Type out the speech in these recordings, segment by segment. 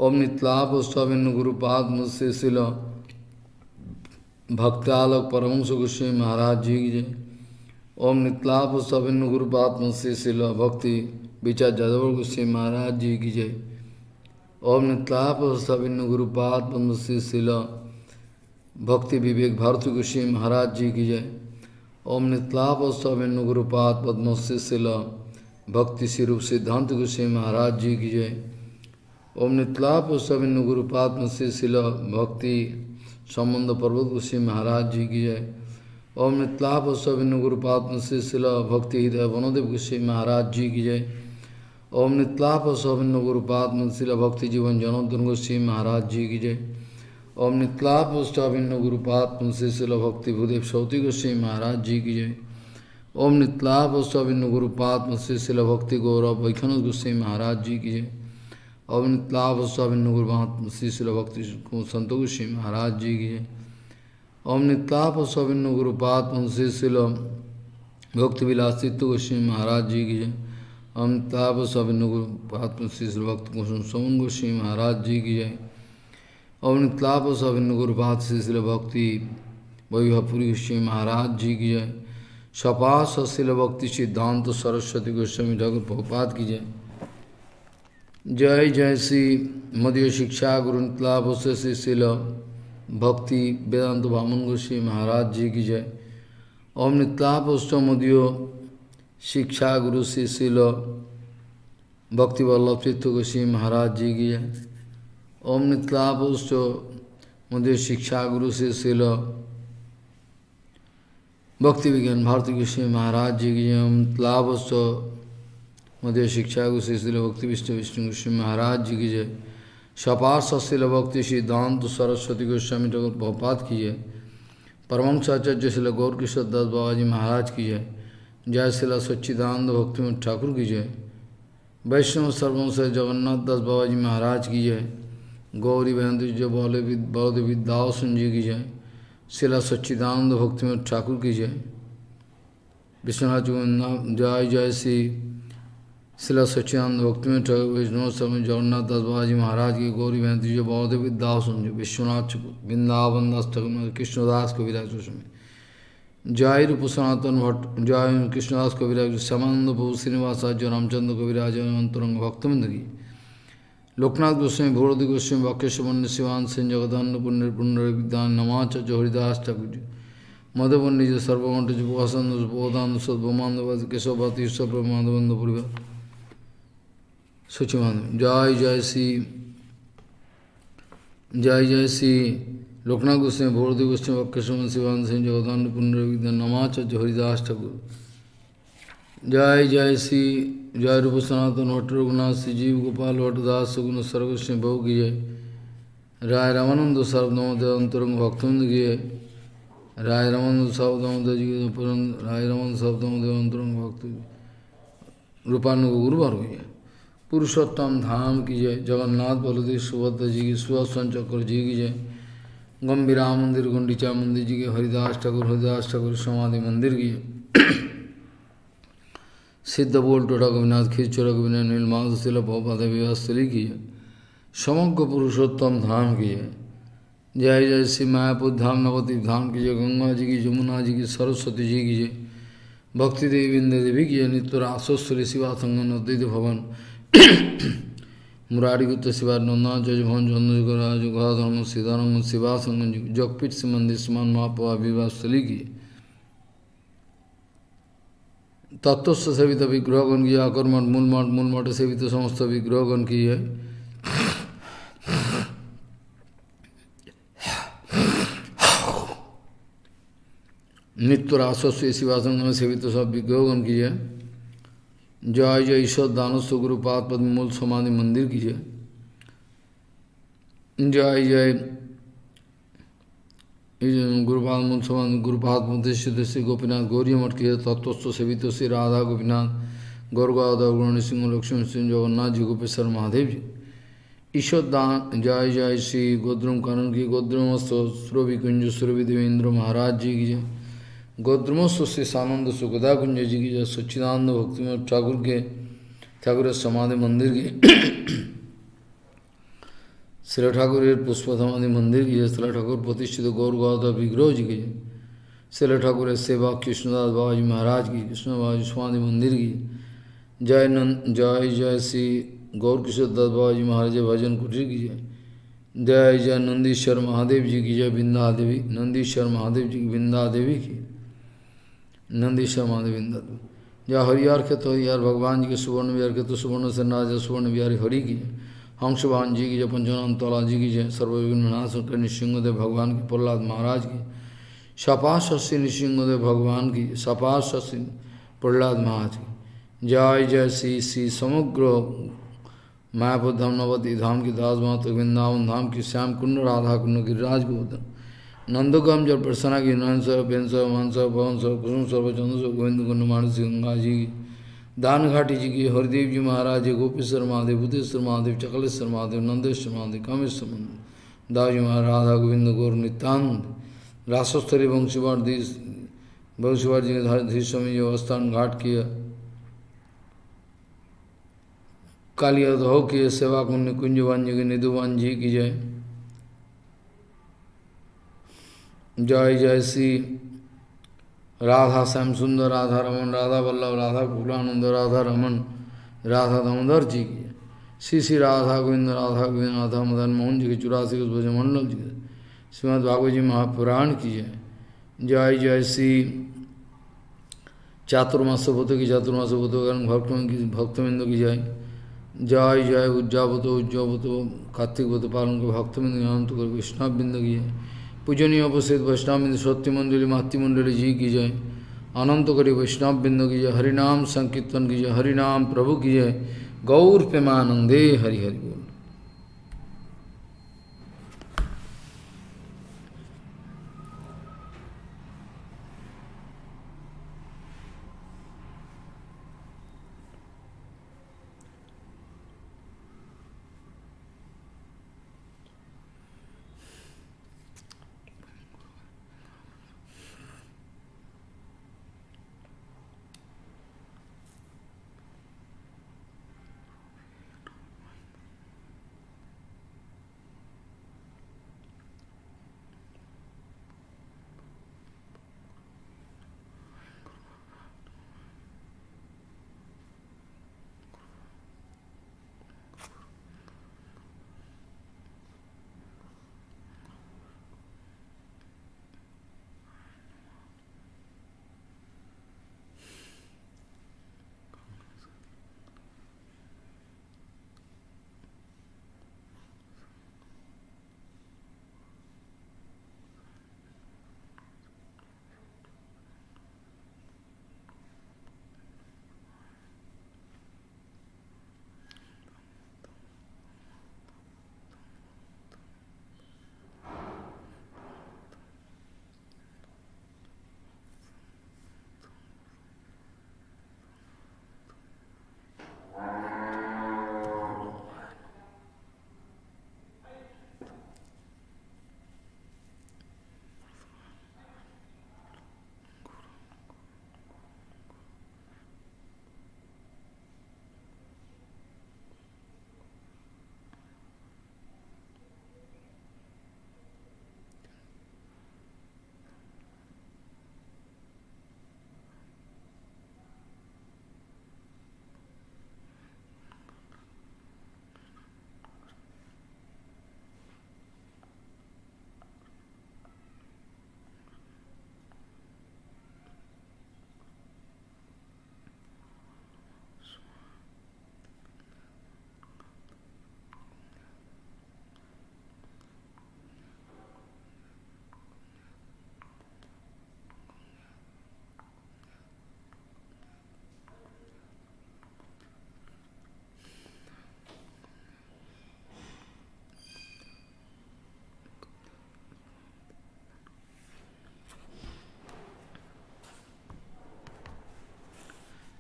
ओम नित्लाप स्वाभिन्न गुरुपाद मुझसे शिला भक्तालोक परमंश गोस्वामी महाराज जी की जय। ओम नित्लाप स्वाभिन्न गुरुपाद मुझसे शिला भक्ति विचार जादव गोस्वामी महाराज जी की जय। ओम नित्लाप स्वाभिन्न गुरुपाद मुझसे शिला भक्ति विवेक भारती गोस्वामी महाराज जी की जय। ओम नित्लाप स्वाभिन्न गुरुपाद पद्मश्री शिला भक्ति श्री रूप सिद्धांत गोस्वामी महाराज जी की जय। ओम नित्लाप स्वाभिन्न गुरुपाद पद्मश्री शिला भक्ति संबंध पर्वत गोस्वामी महाराज जी की जय। ओम नित्लाप स्वाभिन्न गुरुपाद पद्मश्री शिला भक्ति हृदय वनदेव गोस्वामी महाराज जी की जय। ओम नित्लाप स्वाभिन्न गुरुपाद पद्मश्री शिला भक्ति जीवन जनार्दन गोस्वामी महाराज जी की जय। ओम नित्लाप स्वाभिन्न गुरुपाद पद्मश्री शिला भक्ति भूदेव सौती गोस्वामी महाराज जी की जय। ओम नित्लाप स्वाभिन्न गुरुपाद पद्मश्री शिला भक्ति गौरव वैखनद गोस्वामी महाराज जी की जय। ओम नित्लाप स्वाभिन्न गुरुपाद पद्मश्री शिला भक्ति संत गोस्वामी महाराज जी की जय। ओम नित्लाप स्वाभिन्न गुरुपाद पद्मश्री शिला भक्ति विलासित गोस्वामी महाराज जी की जय। ओम नित्लाप स्वाभिन्न गुरुपाद पद्मश्री शिला भक्ति कुसुम सोमन गोस्वामी महाराज जी की जय। ओम नित्लाप स्वाभिन्न गुरुपाद शिला भक्ति वैभवपुरी गोस्वामी महाराज जी की जय। सपास शिला भक्ति सिद्धांत सरस्वती गोस्वामी ठाकुर प्रभुपाद की जय। जय जय श्री मध्य शिक्षा गुरु नित्लाप श्री शिला भक्ति वेदांत वामन गोस्वामी महाराज जी की जय। ओम नित्लाप मध्य शिक्षा गुरु श्री शिला भक्ति वल्लभ तीर्थ गोस्वामी महाराज जी की जय। ओम नित्लाप मध्य शिक्षा गुरु से शिला भक्ति विज्ञान भारती गोस्वामी महाराज जी की जय। ओम नित्लाप मध्य शिक्षा गुरु से शिला भक्ति विष्णु विष्णु गोस्वामी महाराज जी की जय। सपार्श शिला भक्ति सिद्धांत सरस्वती गोस्वामी ठाकुर प्रभुपाद की जय। परमहंस आचार्य शिला गौर किशोर दास बाबा जी महाराज की जय। जय शिला सच्चिदानंद भक्ति ठाकुर की जय। वैष्णव सर्वंश जगन्नाथ दास बाबा जी महाराज की जय। गौरी बहन बलदेव विद्यासन जी की जय। शिला सच्चिदानंद भक्ति ठाकुर की जय। विश्वनाथ जय जय श्री शिला सच्चिदानंद भक्ति ठाकुर वैष्णव सर्वंश जगन्नाथ दास बाबा जी महाराज की। गौरी बहन बलदेव विद्यासन जी विश्वनाथ वृंदावन दास ठाकुर कृष्णदास कविराज गोस्वामी। जय रूप सनातन भट्ट जय कृष्णदास कविराज श्यामानंद प्रभु श्रीनिवासाचार्य रामचंद्र कविराज अंतरंग भक्तबिंद की। लोकनाथ गोस्वामी भोरदी गोस्वामी वाक्यशवन्य शिवान सेन जगदान्न पुण्य पुण्य विद्यान नमाचार्य हरिदास ठाकुर जी मधुबन निज सर्वमंट जुपसंद बोधान सद्भमानंद केशवती सर्वमाधवंद परिवार सुचिमान। जय जय श्री लोकनाथ गोस्वामी भोरदी गोस्वामी वाक्यशवन्य शिवान सेन जगदान्न पुण्य विद्यान नमाचार्य हरिदास ठाकुर। जय जय श्री जय रूप सनातन भट्ट रघुनाथ श्री जीव गोपाल भट्टदास सुगुण सर्वस्वी बहु की जय। राय रामानंद सर्वदमोद अंतरंग भक्तवृंद की जय। राय रामानंद सर्वदमोद जी राय रामानंद सर्वदमोद अंतरंग भक्त रूपानुग गुरुवार की जय। पुरुषोत्तम धाम की जय। जगन्नाथ बलदेव सुभद्रा जी की सुदर्शन चक्र जी की जय। गंभीरा मंदिर गुंडीचा मंदिर जी के हरिदास ठाकुर समाधि मंदिर की जय। सिद्ध बोल टोटा गोविनाथ खींचोरा गोविनाथ नीलमाध शिला भोपाल विवासली की है। समग्र पुरुषोत्तम धाम की है। जय जय श्री मायापुर धाम नवद्वीप धाम की जय। गंगा जी की जमुना जी की सरस्वती जी की जय। भक्ति देवी इंद्र देवी की जय। नित्य रासोश्री शिवा संगम अद्वैत भवन मुरारी गुप्त शिवा नंदाचार्य भवन चंद्रराज गुहाधर्म सीतारंग शिवा संगम जी जगपीठ से मंदिर समान महापवा विवासली की। तत्वस्थ सेवित विग्रहगण की आकर्मण मूल मठ सेवित समस्त विग्रहगण की है। नित्य रासस्व शिवासंग में सेवित सब विग्रहगण की है। जय जय ईश्वर दानस्व गुरुपाद पद्म मूल समाधि मंदिर की है। जय जय गुरुपाद मूल समाधि गुरुपाद मुद्देश्य श्री गोपीनाथ गौरी मठ की है। तत्वस्थ सेवित श्री राधा गोपीनाथ गौरगाधा गुण सिंह लक्ष्मण सिंह जगन्नाथ जी गोपेश्वर महादेव जी। ईश्वर दान जय जय श्री गोद्रुम कानन की गोद्रुमस्व सुरभि कुंज सुरभि देवेंद्र महाराज जी की जय। गोद्रुमस्व श्री सानंद सुगदा कुंज जी की जय। सच्चिदानंद भक्ति ठाकुर समाधि मंदिर की श्री ठाकुर पुष्पधमादि मंदिर की जय, श्री ठाकुर प्रतिष्ठित गौर गौदा विग्रह जी की जय, श्री ठाकुर सेवा कृष्णदास बाबा जी महाराज की, कृष्ण बाबा जी स्वामी मंदिर की जय, जय जय श्री गौर किशोर दास बाबा जी महाराज भजन कुटीर की जय, जय जय नंदीश्वर महादेव जी की जय, बिंदा देवी नंदीश्वर महादेव जी की, बिंदा देवी की, नंदीश्वर महादेव बिंदा देवी जय, हरिहर के तो हरिहर भगवान जी के, सुवर्ण विहार के तो सुवर्ण से राजा सुवर्ण विहारी हरि की जय, हंसवान जी की जय, पंचनाम तौला जी की जय, सर्वविघ्न विनाश कर नृसिंहदेव भगवान की, प्रहलाद महाराज की, सपास शशि नृसिंहदेव भगवान की, सपास शशि प्रहलाद महाराज की जय, जय श्री श्री समग्र मायापुर धाम नवती धाम की दास मात वृंदावन धाम की, श्याम कुंड राधा कुंड गिरिराज गोवर्धन नंदगम जब प्रसन्ना की, नयन सर बेन सर मान सर पवन सर कुसुम सर चंद्र सर गोविंद कुंड मानसी गंगा जी की, दान घाटी जी की, हरदेव जी महाराज जी, गोपीश्वर महादेव, बुद्धेश्वर महादेव, चकलेश्वर महादेव, नंदेश्वर महादेव, कामेश्वर महादेव, दास जी महाराज राधा गोविंद गौर नित्यानंद, रासस्थली वंशीवार जी ने धीर स्वामी जो अवस्थान घाट किया, कालिया हो किए, सेवा कुंज कुंजवान जी की, निधुवान जी की जय, जय जय श्री राधा श्याम सुंदर, राधा रमन, राधा वल्लभ, राधा कुलानंद, राधा रमन, राधा दामोदर जी की, श्री श्री राधा गोविंद, राधा गोविंद, राधा मदन मोहन जी की, 84 भजमंडल जी की, श्रीमद भागवत जी महापुराण की जय, जय जय श्री चातुर्मास भूत की, चातुर्मास भूतगण भक्तबिंदु की जय, जय जय उज्जावत उज्जवत कार्तिक व्रत पालन को भक्तबिंदु ज्ञान तो कर, वैष्णव बिंदु की जय, पूजनीय उपस्थित वैष्णव बिंदु सत्य मंडली मातृमंडली जी की जय, अनंत करी वैष्णव बिंदु की जय, हरिनाम संकीर्तन की जय, हरिनाम प्रभु की जय, गौर प्रेमानंदे हरि हरि बोल।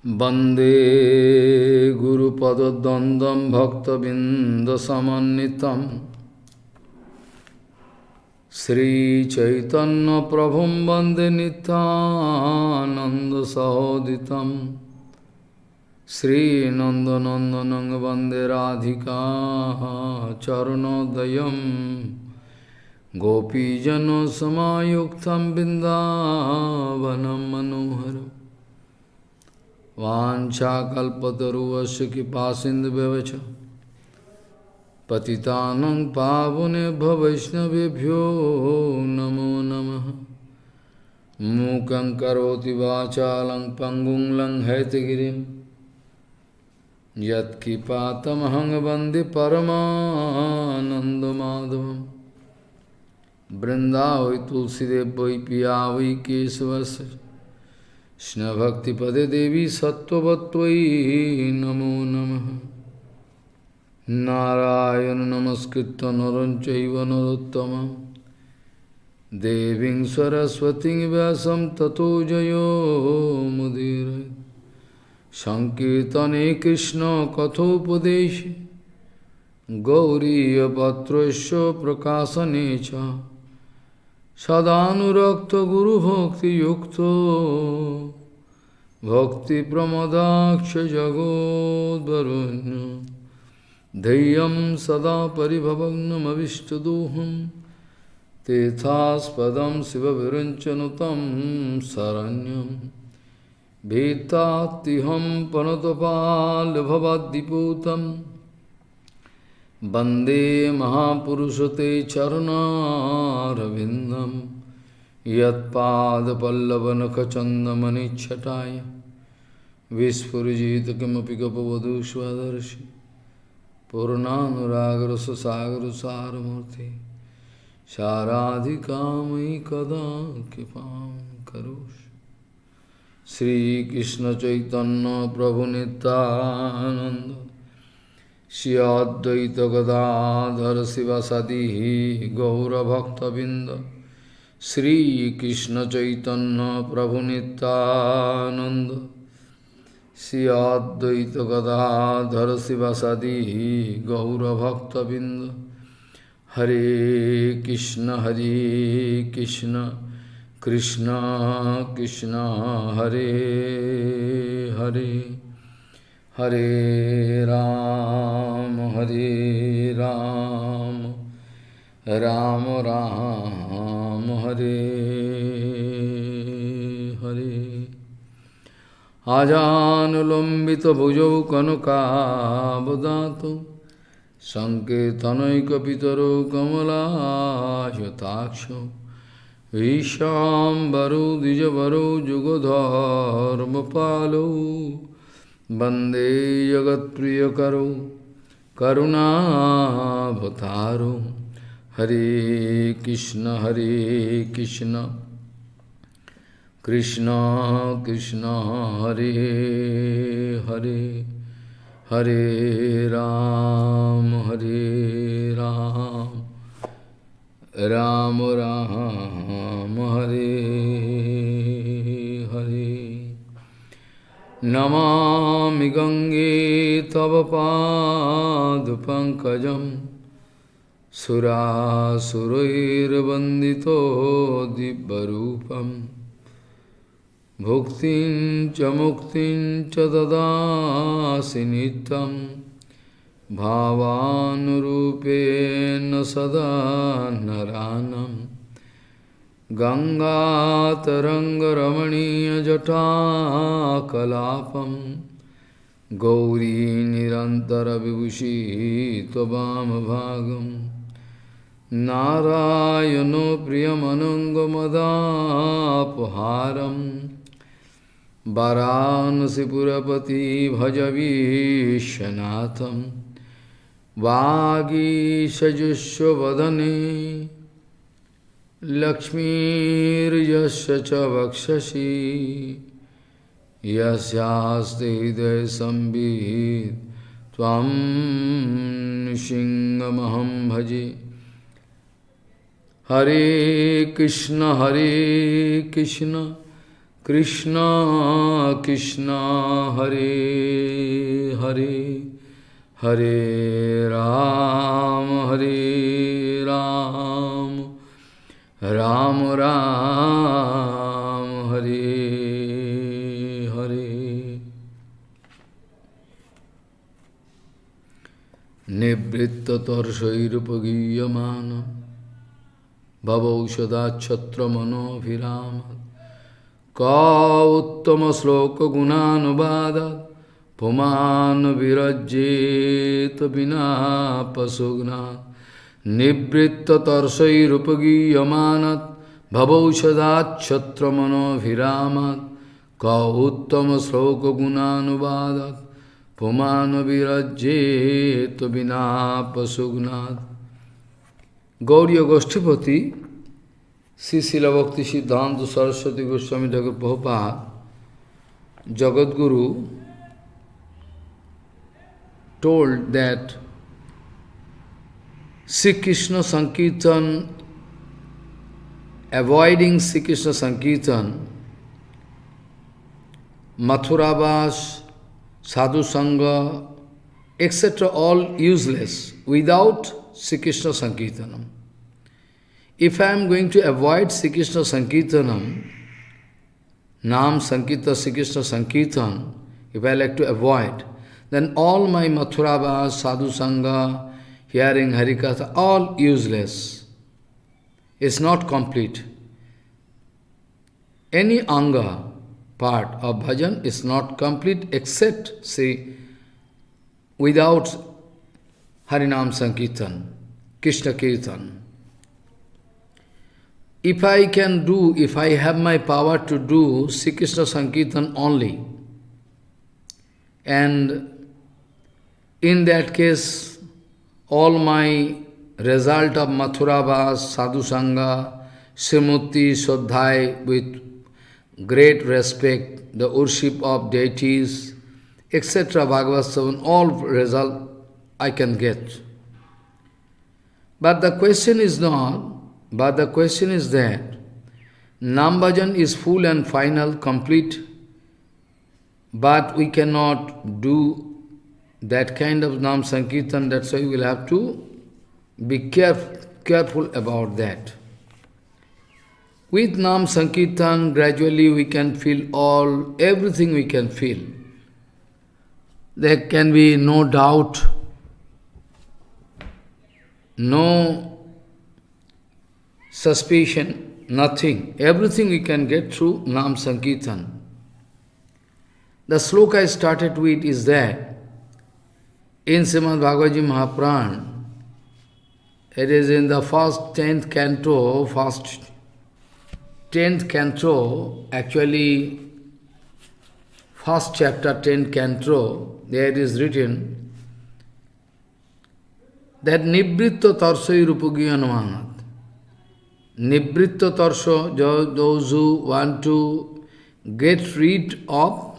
वंदे गुरुपद्वंदम भक्तबिंदसमन्वितं श्रीचैतन्य प्रभुं वंदे नित्यानंदसहोदितं श्रीनन्दनन्दनं वन्दे राधिका चरणोदयं गोपीजनसमायुक्तं बिन्दावनं मनोहरम् वाञ्छाकल्पतरुवस्य कृपासिन्धुभ्यश्च पतितानं पावनेभ्यो वैष्णवेभ्यो नमो नमः। मूकं करोति वाचालं पङ्गुं लङ्घयतिगिरिं यत्कृपातमहं वन्दे परमानन्दमाधवं। वृन्दावै तुलसीदेव वै पिया वै केशवस्य कृष्णभक्तिपदे देवी सत्त्ववत्त्वयि नमो नमः। नारायण नमस्कृत्य नरं चैव नरोत्तमं देवीं सरस्वतीं व्यासं ततो जयो मुदीरये। संकीर्तने कृष्ण कथोपदेशे गौरीयपत्रस्य प्रकाशने च सदानुरक्तो गुरुभक्तियुक्तो भक्तिप्रमदाक्ष जगोद्वरुण्य धैर्यं सदा परिभवग्नमविष्टदोहं तीर्थास्पदं शिवविरञ्चनुतं शरण्यं भीतात्तिहं पनतपालभवाद्दिपूतं वन्दे महापुरुषते चरणारविन्दं यत्पादपल्लवनखचन्दमनिच्छटाय विस्फुरिजित किमपि गपवधू स्वदर्शि पूर्णानुरागरससागरसारमूर्ति साराधिकामयि कदा कृपां करोषि। श्रीकृष्ण चैतन्य प्रभु नित्यानंद श्री अद्वैत गदाधर शिवासादि गौरभक्तबिंद। श्रीकृष्ण चैतन्य प्रभु नित्यानंद श्री अद्वैत गदाधर शिवासादि गौरभक्तबिंद। हरे कृष्ण कृष्ण कृष्ण हरे हरे हरे राम राम राम हरे हरे। आजानुलंबित भुजौ कनकावदातु संकेतनैकपितरो कमलायताक्षो ईशाम्बरो द्विजवरो जुगधर्मपालो वन्दे जगत्प्रियकरो करुणावतारो। हरे कृष्ण कृष्ण कृष्ण हरे हरे हरे राम राम राम हरे हरे। नमामि गंगे तव पादपङ्कजं सुरासुरैर्वन्दितो दिव्यरूपं भुक्तिं च मुक्तिं च ददासि नित्यं भावानुरूपेण सदा नरानं। गंगातरङ्गरमणीयजटाकलापं गौरी निरन्तरविभूषी त्ववामभागं। नारायणो प्रियमनङ्गमदापहारं वाराणसीपुरपति भजवीशनाथं। वागीशजुष्वदने लक्ष्मीर्यस्य च वक्षसि यस्यास्ते हृदयसंवित् त्वं नृसिंहमहं भजे। हरे Krishna Krishna Krishna Hare Hare Hare Ram Ram Ram Hare Hare. Nivritta tarshairupagiyamana Bhavaushada chatra mano virama Ka uttama sloka gunanubada Puman virajjeta vina pasugna Nivritta tarshairupagiyamana Bhavaushada chatra mano virama Ka uttama sloka gunanubada Pumana virajjeta vina pasugna. Gauriya Goshtipati, Sri Srila Bhakti Siddhanta Saraswati Goswami Thakur Prabhupada, Jagadguru, told that Sri Krishna Sankirtan, avoiding Sri Krishna Sankirtan, Mathurabas, Sadhu Sangha, etc. all useless without Sri Krishna Sankirtanam. If I am going to avoid Sri Krishna Sankirtanam, Nam Sankirta Sri Krishna Sankirtan, if I like to avoid, then all my Mathurabhas, Sadhu Sangha, hearing Harikatha, all useless. It's not complete. Any anga, part of bhajan is not complete except, say, without Harinam Sankirtan, Krishna Kirtan. If I can do, if I have my power to do Sri Krishna Sankirtan only, and in that case, all my result of Mathurabhas, Sadhu Sangha, Srimurti, Swadhyay, with great respect, the worship of deities, etc., Bhagavad Savan, all result I can get. But the question is not, but the question is that Nam Bhajan is full and final, complete, but we cannot do that kind of Nam Sankirtan, that's why we will have to be careful about that. With Nam Sankirtan, gradually we can feel everything we can feel. There can be no doubt, no suspicion, nothing. Everything we can get through Nam Sankirtan. The sloka I started with is that in Srimad Bhagavad Gita Mahapuran, it is in the first 10th canto, actually first chapter, 10th canto, there it is written that Nibritta Tarsai Rupagiyanmanat. Nibritta Tarso, those who want to get rid of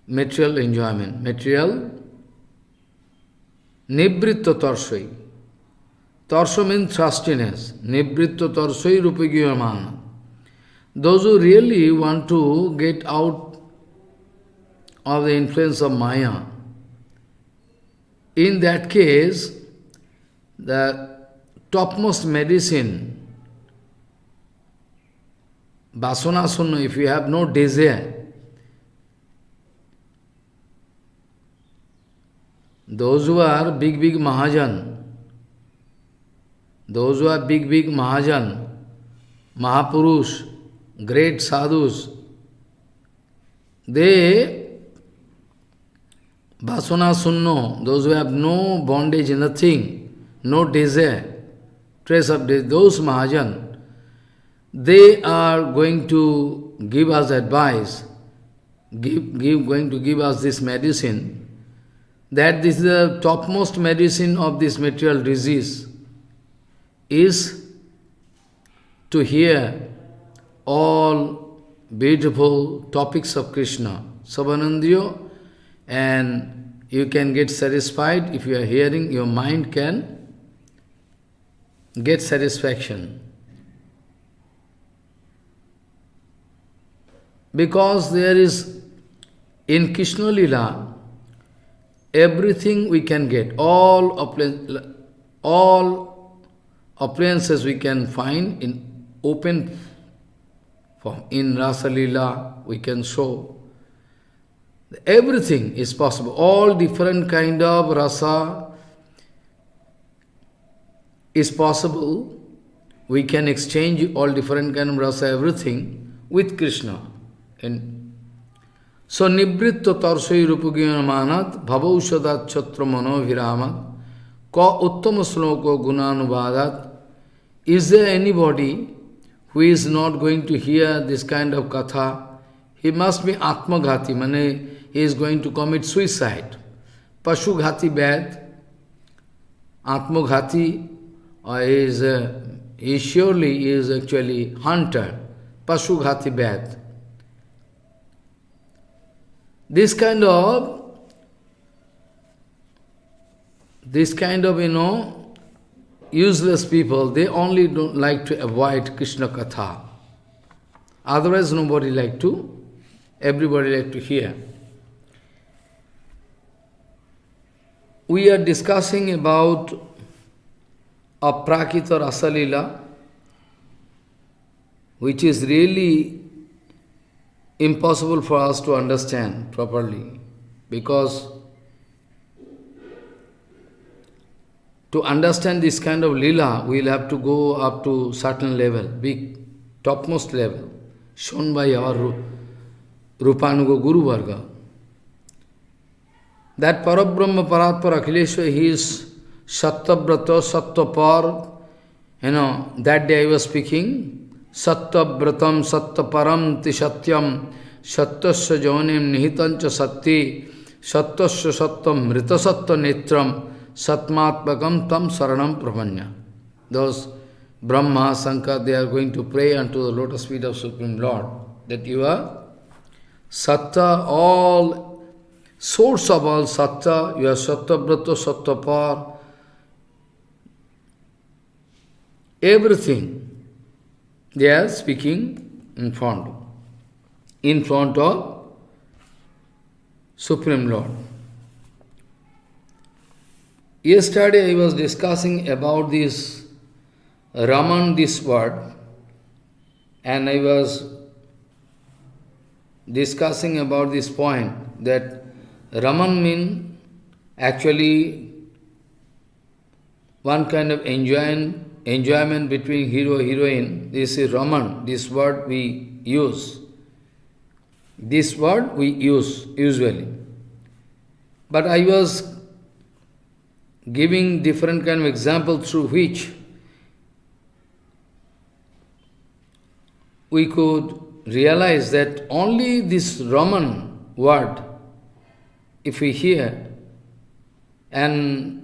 material enjoyment. Material, Nibritta Tarsai. Tarso means trustiness. Nibritta Tarsai Rupagiyanmanat. Those who really want to get out of the influence of Maya, in that case, the topmost medicine, Vasanasana, if you have no desire, those who are big Mahajan, Mahapurush, great sadhus, they Vasanasana, those who have no bondage, nothing, no desire, trace of desire, those Mahajan, they are going to give us advice, going to give us this medicine, that this is the topmost medicine of this material disease, is to hear all beautiful topics of Krishna, Savanandriyo, and you can get satisfied. If you are hearing, your mind can get satisfaction. Because there is, in Krishna Lila, everything we can get, all appliances we can find in open form. In Rasa Lila, we can show. Everything is possible. All different kind of rasa, is possible, we can exchange all different kind of rasa, everything with Krishna. And so nibritto tarsoi rupugyan manat bhavausadat chatra mano viramat ka uttama sloko gunanuvadat. Is there anybody who is not going to hear this kind of katha? He must be atmaghati, mane he is going to commit suicide. Pashughati bad, atmaghati he surely is actually hunter. Pashughati bad. This kind of, useless people, they only don't like to avoid Krishna Katha. Otherwise nobody like to, everybody like to hear. We are discussing about Aprakrita Rasa Lila, which is really impossible for us to understand properly, because to understand this kind of lila, we will have to go up to certain level, big, topmost level, shown by our Rupanuga Guru Varga. That Parabrahma Paratpara Akhileshwar, he is Sattvabrata, Sattapar. That day I was speaking, Sattvabratam, Sattaparam, Tishatyam, Sattasya Jonim, Nihitancha Satti, Sattasya Sattam, Mritasatta Netram, Satmatmakam Tam Saranam Prabhanya. Those Brahma, Sankar, they are going to pray unto the lotus feet of Supreme Lord, that you are Satta, all source of all Satta, you are Sattabrata, Sattapar, everything they are speaking in front of Supreme Lord. Yesterday I was discussing about this Raman, this word, and I was discussing about this point that Raman means actually one kind of enjoyment between hero heroine. This is Raman, this word we use. This word we use usually. But I was giving different kind of example through which we could realize that only this Raman word, if we hear, and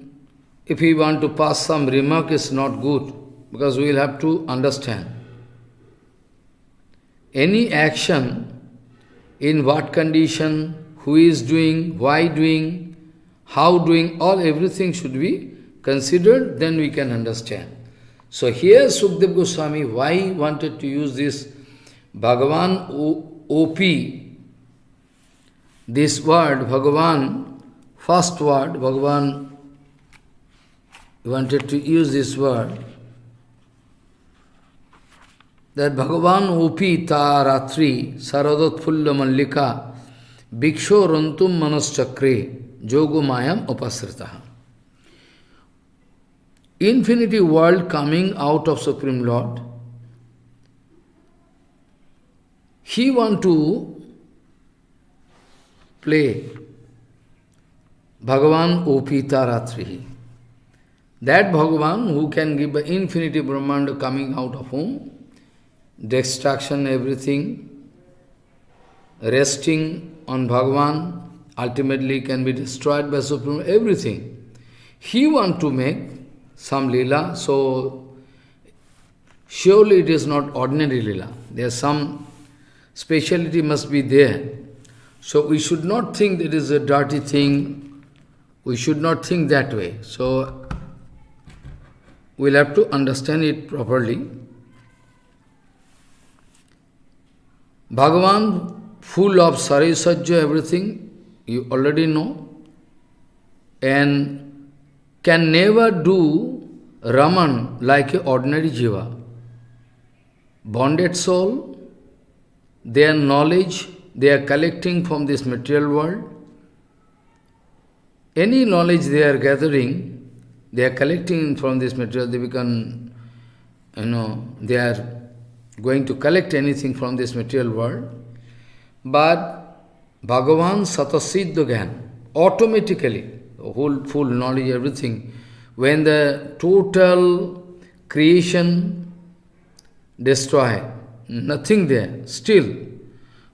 if we want to pass some remark, is not good, because we will have to understand. Any action, in what condition, who is doing, why doing, how doing, all everything should be considered, then we can understand. So here Sukdev Goswami, why wanted to use this Bhagavan OP, this word, Bhagavan, first word, Bhagavan wanted to use this word, that Bhagavan OP ta ratri saradot phulla mallika bhiksho rantum manas chakre jogo mayam upasritaha. Infinity world coming out of Supreme Lord, he want to play Bhagavan Opita Ratri. That Bhagavan who can give the infinity Brahmanda coming out of whom, destruction, everything, resting on Bhagavan, ultimately can be destroyed by Supreme, everything. He want to make some lila, so surely it is not ordinary lila. There is some speciality must be there. So we should not think that it is a dirty thing. We should not think that way. So we'll have to understand it properly. Bhagavan, full of sarisajya, everything, you already know, and can never do Raman like an ordinary jiva. Bonded soul, their knowledge, they are collecting from this material world. Any knowledge they are gathering, they are collecting from this material, they become, they are going to collect anything from this material world. But Bhagavan Satasiddha Gyan, automatically, whole full knowledge, everything, when the total creation destroyed, nothing there, still,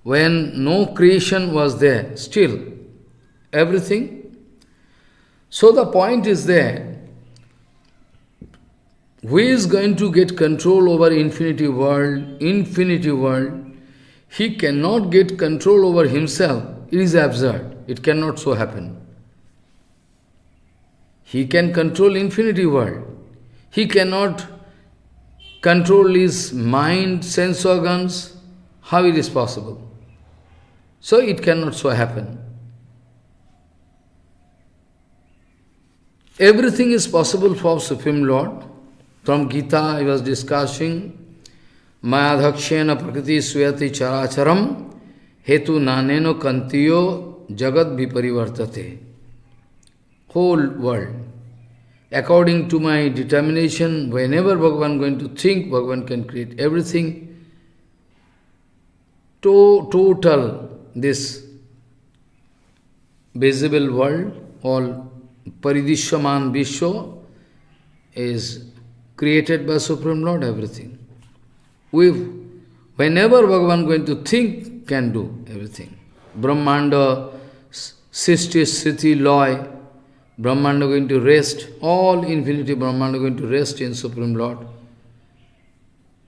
when no creation was there, still, everything. So the point is there, who is going to get control over infinity world? Infinity world, he cannot get control over himself. It is absurd. It cannot so happen. He can control infinity world. He cannot control his mind, sense organs. How it is possible? So it cannot so happen. Everything is possible for Supreme Lord. From Gita I was discussing, Mayadhakshena prakriti suyati characharam hetu naneno kantiyo jagat viparivartate. Whole world. According to my determination, whenever Bhagavan going to think, Bhagavan can create everything. Total, this visible world, all paridishyaman vishwa, is created by Supreme Lord, everything. Whenever Bhagavan going to think, can do everything. Brahmanda, Sisti, Sthiti, Loy, Brahmanda going to rest, all infinity Brahmanda going to rest in Supreme Lord.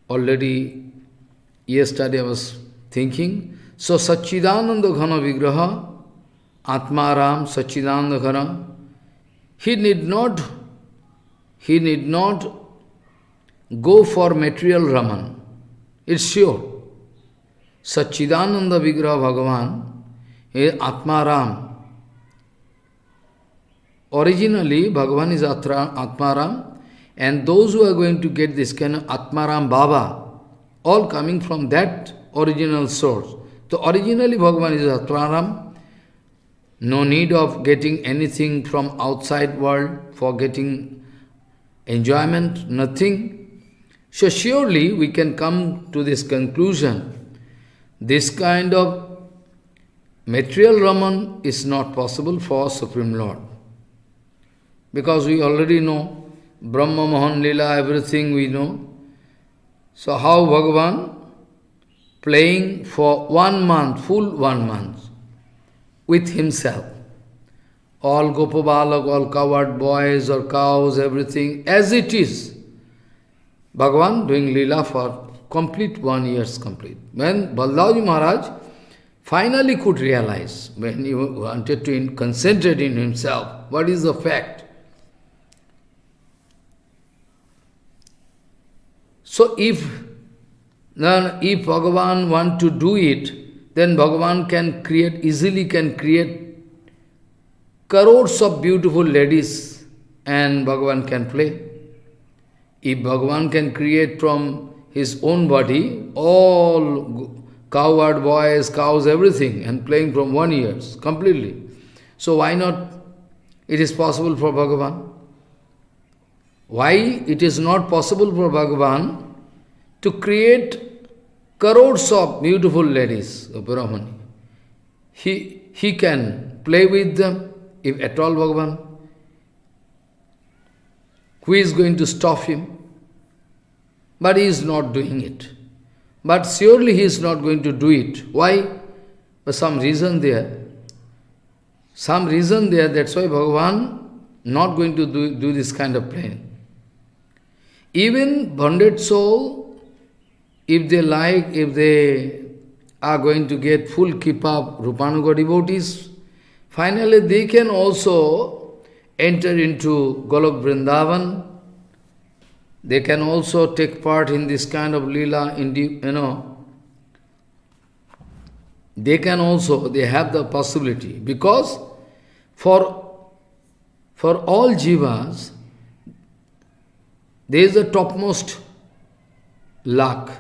Already, yesterday I was thinking, so Satchidananda Ghana Vigraha, Atmaram, Satchidananda Ghana, he need not go for material Raman. It's sure. Satchidananda Vigraha Bhagavan is Atmaram. Originally, Bhagavan is Atmaram, and those who are going to get this kind of Atmaram Baba, all coming from that original source. So originally Bhagavan is Atmaram, no need of getting anything from outside world for getting enjoyment, nothing. So surely we can come to this conclusion, this kind of material Raman is not possible for Supreme Lord. Because we already know, Brahma, Mohan, Lila, everything we know. So how Bhagavan playing for 1 month, full 1 month, with himself. All Gopabalak, all coward boys or cows, everything, as it is. Bhagavan doing Lila for complete 1 year complete. When Baldaji Maharaj finally could realize, when he wanted to concentrate in himself, what is the fact? So if Bhagavan want to do it, then Bhagavan can create, easily can create crores of beautiful ladies and Bhagavan can play. If Bhagavan can create from his own body all cowherd boys, cows, everything and playing from 1 year completely. So why not it is possible for Bhagavan? Why it is not possible for Bhagavan to create crores of beautiful ladies of Brahmani? He can play with them, if at all Bhagavan. Who is going to stop him? But he is not doing it. But surely he is not going to do it. Why? For some reason there. Some reason there, that's why Bhagavan not going to do this kind of playing. Even bonded soul, if they like, if they are going to get full kippa Rupanuga devotees, finally they can also enter into Golok Vrindavan. They can also take part in this kind of lila, They can also, they have the possibility. Because for all jivas, there is the topmost luck.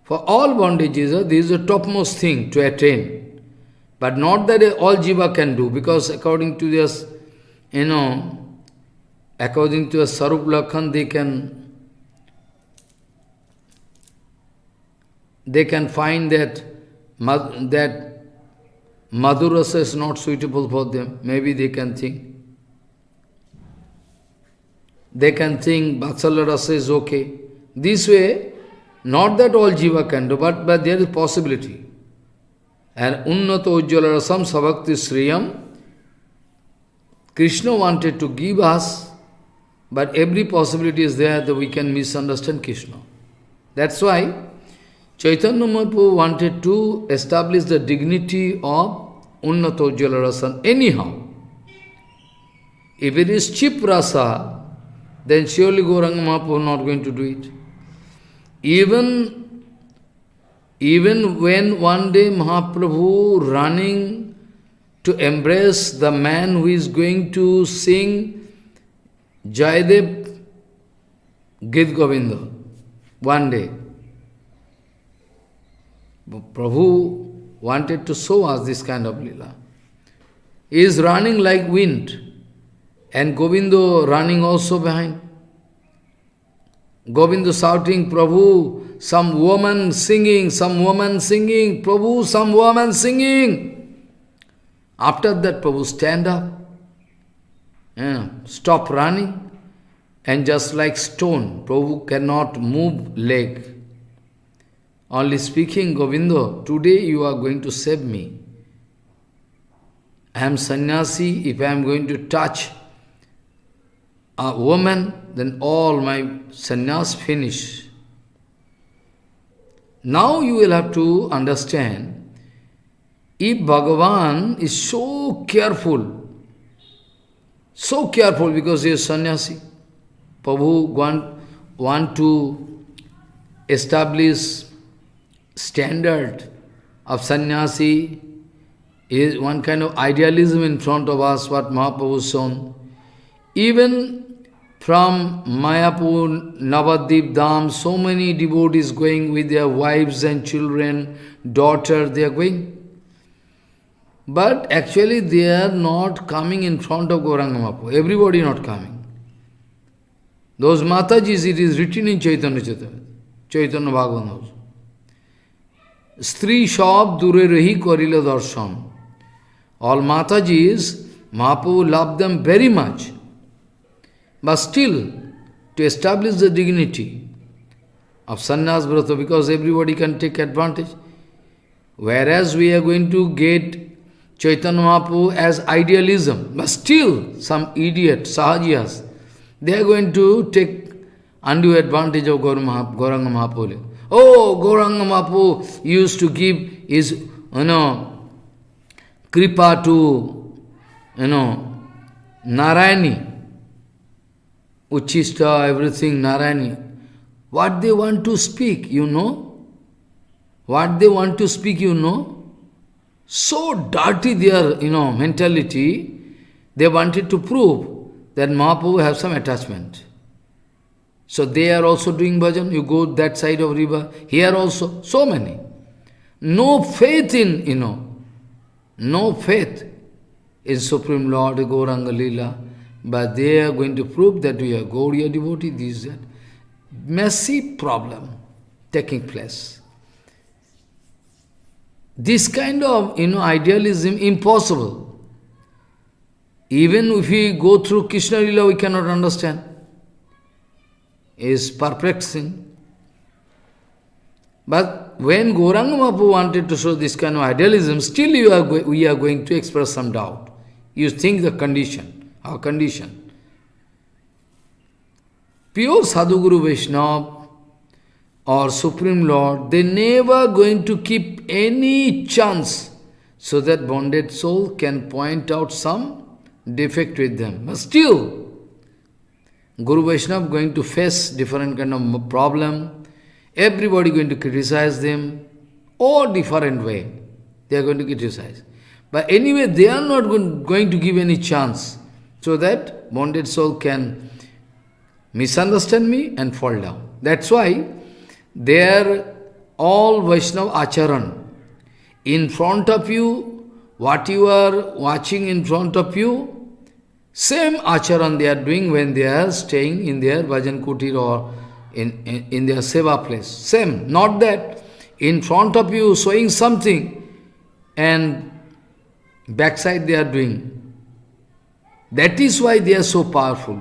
For all bondages, there is the topmost thing to attain. But not that all jiva can do, because according to this according to a Sarup Lakhan, they can find that Madhurasa is not suitable for them. Maybe they can think. They can think Vatsalya Rasa is okay. This way, not that all Jiva can do, but there is possibility. And Unnato Ujjala Rasam Savakti Sriyam, Krishna wanted to give us, but every possibility is there that we can misunderstand Krishna. That's why Chaitanya Mahaprabhu wanted to establish the dignity of Unnato Ujjala Rasa anyhow. If it is cheap rasa, then surely Gauranga Mahaprabhu is not going to do it. Even when one day Mahaprabhu running to embrace the man who is going to sing Jayadev Git Govinda, one day, Prabhu wanted to show us this kind of lila. He is running like wind, and Govinda running also behind. Govinda shouting, Prabhu, some woman singing, Prabhu, some woman singing. After that, Prabhu stand up, stop running, and just like stone, Prabhu cannot move leg. Only speaking, Govinda, today you are going to save me. I am sannyasi, if I am going to touch a woman, then all my sannyas finish. Now you will have to understand, if Bhagavan is so careful because he is sannyasi, Prabhu want to establish standard of sannyasi, is one kind of idealism in front of us, what Mahaprabhu shown. Even from Mayapur, Navadip Dham, so many devotees going with their wives and children, daughters, they are going. But actually they are not coming in front of Gauranga Mahaprabhu. Everybody not coming. Those Matajis, it is written in Chaitanya Bhagavan also. Stri Shab Dure Rahi Korila Darshan. All Matajis, Mahaprabhu loved them very much. But still, to establish the dignity of sannyas vrata, because everybody can take advantage. Whereas we are going to get Chaitanya Mahaprabhu as idealism, but still some idiot, sahajiyas, they are going to take undue advantage of Gauranga Mahaprabhu. Oh, Gauranga Mahaprabhu used to give his, kripa to, Narayani. Uchista, everything, Narayani. What they want to speak, you know? What they want to speak, you know? So dirty their, mentality, they wanted to prove that Mahaprabhu has some attachment. So they are also doing bhajan, you go that side of river, here also, so many. No faith in, no faith in Supreme Lord Gauranga Lila. But they are going to prove that we are Gauriya devotee, this, that. Massive problem taking place. This kind of, idealism, impossible. Even if we go through Krishna Lila, we cannot understand. It's perplexing. But when Gauranga Mahaprabhu wanted to show this kind of idealism, still we are going to express some doubt. You think the condition. Our condition. Pure Sadhguru Vaishnava or Supreme Lord, they never going to keep any chance so that bonded soul can point out some defect with them. But still, Guru Vaishnava going to face different kind of problem. Everybody going to criticize them, or different way. They are going to criticize. But anyway, they are not going to give any chance, so that bonded soul can misunderstand me and fall down. That's why they are all Vaishnava Acharan. In front of you, what you are watching in front of you, Same acharan they are doing when they are staying in their bhajan kutir or in their seva place. Same, not that in front of you showing something and backside they are doing. That is why they are so powerful.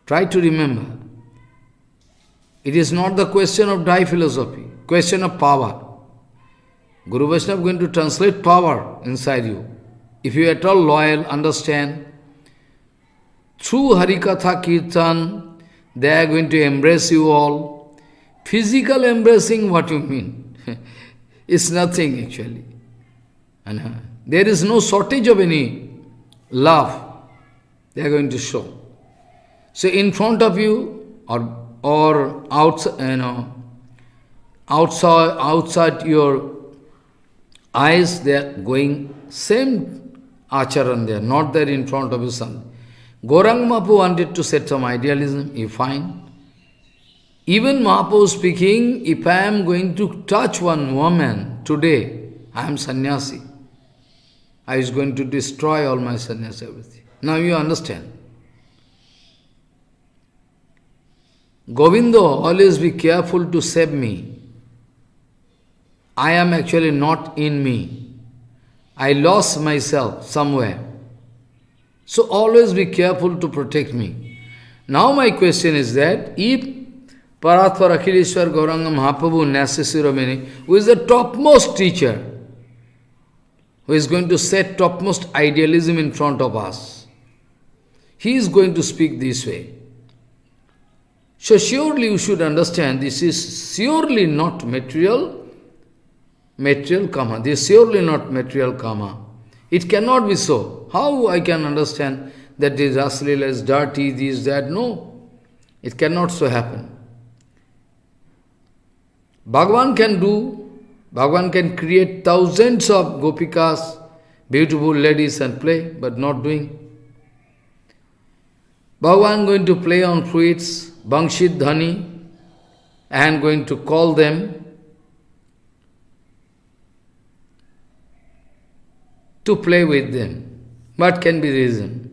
Try to remember. It is not the question of dry philosophy, question of power. Guru Vaishnava is going to translate power inside you. If you are at all loyal, understand, through Harikatha Kirtan, they are going to embrace you all. Physical embracing, what you mean? It's nothing actually. And there is no shortage of any love they are going to show. So in front of you or outside, outside your eyes, they are going same acharan there, not there in front of you son. Gauranga Mahaprabhu wanted to set some idealism, you find. Even Mahaprabhu speaking, if I am going to touch one woman today, I am sannyasi. I is going to destroy all my sannyas, everything. Now you understand. Govindo, always be careful to save me. I am actually not in me. I lost myself somewhere. So always be careful to protect me. Now my question is that, if Paratvar Akhileshwar Gauranga Mahaprabhu Nasasiramani, who is the topmost teacher, who is going to set topmost idealism in front of us, he is going to speak this way. So surely you should understand, this is surely not material karma. This is surely not material karma. It cannot be so. How I can understand that this Rasa Lila is dirty, this, that? No. It cannot so happen. Bhagavan can do, Bhagavan can create thousands of gopikas, beautiful ladies and play, but not doing. Bhagavan going to play on fruits, Bangshit Dhani, and going to call them to play with them. What can be the reason?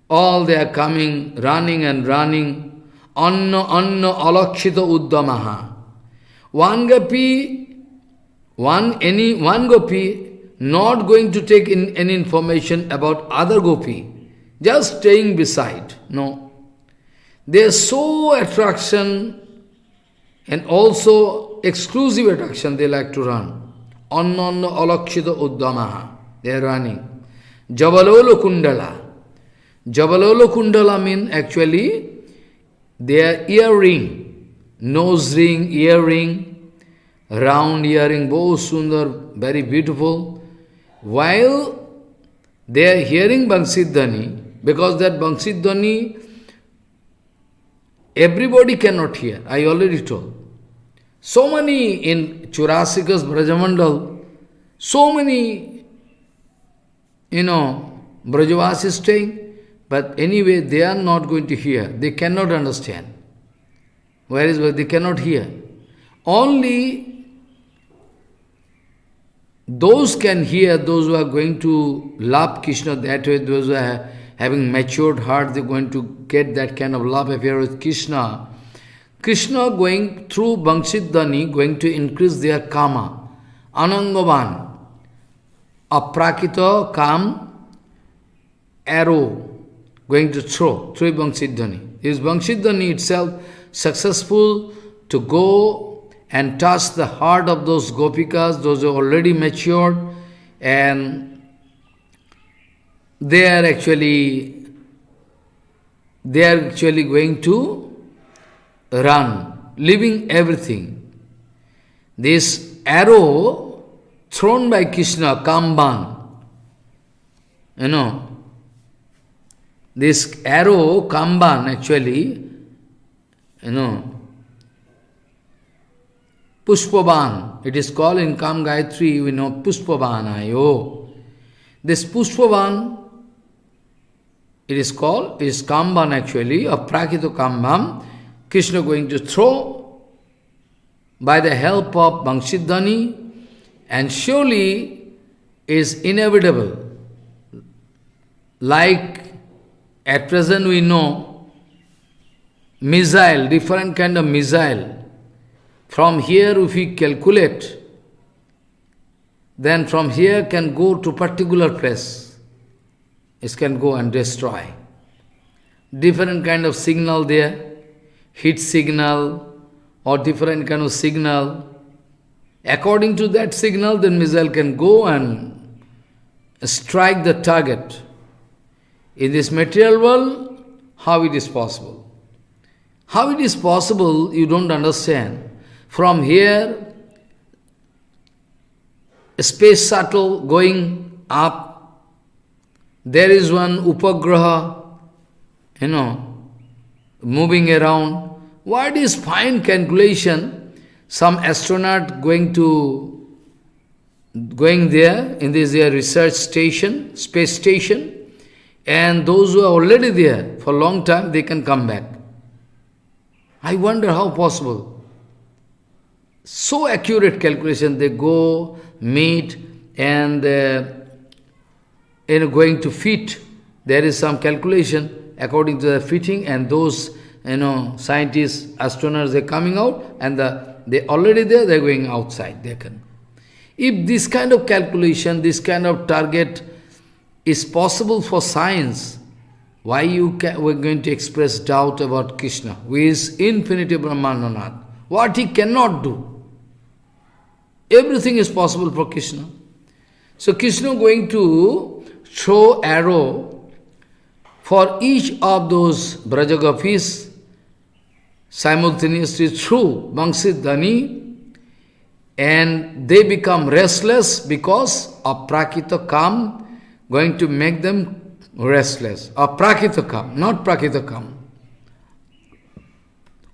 All they are coming, running and running. Anna alakshita uddamaha. One gopi not going to take in any information about other gopi, just staying beside. No. They are so attraction and also exclusive attraction they like to run. Anna alakshita uddamaha. They are running. Jabalolo Kundala. Jabalolo Kundala means actually their earring, nose ring, earring, round earring, both sundar, very beautiful. While they are hearing Bangsidhani, because that Bangsidhani, everybody cannot hear, I already told. So many in Churasikas Brajamandal, so many Brajavas is staying, but anyway, they are not going to hear. They cannot understand. Where they cannot hear. Only those can hear, those who are going to love Krishna that way, those who are having matured heart, they are going to get that kind of love affair with Krishna. Krishna going through Bangshidhani, going to increase their karma. Anangavan. Aprakrita kam arrow going to throw Bangshidhani. Is Bangshidhani itself successful to go and touch the heart of those gopikas, those who are already matured, and they are actually going to run, leaving everything. This arrow thrown by Krishna, Kamban, this arrow, Kamban actually, Pushpavan, it is called in Kam Gayatri, we know Pushpavan. This Pushpavan, it is called, is Kamban actually, a Prakito Kamban, Krishna going to throw by the help of Bangshidhani, and surely is inevitable. Like at present we know missile, different kind of missile. From here if we calculate, then from here can go to particular place. It can go and destroy. Different kind of signal there, heat signal or different kind of signal. According to that signal, the missile can go and strike the target. In this material world, how it is possible? How it is possible, you don't understand. From here, a space shuttle going up, there is one upagraha, moving around. What is fine calculation? Some astronaut going there in this research station, space station, and those who are already there for a long time, they can come back. I wonder how possible. So accurate calculation, they go, meet, and going to fit. There is some calculation according to the fitting, and those scientists, astronauts, they're coming out, and they're already there, they're going outside. They can. If this kind of calculation, this kind of target is possible for science, why we're going to express doubt about Krishna, who is infinite Brahmananath? What he cannot do. Everything is possible for Krishna. So Krishna going to throw arrow for each of those Brajagopis simultaneously through Bangsi Dhani, and they become restless because Aprakrita come going to make them restless. Aprakrita come, not Prakrita come.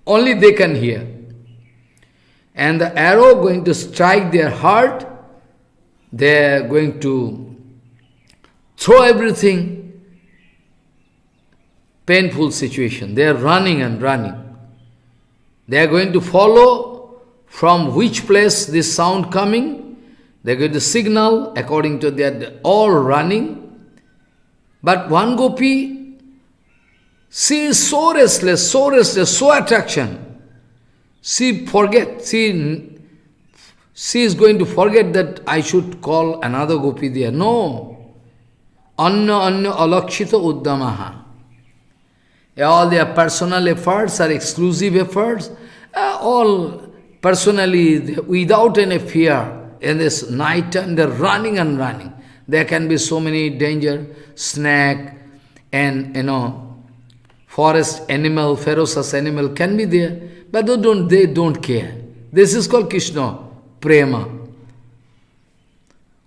Only they can hear. And the arrow going to strike their heart, they are going to throw everything. Painful situation. They are running and running. They are going to follow from which place this sound coming. They are going to signal according to that, all running. But one gopi, she is so restless, so attraction. She is going to forget that I should call another gopi there. No. Anya alakshita uddamaha. All their personal efforts are exclusive efforts. All personally, without any fear. In this night time, they're running and running. There can be so many danger, snake and forest animal, ferocious animal can be there. But they don't care. This is called Krishna, prema.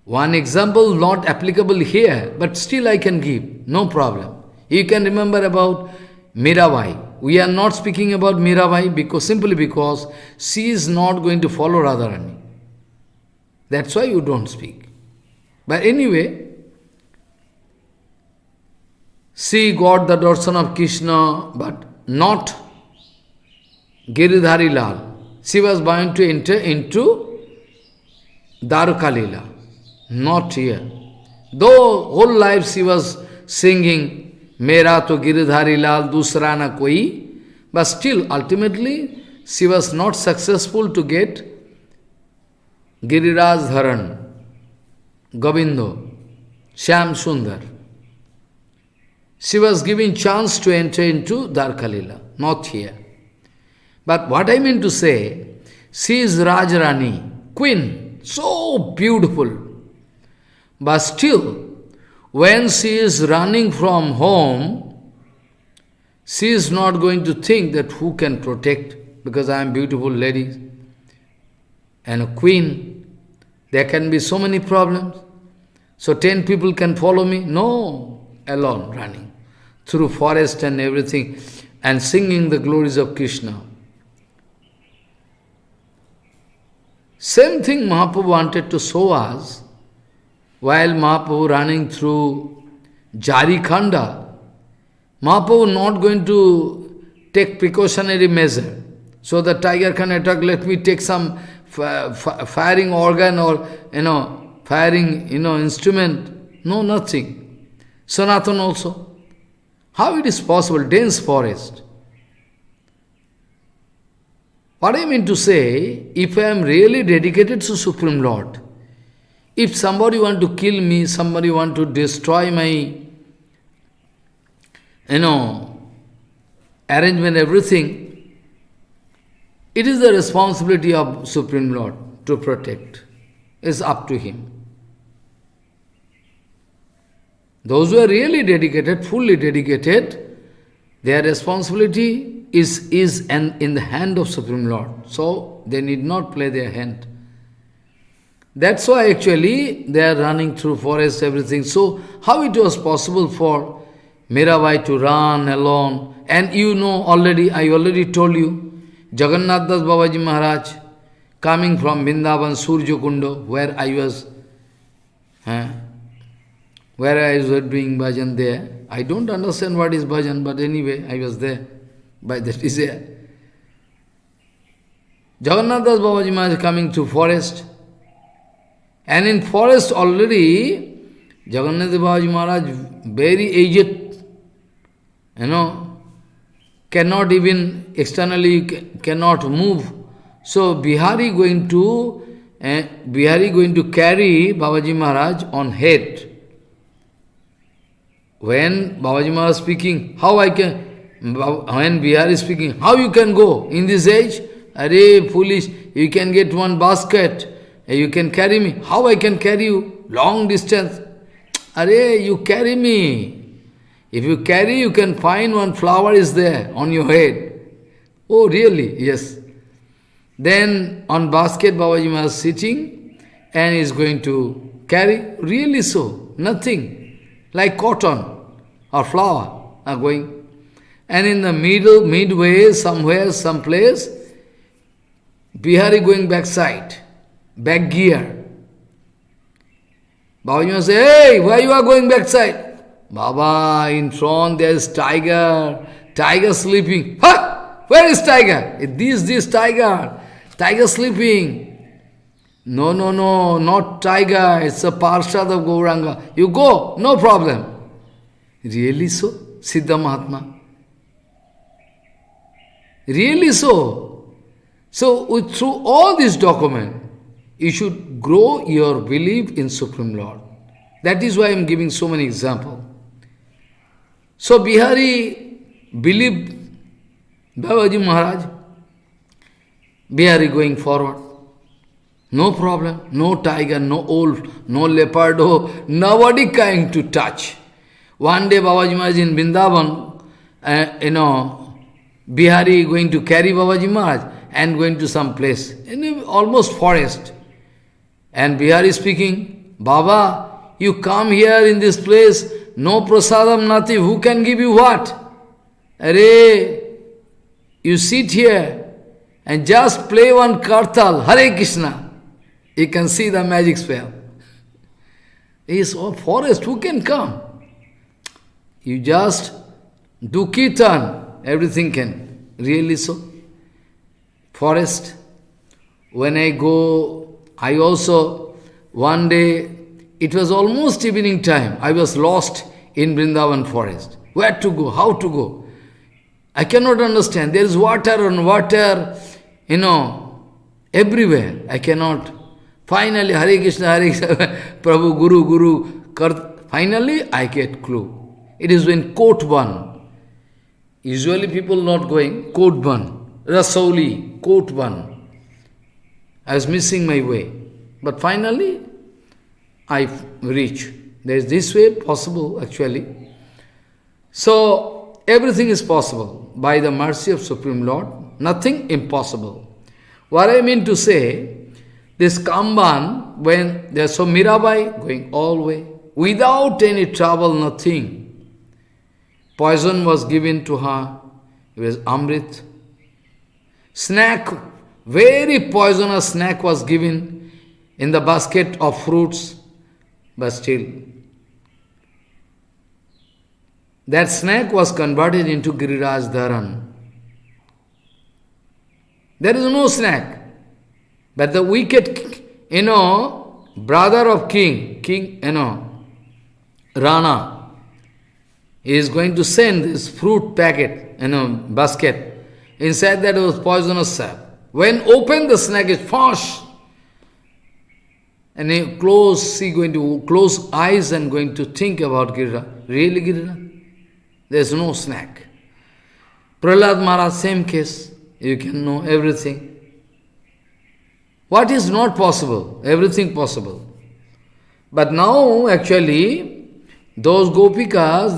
One example not applicable here, but still I can give, no problem. You can remember about Mirabai. We are not speaking about Mirabai simply because she is not going to follow Radharani. That's why you don't speak. But anyway, she got the darshan of Krishna, but not Giridhari Lal. She was bound to enter into Dwarka Lila. Not here. Though whole life she was singing Mera to Giridhari Lal, Dusra na koi, but still ultimately she was not successful to get Giriraj Dharan, Govindo, Shyam Sundar. She was given chance to enter into Dwarka Lila, not here. But what I mean to say, she is Rajarani, queen, so beautiful. But still, when she is running from home, she is not going to think that who can protect, because I am beautiful lady and a queen. There can be so many problems. So 10 people can follow me? No, alone running through forest and everything and singing the glories of Krishna. Same thing Mahaprabhu wanted to show us while Mahaprabhu running through Jarikhanda. Mahaprabhu not going to take precautionary measure. So the tiger can attack, let me take some firing organ or, firing, instrument. No, nothing. Sanatana also. How it is possible? Dense forest. What I mean to say, if I am really dedicated to Supreme Lord, if somebody want to kill me, somebody want to destroy my, arrangement, everything, it is the responsibility of Supreme Lord to protect. It's up to Him. Those who are really dedicated, fully dedicated, their responsibility is in the hand of Supreme Lord. So they need not play their hand. That's why actually they are running through forest, everything. So how it was possible for Mirabai to run alone? And you know already, I already told you, Jagannath Das Babaji Maharaj coming from Vrindavan, Surya Kundo, where I was doing bhajan there. I don't understand what is bhajan, but anyway, I was there by the desire. Jagannath Das Babaji Maharaj coming through forest. And in forest already, Jagannath Babaji Maharaj, very aged, cannot even externally cannot move. So Bihari going to carry Babaji Maharaj on head. When Babaji Maharaj speaking, when Bihari is speaking, how you can go in this age? Arey, foolish, you can get one basket. You can carry me. How I can carry you? Long distance. Arey, you carry me. If you carry, you can find one flower is there on your head. Oh, really? Yes. Then on basket, Babaji Maharaj sitting and is going to carry. Really so. Nothing. Like cotton or flower are going. And in the midway, somewhere, someplace, Bihari going backside. Back gear. Babaji say, hey, why you are going backside? Baba, in front there is tiger. Tiger sleeping. Ha! Where is tiger? This tiger. Tiger sleeping. No, not tiger. It's a Parshad of Gauranga. You go, no problem. Really so? Siddha Mahatma. Really so? So, through all this document, you should grow your belief in Supreme Lord. That is why I am giving so many examples. So Bihari believed Babaji Maharaj. Bihari going forward. No problem, no tiger, no wolf, no leopardo, nobody coming to touch. One day Babaji Maharaj in Vrindavan, Bihari going to carry Babaji Maharaj and going to some place, in almost forest. And Bihari speaking, Baba, you come here in this place, no prasadam, nothing, who can give you what? Arey, you sit here and just play one kartal, Hare Krishna. You can see the magic spell. It's a forest, who can come? You just do kirtan, everything can. Really so? Forest. When I go, I also, one day, it was almost evening time. I was lost in Vrindavan forest. Where to go? How to go? I cannot understand. There is water on water, everywhere. I cannot. Finally, Hare Krishna, Prabhu, Guru, finally I get clue. It is in Kotban. Usually people not going. Kotban, Rasauli, Kotban. I was missing my way. But finally, I reach. There is this way possible actually. So, everything is possible. By the mercy of Supreme Lord, nothing impossible. What I mean to say, this Kamban, when there so Mirabai going all the way, without any trouble, nothing. Poison was given to her, it was Amrit. Snack, very poisonous snack was given in the basket of fruits, but still. That snack was converted into Giriraj Dharan. There is no snack. But the wicked, brother of king, Rana, He is going to send this fruit packet, basket. Inside that was poisonous sap. When open, the snake is fast. And he going to close eyes and going to think about Girira. Really Girira? There is no snake. Prahlad Maharaj, same case. You can know everything. What is not possible? Everything possible. But now, actually, those gopikas,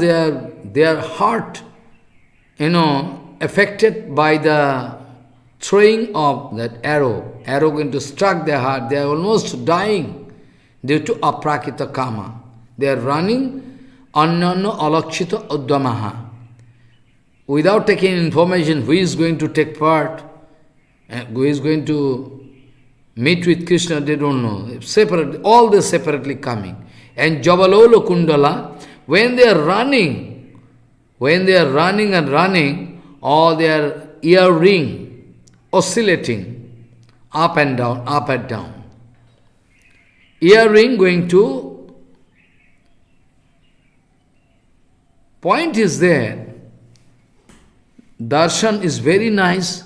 their heart, affected by the throwing of that arrow. Arrow going to struck their heart. They are almost dying due to aprakrita kama. They are running annana alakshita uddamaha. Without taking information, who is going to take part, who is going to meet with Krishna, they don't know. Separate, all this separately coming. And Jabalolo Kundala, when they are running and running, all their earring oscillating up and down, up and down. Earring going to, point is there, darshan is very nice.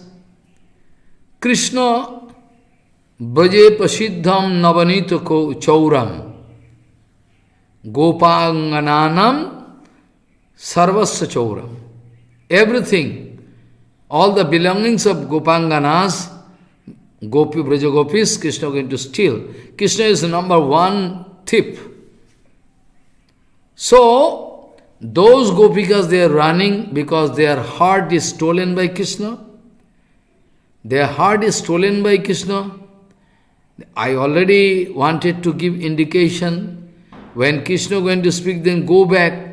Krishna Bhaje Prasiddham Navanita Chauram Gopangananam Sarvasya Chauram. Everything, all the belongings of Gopanganas, Gopi Braja Gopis, Krishna going to steal. Krishna is the number one thief. So, those gopikas, they are running because their heart is stolen by Krishna. Their heart is stolen by Krishna. I already wanted to give indication. When Krishna going to speak, then go back.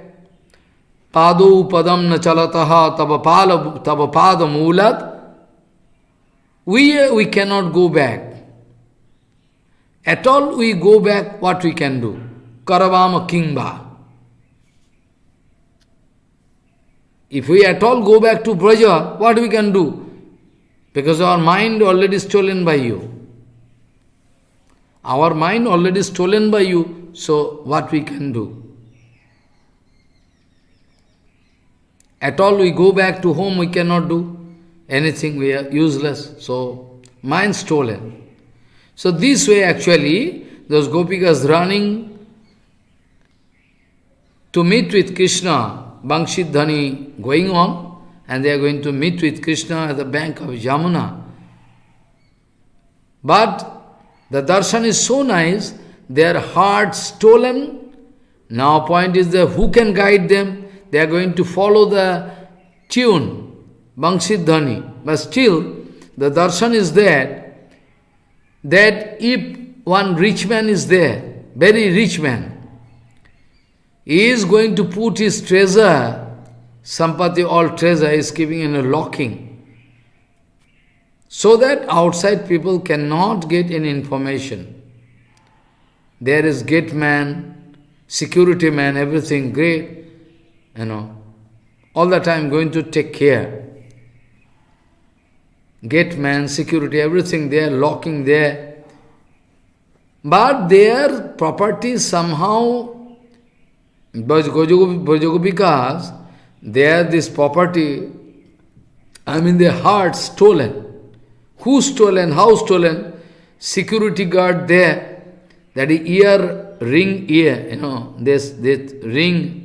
Padu padam na chalataha tava pada mulat. We cannot go back. At all we go back, what we can do? Karavama kingba. If we at all go back to Braja, what we can do? Because our mind already stolen by you. Our mind already stolen by you, so what we can do? At all we go back to home, we cannot do anything, we are useless. So, mind stolen. So this way actually, those gopikas running to meet with Krishna, Bangshidhani going on, and they are going to meet with Krishna at the bank of Yamuna. But the darshan is so nice, their heart stolen. Now point is that who can guide them? They are going to follow the tune, Bangshidhani. But still, the darshan is there, that if one rich man is there, very rich man, he is going to put his treasure, Sampati, all treasure is keeping in a locking, so that outside people cannot get any information. There is gate man, security man, everything great, all the time going to take care. Gate man, security, everything there, locking there. But their property somehow, because there this property, their heart stolen. Who stolen? How stolen? Security guard there, that earring, this ring,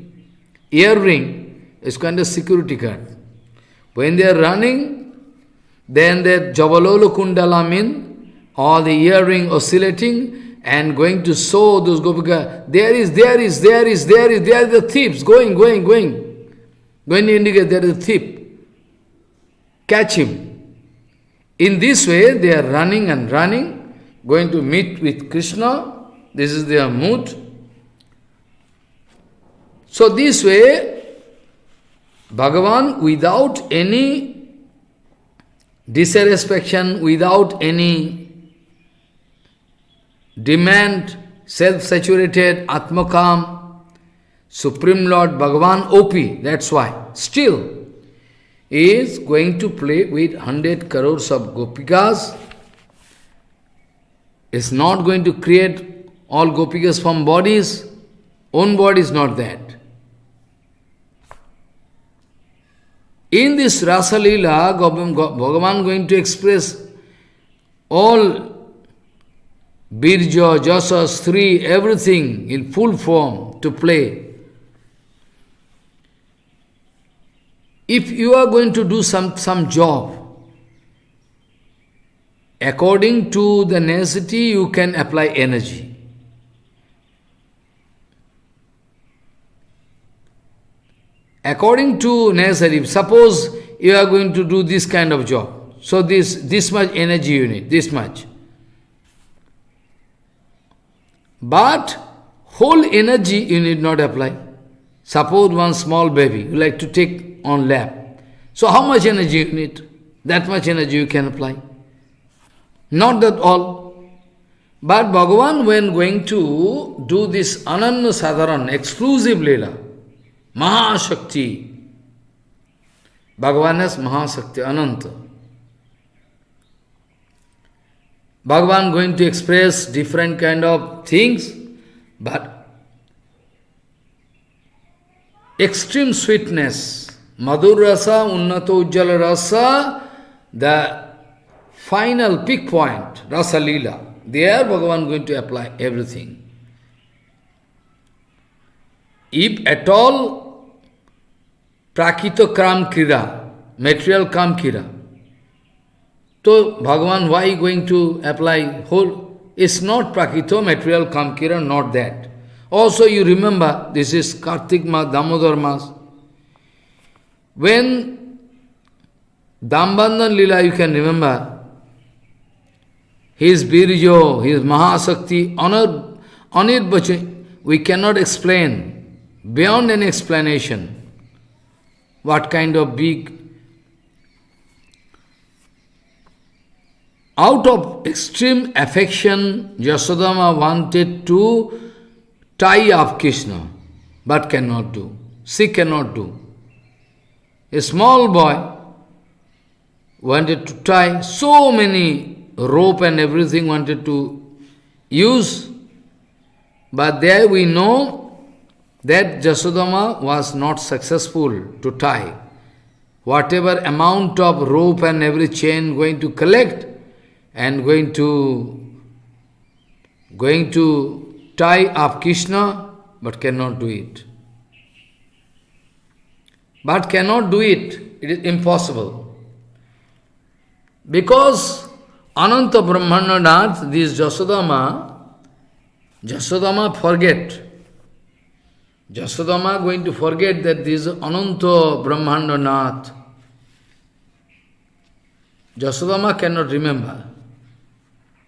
earring is kind of security guard. When they are running, then that Javalolo Kundala all the earring oscillating, and going to show those gopika, there is the thieves, going to indicate there is a thief. Catch him. In this way, they are running and running, going to meet with Krishna. This is their mood. So this way, Bhagavan, without any dissatisfaction, without any demand, self-saturated, Atmakam, Supreme Lord Bhagavan OP, that's why. Still, is going to play with 100 crores of gopikas. Is not going to create all gopikas from bodies. Own body is not that. In this Rasa Lila, Bhagavan going to express all Birja, Jasa, Sri, everything in full form to play. If you are going to do some job, according to the necessity, you can apply energy. According to necessary, suppose you are going to do this kind of job, so this much energy you need, this much. But whole energy you need not apply. Suppose one small baby you like to take on lap. So how much energy you need? That much energy you can apply. Not that all. But Bhagavan, when going to do this Ananya Sadharan, exclusive Leela, Mahashakti, Bhagavan has Mahashakti, Ananta. Bhagavan going to express different kind of things, but extreme sweetness, Madhur Rasa, Unnato Ujjala Rasa, the final peak point, Rasa Lila. There Bhagavan going to apply everything. If at all Prakito Kram Kira, material Kam Kira, so Bhagavan, why going to apply whole? It's not Prakito, material Kam Kira, not that. Also you remember, this is Kartik Mas, Damodar Mas. When Dambandhan Lila, you can remember, his Birjo, his Mahasakti, Anirbachan, we cannot explain, beyond an explanation, what kind of big. Out of extreme affection, Yasodama wanted to tie up Krishna, but cannot do. She cannot do. A small boy wanted to tie so many rope and everything wanted to use, but there we know that Jasodama was not successful to tie. Whatever amount of rope and every chain going to collect and going to tie up Krishna, but cannot do it. But cannot do it. It is impossible. Because Ananta Brahmananath, this Jasodama forget. Jasodama going to forget that this Ananta Brahmananath. Jasodama cannot remember.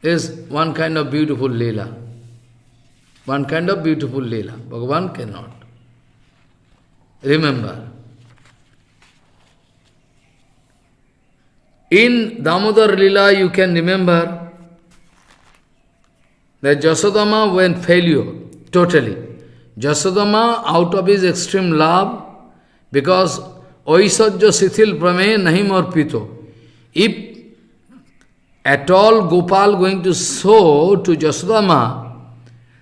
Is one kind of beautiful Leela. One kind of beautiful Leela. Bhagavan cannot remember. In Damodar Leela, you can remember that Jasodama went failure, totally. Jasodama, out of his extreme love, because Oisajya Sithil Prame Nahi Morpito. If at all Gopal going to show to Jasodama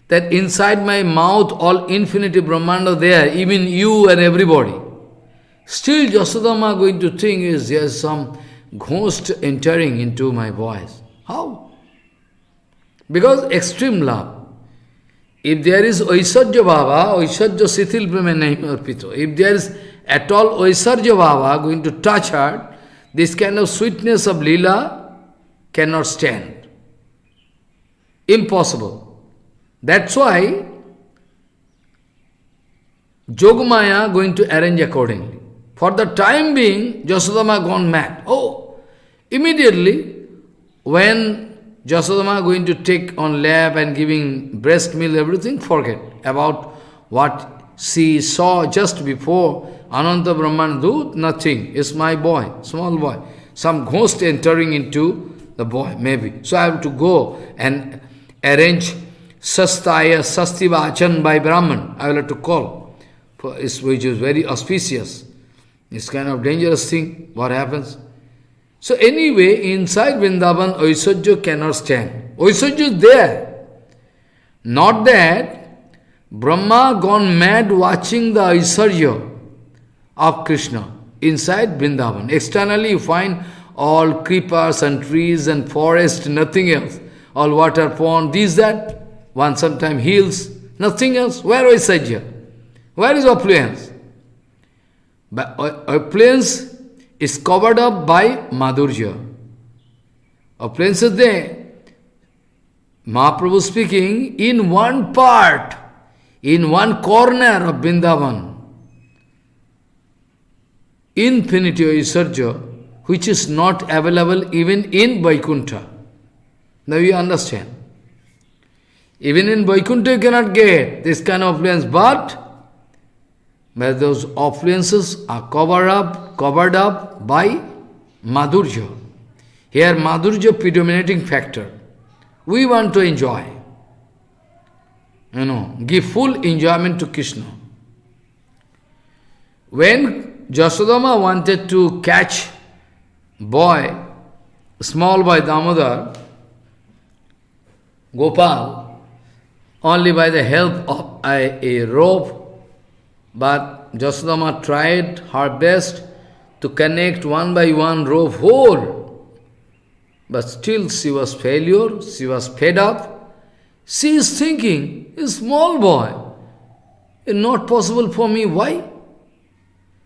that inside my mouth all infinity Brahmanda there, even you and everybody, still Jasodama going to think is there some ghost entering into my voice. How? Because extreme love. If there is Oisarja Bhava, Oisarja Sithil Brahme Nahi Arpito. If there is at all Oisarja Bhava going to touch her, this kind of sweetness of Leela cannot stand. Impossible. That's why Yogamaya going to arrange accordingly. For the time being, Jasodama gone mad. Oh, immediately, when Jasodama going to take on lap and giving breast milk, everything, forget about what she saw just before Ananta Brahman do, nothing. It's my boy, small boy. Some ghost entering into the boy, maybe. So I have to go and arrange Sastaya Sastivachan by Brahman. I will have to call, which is very auspicious. It's kind of dangerous thing, what happens. So anyway, inside Vrindavan, Oisajya cannot stand. Oisajya is there. Not that Brahma gone mad watching the Oisajya of Krishna. inside Vrindavan. Externally you find all creepers and trees and forest, nothing else. All water pond, this, that, one sometimes hills, nothing else. Where is Sajya? Where is affluence? But affluence is covered up by Madhurya. Affluence is there. Mahaprabhu speaking, in one part, in one corner of Vrindavan, infinity Aishwarya, which is not available even in Vaikuntha. Now you understand. Even in Vaikuntha you cannot get this kind of affluence, but those affluences are covered up by Madhurya. Here Madhurya predominating factor. We want to enjoy. Give full enjoyment to Krishna. When Jasodama wanted to catch small boy Damodar, Gopal, only by the help of a rope, but Jasodama tried her best to connect one by one rope whole. But still she was failure, she was fed up. She is thinking, a small boy, it's not possible for me. Why?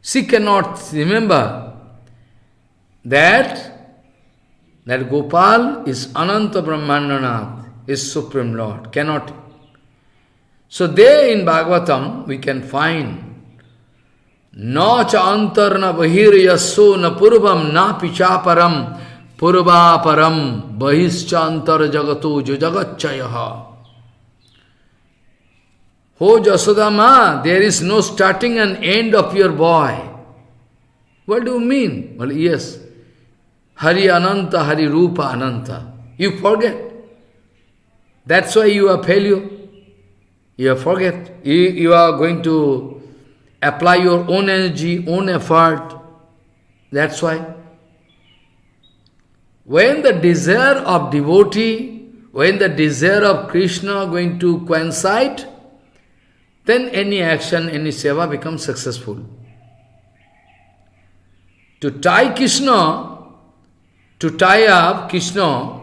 She cannot remember that Gopal is Ananta Brahmananath, is Supreme Lord. Cannot. So there in Bhagavatam we can find Na cha antar na bahir yasso na purvam na pichaparam purvaparam bahischantar jagato jagacchayaha. Oh Jasodama, there is no starting and end of your boy. What do you mean? Well, yes. Hari Ananta, Hari Rupa Ananta. You forget. That's why you are failure. You forget. You are going to apply your own energy, own effort. That's why. When the desire of devotee, when the desire of Krishna are going to coincide, then any action, any seva becomes successful. To tie up Krishna,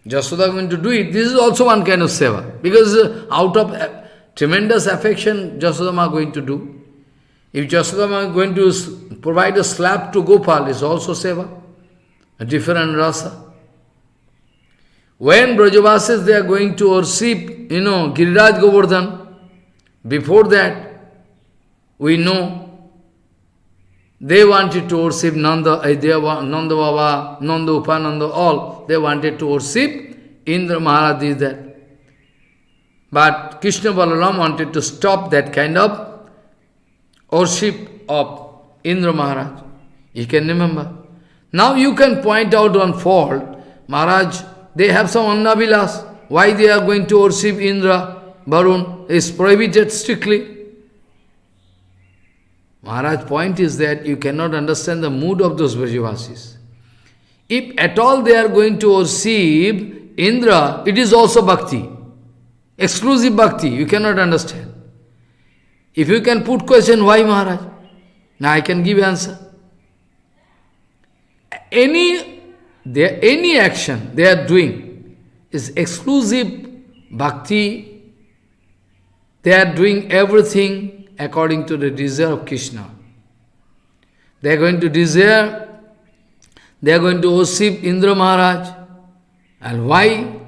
Jasoda going to do it, this is also one kind of seva. Because out of tremendous affection, Jasodama going to do. If Jasodama going to provide a slap to Gopal, is also seva. A different rasa. When Brajavasis they are going to worship, Giriraj Govardhan, before that, we know they wanted to worship Nanda Baba, Nanda Upananda, all. They wanted to worship Indra Maharaj is that. But Krishna Balaram wanted to stop that kind of worship of Indra Maharaj. You can remember. Now you can point out one fault. Maharaj, they have some Annavilas. Why they are going to worship Indra, Varun? Is prohibited strictly. Maharaj's point is that you cannot understand the mood of those Brajavasis. If at all they are going to worship Indra, it is also bhakti. Exclusive bhakti, you cannot understand. If you can put question, why Maharaj? Now I can give answer. Any action they are doing is exclusive bhakti. They are doing everything according to the desire of Krishna. They are going to desire, they are going to worship Indra Maharaj. And why?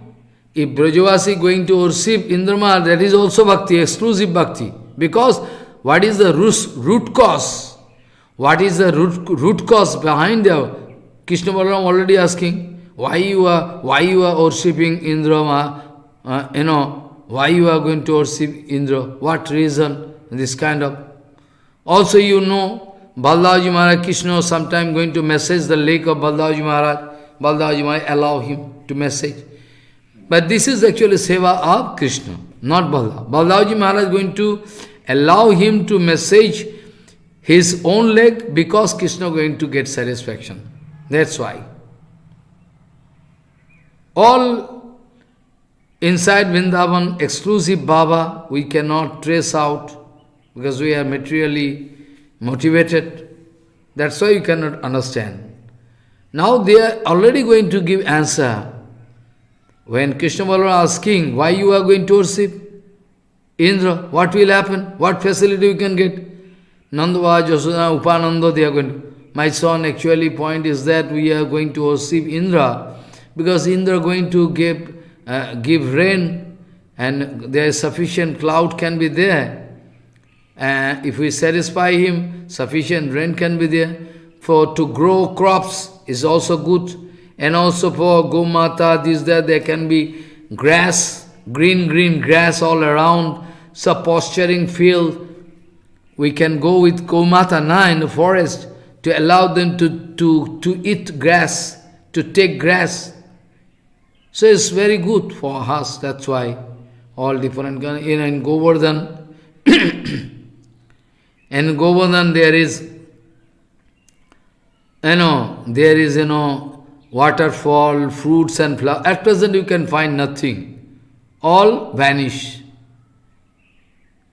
If Brajavasi going to worship Indra Maharaj, that is also bhakti, exclusive bhakti. Because what is the root cause? What is the root cause behind the Krishna Balaram already asking, why you are worshipping Indra, why you are going to worship Indra, what reason, this kind of. Also Baldaji Maharaj, Krishna sometime going to message the lake of Baldaji Maharaj, Baldaji Maharaj allow him to message. But this is actually seva of Krishna, not Balda. Baldaji Maharaj going to allow him to message his own leg because Krishna going to get satisfaction. That's why. All inside Vrindavan, exclusive Baba, we cannot trace out because we are materially motivated. That's why you cannot understand. Now they are already going to give answer. When Krishna Balaram asking, why you are going to worship Indra, what will happen? What facility you can get? Nandava, Jasoda, Upananda, they are going to. My son, actually point is that we are going to worship Indra, because Indra going to give rain, and there is sufficient cloud can be there. If we satisfy him, sufficient rain can be there. For to grow crops is also good. And also for Gomata, this, that, there can be grass, green grass all around, some posturing field. We can go with Gomata now in the forest to allow them to eat grass, to take grass. So it's very good for us, that's why all different kind in Govardhan. In Govardhan there is, there is, waterfall, fruits and flowers. At present you can find nothing. All vanish.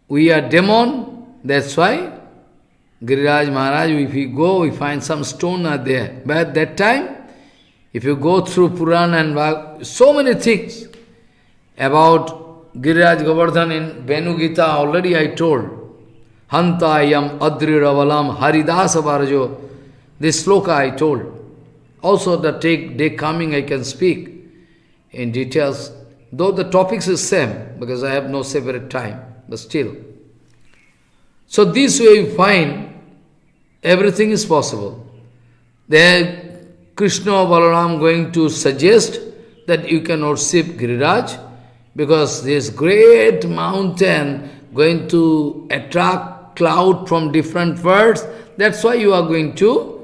We are demon, that's why Giriraj Maharaj, if we go, we find some stone are there. But at that time, if you go through Puran and Bhag, so many things about Giriraj Govardhan in Venu Gita, already I told. Hantayam Adri Ravalam Haridasa Bharajo. This sloka I told. Also the day coming I can speak in details, though the topics is same, because I have no separate time, but still. So this way you find everything is possible. There Krishna Balaram going to suggest that you can worship Giriraj, because this great mountain going to attract cloud from different birds, that's why you are going to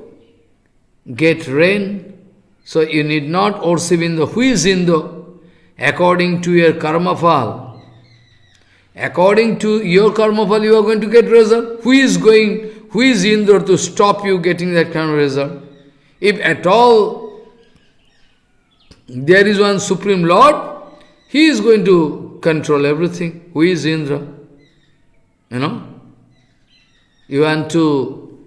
get rain. So you need not worship Indra. Who is Indra? According to your karma fall. According to your karma fall, you are going to get result. Who is Indra to stop you getting that kind of result? If at all there is one Supreme Lord, He is going to control everything. Who is Indra? You want to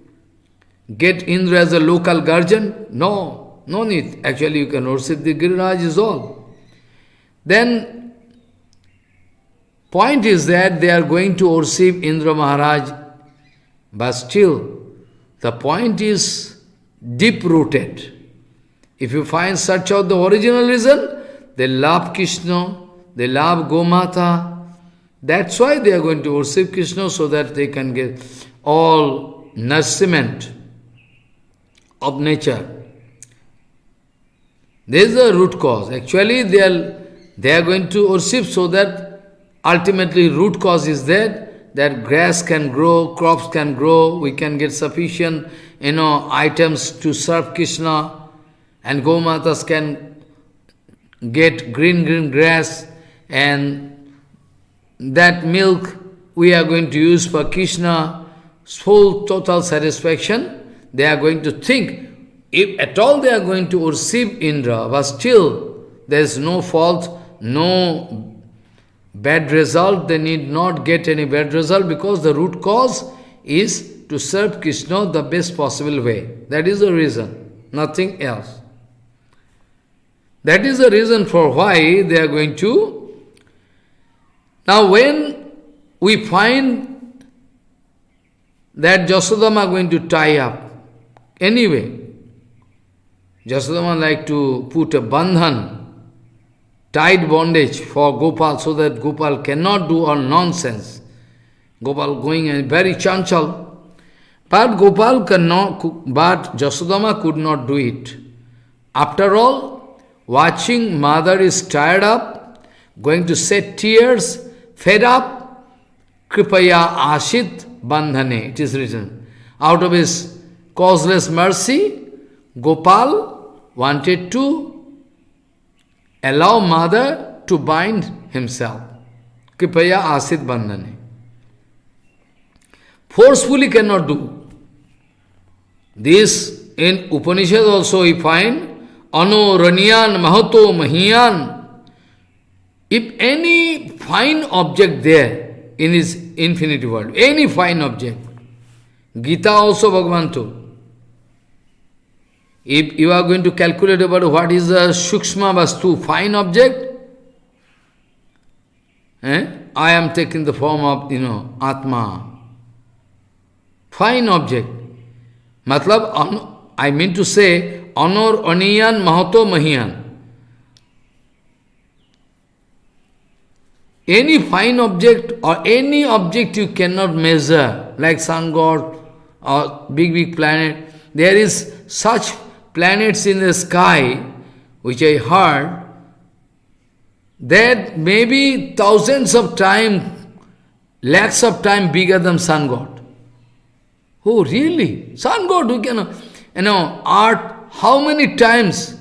get Indra as a local guardian? No need. Actually, you can worship the Giriraj is all. Then, point is that they are going to worship Indra Maharaj, but still, the point is deep-rooted. If you search out the original reason, they love Krishna, they love Gomata. That's why they are going to worship Krishna, so that they can get all nourishment of nature. There is a root cause. Actually, they are going to worship so that ultimately root cause is that grass can grow, crops can grow, we can get sufficient, items to serve Krishna, and Gomatas can get green grass, and that milk we are going to use for Krishna, full total satisfaction. They are going to think, if at all they are going to worship Indra, but still there is no fault, no bad result, they need not get any bad result, because the root cause is to serve Krishna the best possible way. That is the reason, nothing else. That is the reason for why they are going to. Now when we find that Jasodama are going to tie up, anyway, Jasodama like to put a bandhan, tight bondage for Gopal, so that Gopal cannot do all nonsense. Gopal going and very chanchal. But Gopal cannot, but Jasodama could not do it. After all, watching mother is tired up, going to shed tears, fed up, Kripaya Ashit Bandhane, it is written. Out of his causeless mercy, Gopal wanted to allow mother to bind himself. Kripaya Ashit Bandhane. Forcefully cannot do. This in Upanishad also we find, Ano Ranyan Mahato Mahiyan. If any fine object there in his infinite world, any fine object, Gita also Bhagavan told, If you are going to calculate about what is a Sukshma Vastu, fine object, I am taking the form of, Atma. Fine object. Matlab, I mean to say, honor, aniyan, mahato, mahiyan. Any fine object or any object you cannot measure, like sun god or big planet. There is such planets in the sky, which I heard, that maybe thousands of times, lakhs of times bigger than sun god. Oh, really? Sun god, we can, art, how many times,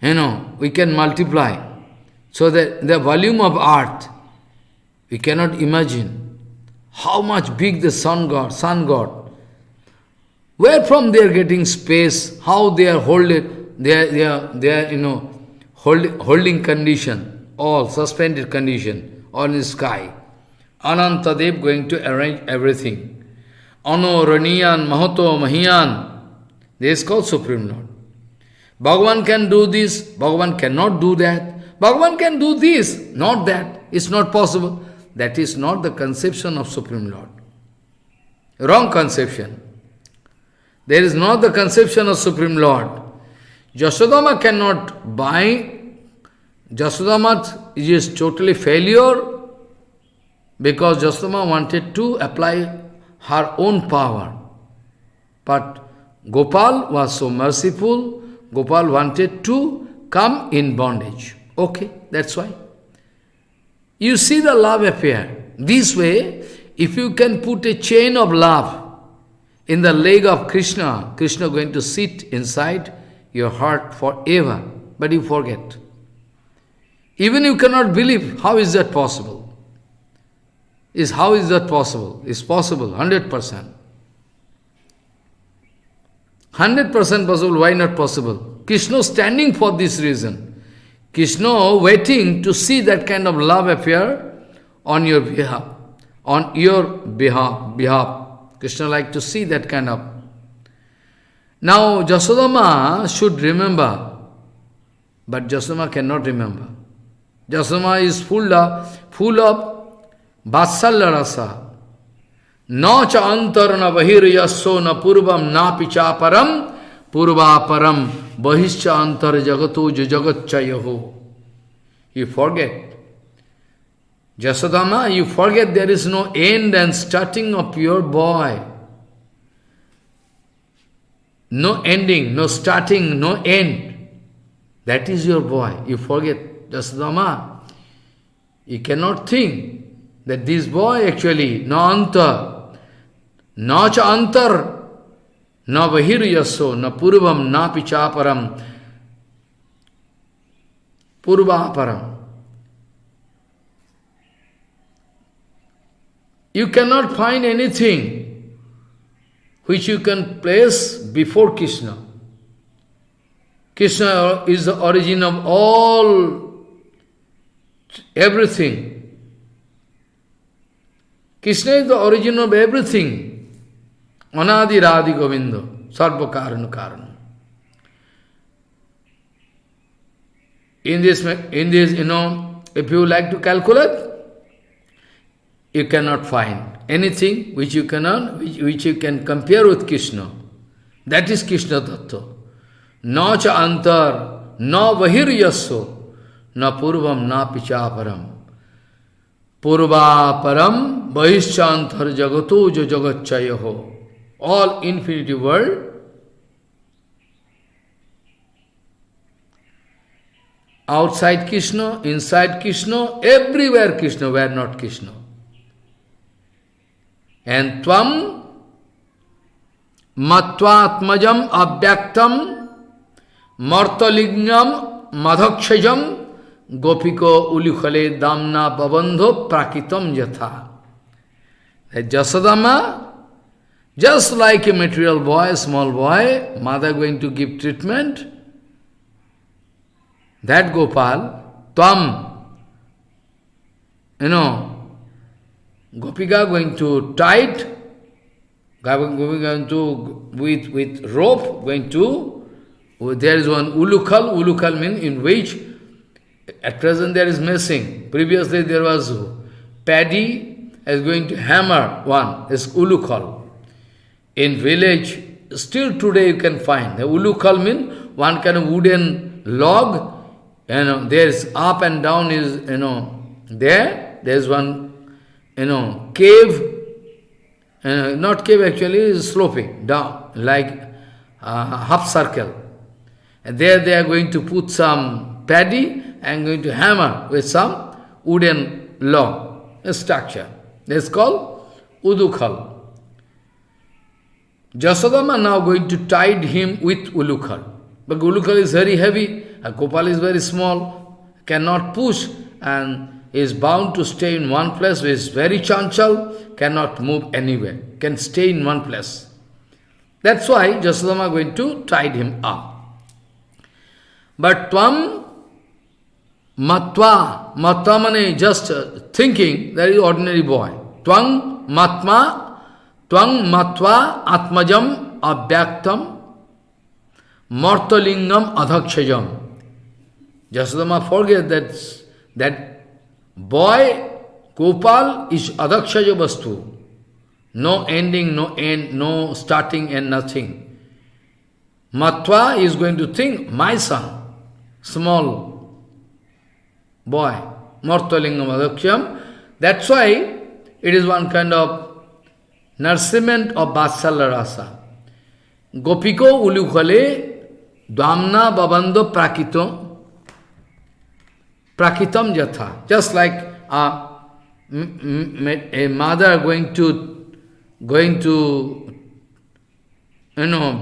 we can multiply. So that the volume of earth, we cannot imagine how much big the sun god. Where from they are getting space, how they are holding, they are holding condition, all suspended condition on the sky. Anantadev going to arrange everything. Ano, Raniyan, Mahato, Mahiyan. This is called Supreme Lord. Bhagavan can do this, Bhagavan cannot do that. Bhagavan can do this, not that. It's not possible. That is not the conception of Supreme Lord. Wrong conception. There is not the conception of Supreme Lord. Yasodama cannot buy. Yasodama is totally failure because Yasodama wanted to apply her own power. But Gopal was so merciful, Gopal wanted to come in bondage. Okay, that's why. You see the love affair. This way, if you can put a chain of love in the leg of Krishna, Krishna going to sit inside your heart forever. But you forget. Even you cannot believe, how is that possible? How is that possible? It's possible, 100%. 100% possible, why not possible? Krishna standing for this reason. Krishna waiting to see that kind of love affair on your behalf. On your behalf. Krishna like to see that kind of. Now Jasodama should remember, but Jasodama cannot remember. Jasodama is full of Vatsalya rasa. Na cha antarna bahir yasso na purvam na picha param purva param bahischa antar jagato jagatchayaho. You forget. Jasodama, you forget there is no end and starting of your boy. No ending, no starting, no end. That is your boy. You forget. Jasodama, you cannot think that this boy actually, na antar, na cha antar, na bahir yasso, na purvam, na pichaparam, purvaparam. You cannot find anything which you can place before Krishna. Krishna is the origin of all, everything. Krishna is the origin of everything. Anadi Radhi Govinda, Sarva Karana Karana. In this, if you like to calculate, you cannot find anything which you can compare with Krishna. That is Krishna Tattva. Na cha antar, na vahir yasso, na purvam, na pichaparam. Purva param, bahishchantar jagato jo jagatchayaho. All infinity world. Outside Krishna, inside Krishna, everywhere Krishna, where not Krishna. And tvam matvatmajam abhyaktam martalignam madhakshajam gopiko ulikhale damna babandho prakitam yatha. That Jasodama, just like a material boy, small boy, mother going to give treatment, that Gopal, tvam, Gopika going to tie it, going to, with rope, going to there is one ulukal. Ulukal means in which at present there is missing. Previously there was paddy is going to hammer one, is ulukal. In village, still today you can find. The ulukal means one kind of wooden log, there is up and down is, there is one, cave, not cave actually, is sloping down, like half circle. And there they are going to put some paddy and going to hammer with some wooden log, a structure. That's called udukal. Jasodama now going to tie him with ulukal. But ulukal is very heavy, and Gopal is very small, cannot push, and is bound to stay in one place, is very chanchal, cannot move anywhere, can stay in one place. That's why Jasodama going to tie him up. But tvam matva, matva means just thinking, that is ordinary boy. Twang matva atmajam abhyaktam martalingam adhakshajam. Jasodama forget that boy, Gopal, is adhakshaja vastu. No ending, no end, no starting and nothing. Matva is going to think, my son, small boy, martalingam adhakshajam. That's why it is one kind of nourishment of Vatsalya Rasa. Gopiko ulukale dhamna babando prakitam jatha. Just like a mother going to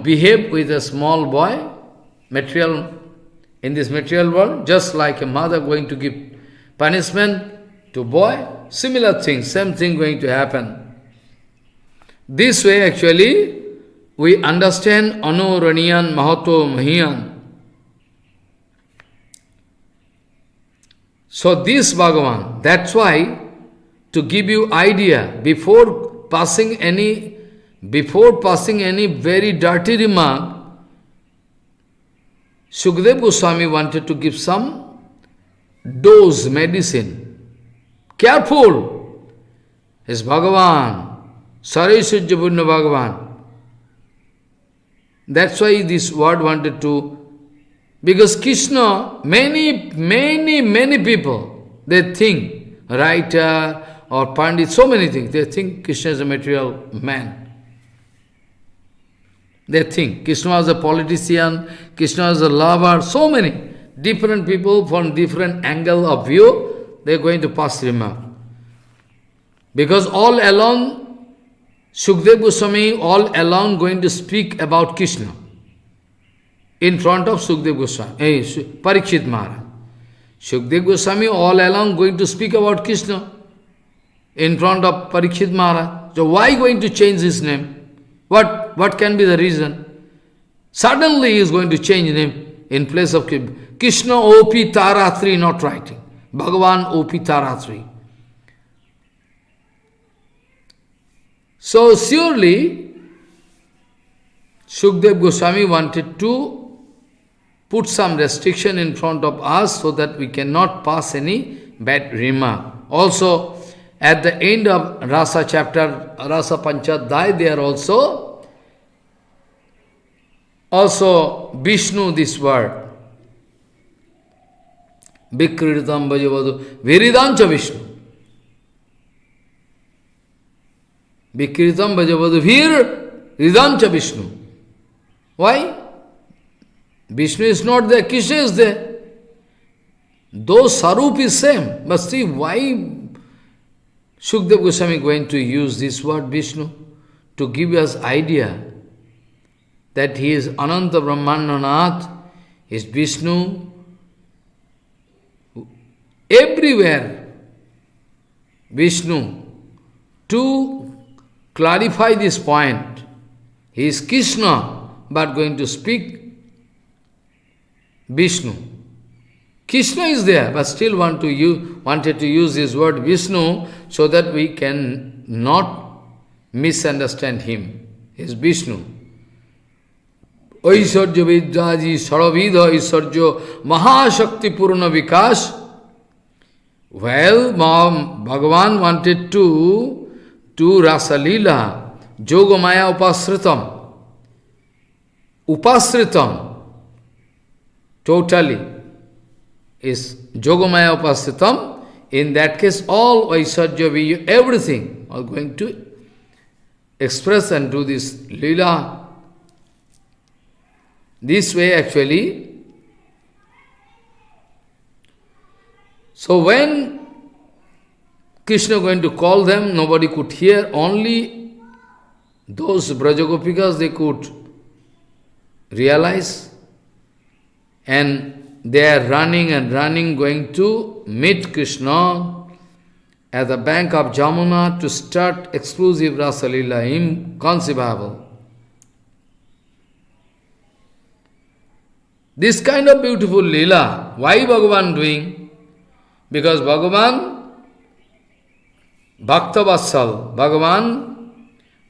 behave with a small boy, material, in this material world, just like a mother going to give punishment to boy, similar thing, same thing going to happen. This way actually, we understand Anuraniyan Mahato Mahiyan. So this Bhagavan, that's why, to give you idea, before passing any very dirty remark, Sukadeva Goswami wanted to give some dose, medicine. Careful! Is Bhagavan, Sarasujya Bhagavan. That's why this word wanted to, because Krishna, many people, they think, writer or Pandit, so many things, they think Krishna is a material man. They think Krishna is a politician, Krishna is a lover, so many different people from different angle of view, they are going to pass remark. Because all along, Sukadeva Goswami all along going to speak about Krishna in front of Sukadeva Goswami, Parikshit Maharaj. Sukadeva Goswami all along going to speak about Krishna in front of Parikshit Maharaj. So why going to change his name? What can be the reason? Suddenly he is going to change name in place of Krishna O.P. Taratri, not writing. Bhagavan O.P. Taratri. So surely, Sukadeva Goswami wanted to put some restriction in front of us so that we cannot pass any bad remark. Also, at the end of Rasa chapter, Rasa Panchadhyay, there also Vishnu, this word. Vikritam Bhajavadu, Viridancha Vishnu. Vikritam Bhajavadu, Viridancha Vishnu. Why? Vishnu is not there, Krishna is there. Though Sarup is same, but see why Sukadeva Goswami going to use this word Vishnu? To give us idea that he is Ananta Brahmananath, is Vishnu. Everywhere, Vishnu. To clarify this point, he is Krishna, but going to speak Vishnu. Krishna is there, but still wanted to use this word Vishnu so that we can not misunderstand him. He is Vishnu. Aishwarya Vidraji Saravidha Aishwarya Mahashakti Purna Vikas. Well, Bhagavan wanted to do Rasa Lila, Yogamaya Upasritam. Upasritam, totally, is Yogamaya Upasritam. In that case, all Aishwarya, everything, are going to express and do this Lila. This way actually. So when Krishna going to call them, nobody could hear, only those Brajagopikas they could realize, and they are running and running, going to meet Krishna at the bank of Jamuna to start exclusive Rasa Lila, inconceivable. This kind of beautiful Lila, why Bhagavan doing? Because Bhagavan, Bhakta Vatsal, Bhagavan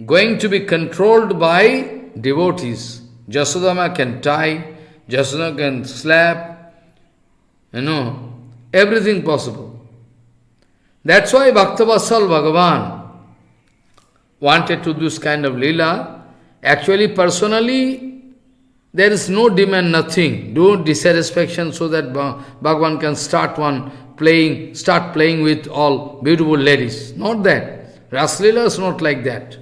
going to be controlled by devotees. Jasodama can tie, Jasodama can slap, everything possible. That's why Bhakta Vatsal Bhagavan wanted to do this kind of Leela. Actually, personally, there is no demand, nothing, no dissatisfaction, so that Bhagavan can start playing with all beautiful ladies. Not that. Rasa Leela is not like that.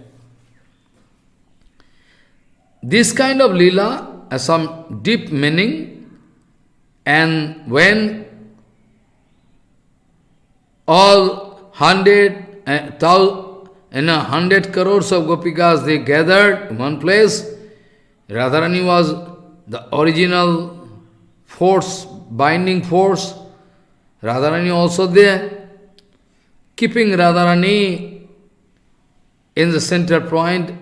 This kind of Leela has some deep meaning, and when all 100 crores of Gopikas, they gathered in one place, Radharani was the original force, binding force. Radharani also there, keeping Radharani in the center point,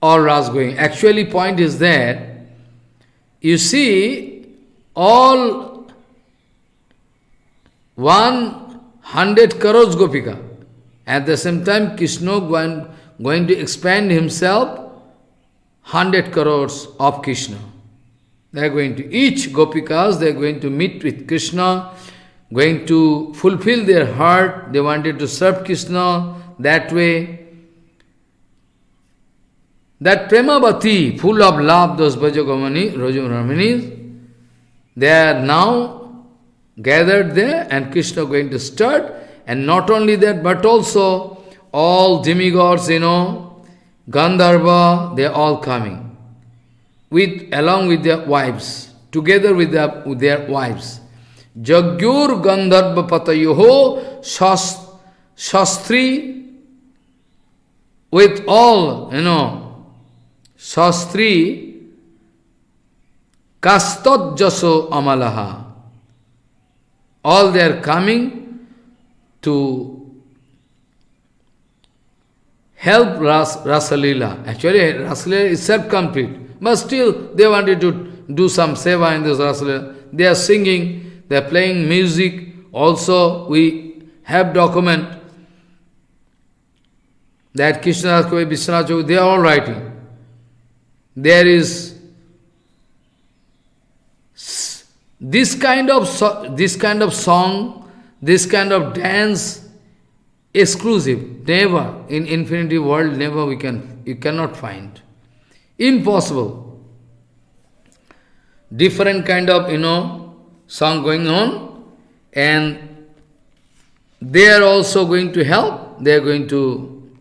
all Ras going. Actually, point is that, you see, all 100 crores Gopika, at the same time Krishna going to expand himself 100 crores of Krishna. They are going to, each Gopikas, they are going to meet with Krishna, going to fulfill their heart, they wanted to serve Krishna that way. That Premavati, full of love, those Brajagamanis, they are now gathered there, and Krishna going to start, and not only that, but also all demigods, Gandharva, they are all coming, along with their wives, together with their wives. Jagyur Gandharva Patayoho Shastri, with all, Shastri Kastat Jaso Amalaha. All they are coming to help Rasa Lila. Actually, Rasa Lila is self-complete. But still, they wanted to do some seva in this Rasa Lila. They are singing, they are playing music. Also, we have document that Krishna Kavi, Vishwanath Chaudhary, they are all writing. There is this kind of song, this kind of dance, exclusive. Never in infinity world, never you cannot find. Impossible. Different kind of song going on, and they are also going to help. They are going to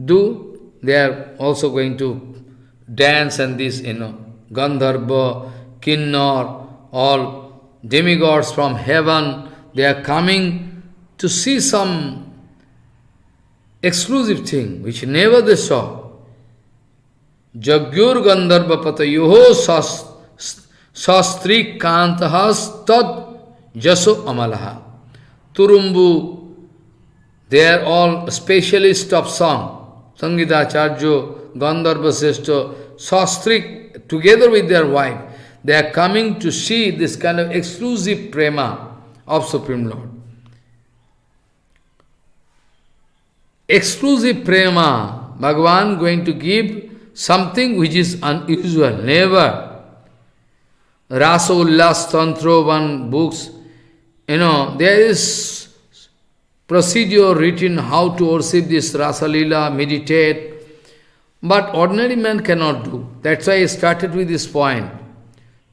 do. They are also going to dance, and this Gandharva, Kinnor, all demigods from heaven, they are coming to see some exclusive thing which never they saw. Jagyur Gandharva Patayoho Shastri Kantahas Tad Jaso Amalaha. Turumbu, they are all specialists of song. Sangita Acharya, Gandharva Seshta, Shastri, together with their wife, they are coming to see this kind of exclusive prema of Supreme Lord. Exclusive prema, Bhagavan going to give something which is unusual, never. Rasa Ullas Tantra, one books, there is procedure written how to worship this Rasa Lila, meditate, but ordinary man cannot do. That's why I started with this point.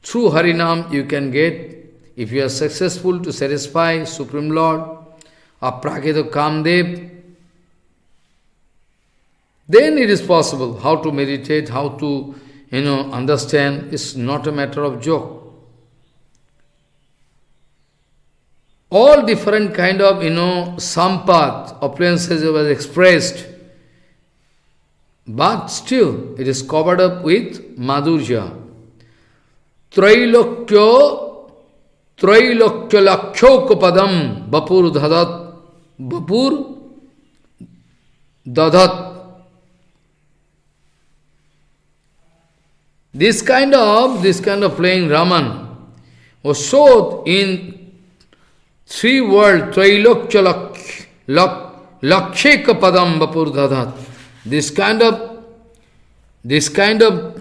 Through Harinam you can get, if you are successful to satisfy Supreme Lord, Aprakrita Kamdev, then it is possible how to meditate, how to, understand. It's not a matter of joke. All different kind of, sampath, appearances was expressed, but still it is covered up with Madhurya. Trailokya lakshyokapadam Bapur dadat. This kind of playing Raman was showed in three words, Trailokya lakshyokapadam Bapur dadat. This kind of,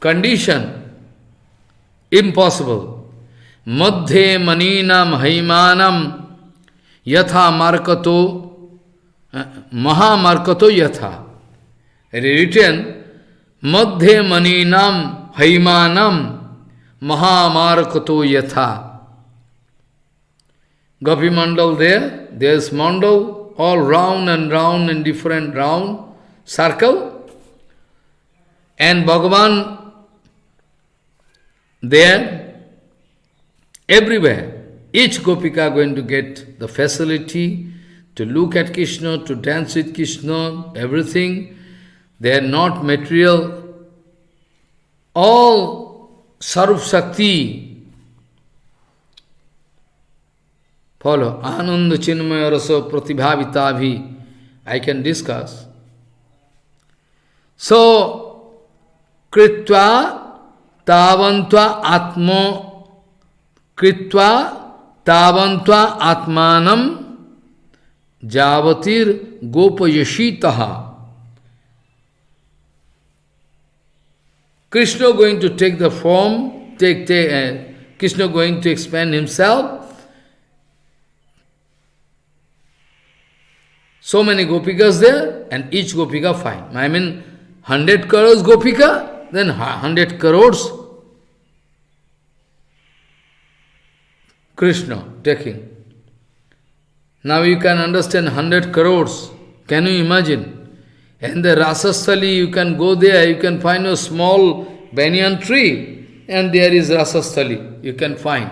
condition, impossible. Madhye maninam haimanam yatha markato, maha markato yatha. It is written, Madhye maninam haimanam maha markato yatha. Gopi Mandal there's Mandal, all round and different round, circle, and Bhagavan there, everywhere. Each Gopika going to get the facility to look at Krishna, to dance with Krishna, everything. They are not material. All Sarup Shakti. Follow. Ananda Chinmaya Rasa Pratibhavita I can discuss. So, Kritva Tavantva Atmanam Javatir Gopayashitaha. Krishna going to take the form, Krishna going to expand himself. So many Gopikas there, and each Gopika fine. 100 crores Gopika, then 100 crores Krishna taking. Now you can understand 100 crores. Can you imagine? And the Rasasthali, you can go there, you can find a small banyan tree, and there is Rasasthali, you can find.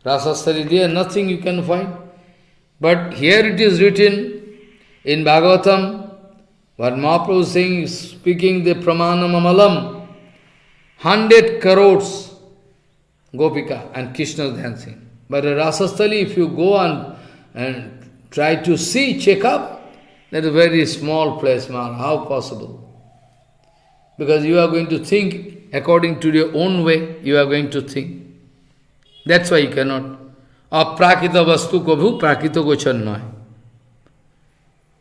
Rasasthali there, nothing you can find. But here it is written in Bhagavatam, what Mahaprabhu is saying, speaking the Pramanam Amalam, 100 crores Gopika and Krishna dancing. But a Rasasthali, if you go and try to see, check up, that is a very small place, man. How possible? Because you are going to think according to your own way, you are going to think. That's why you cannot. Aprakrita vastu kabhu prakrita gochan noy.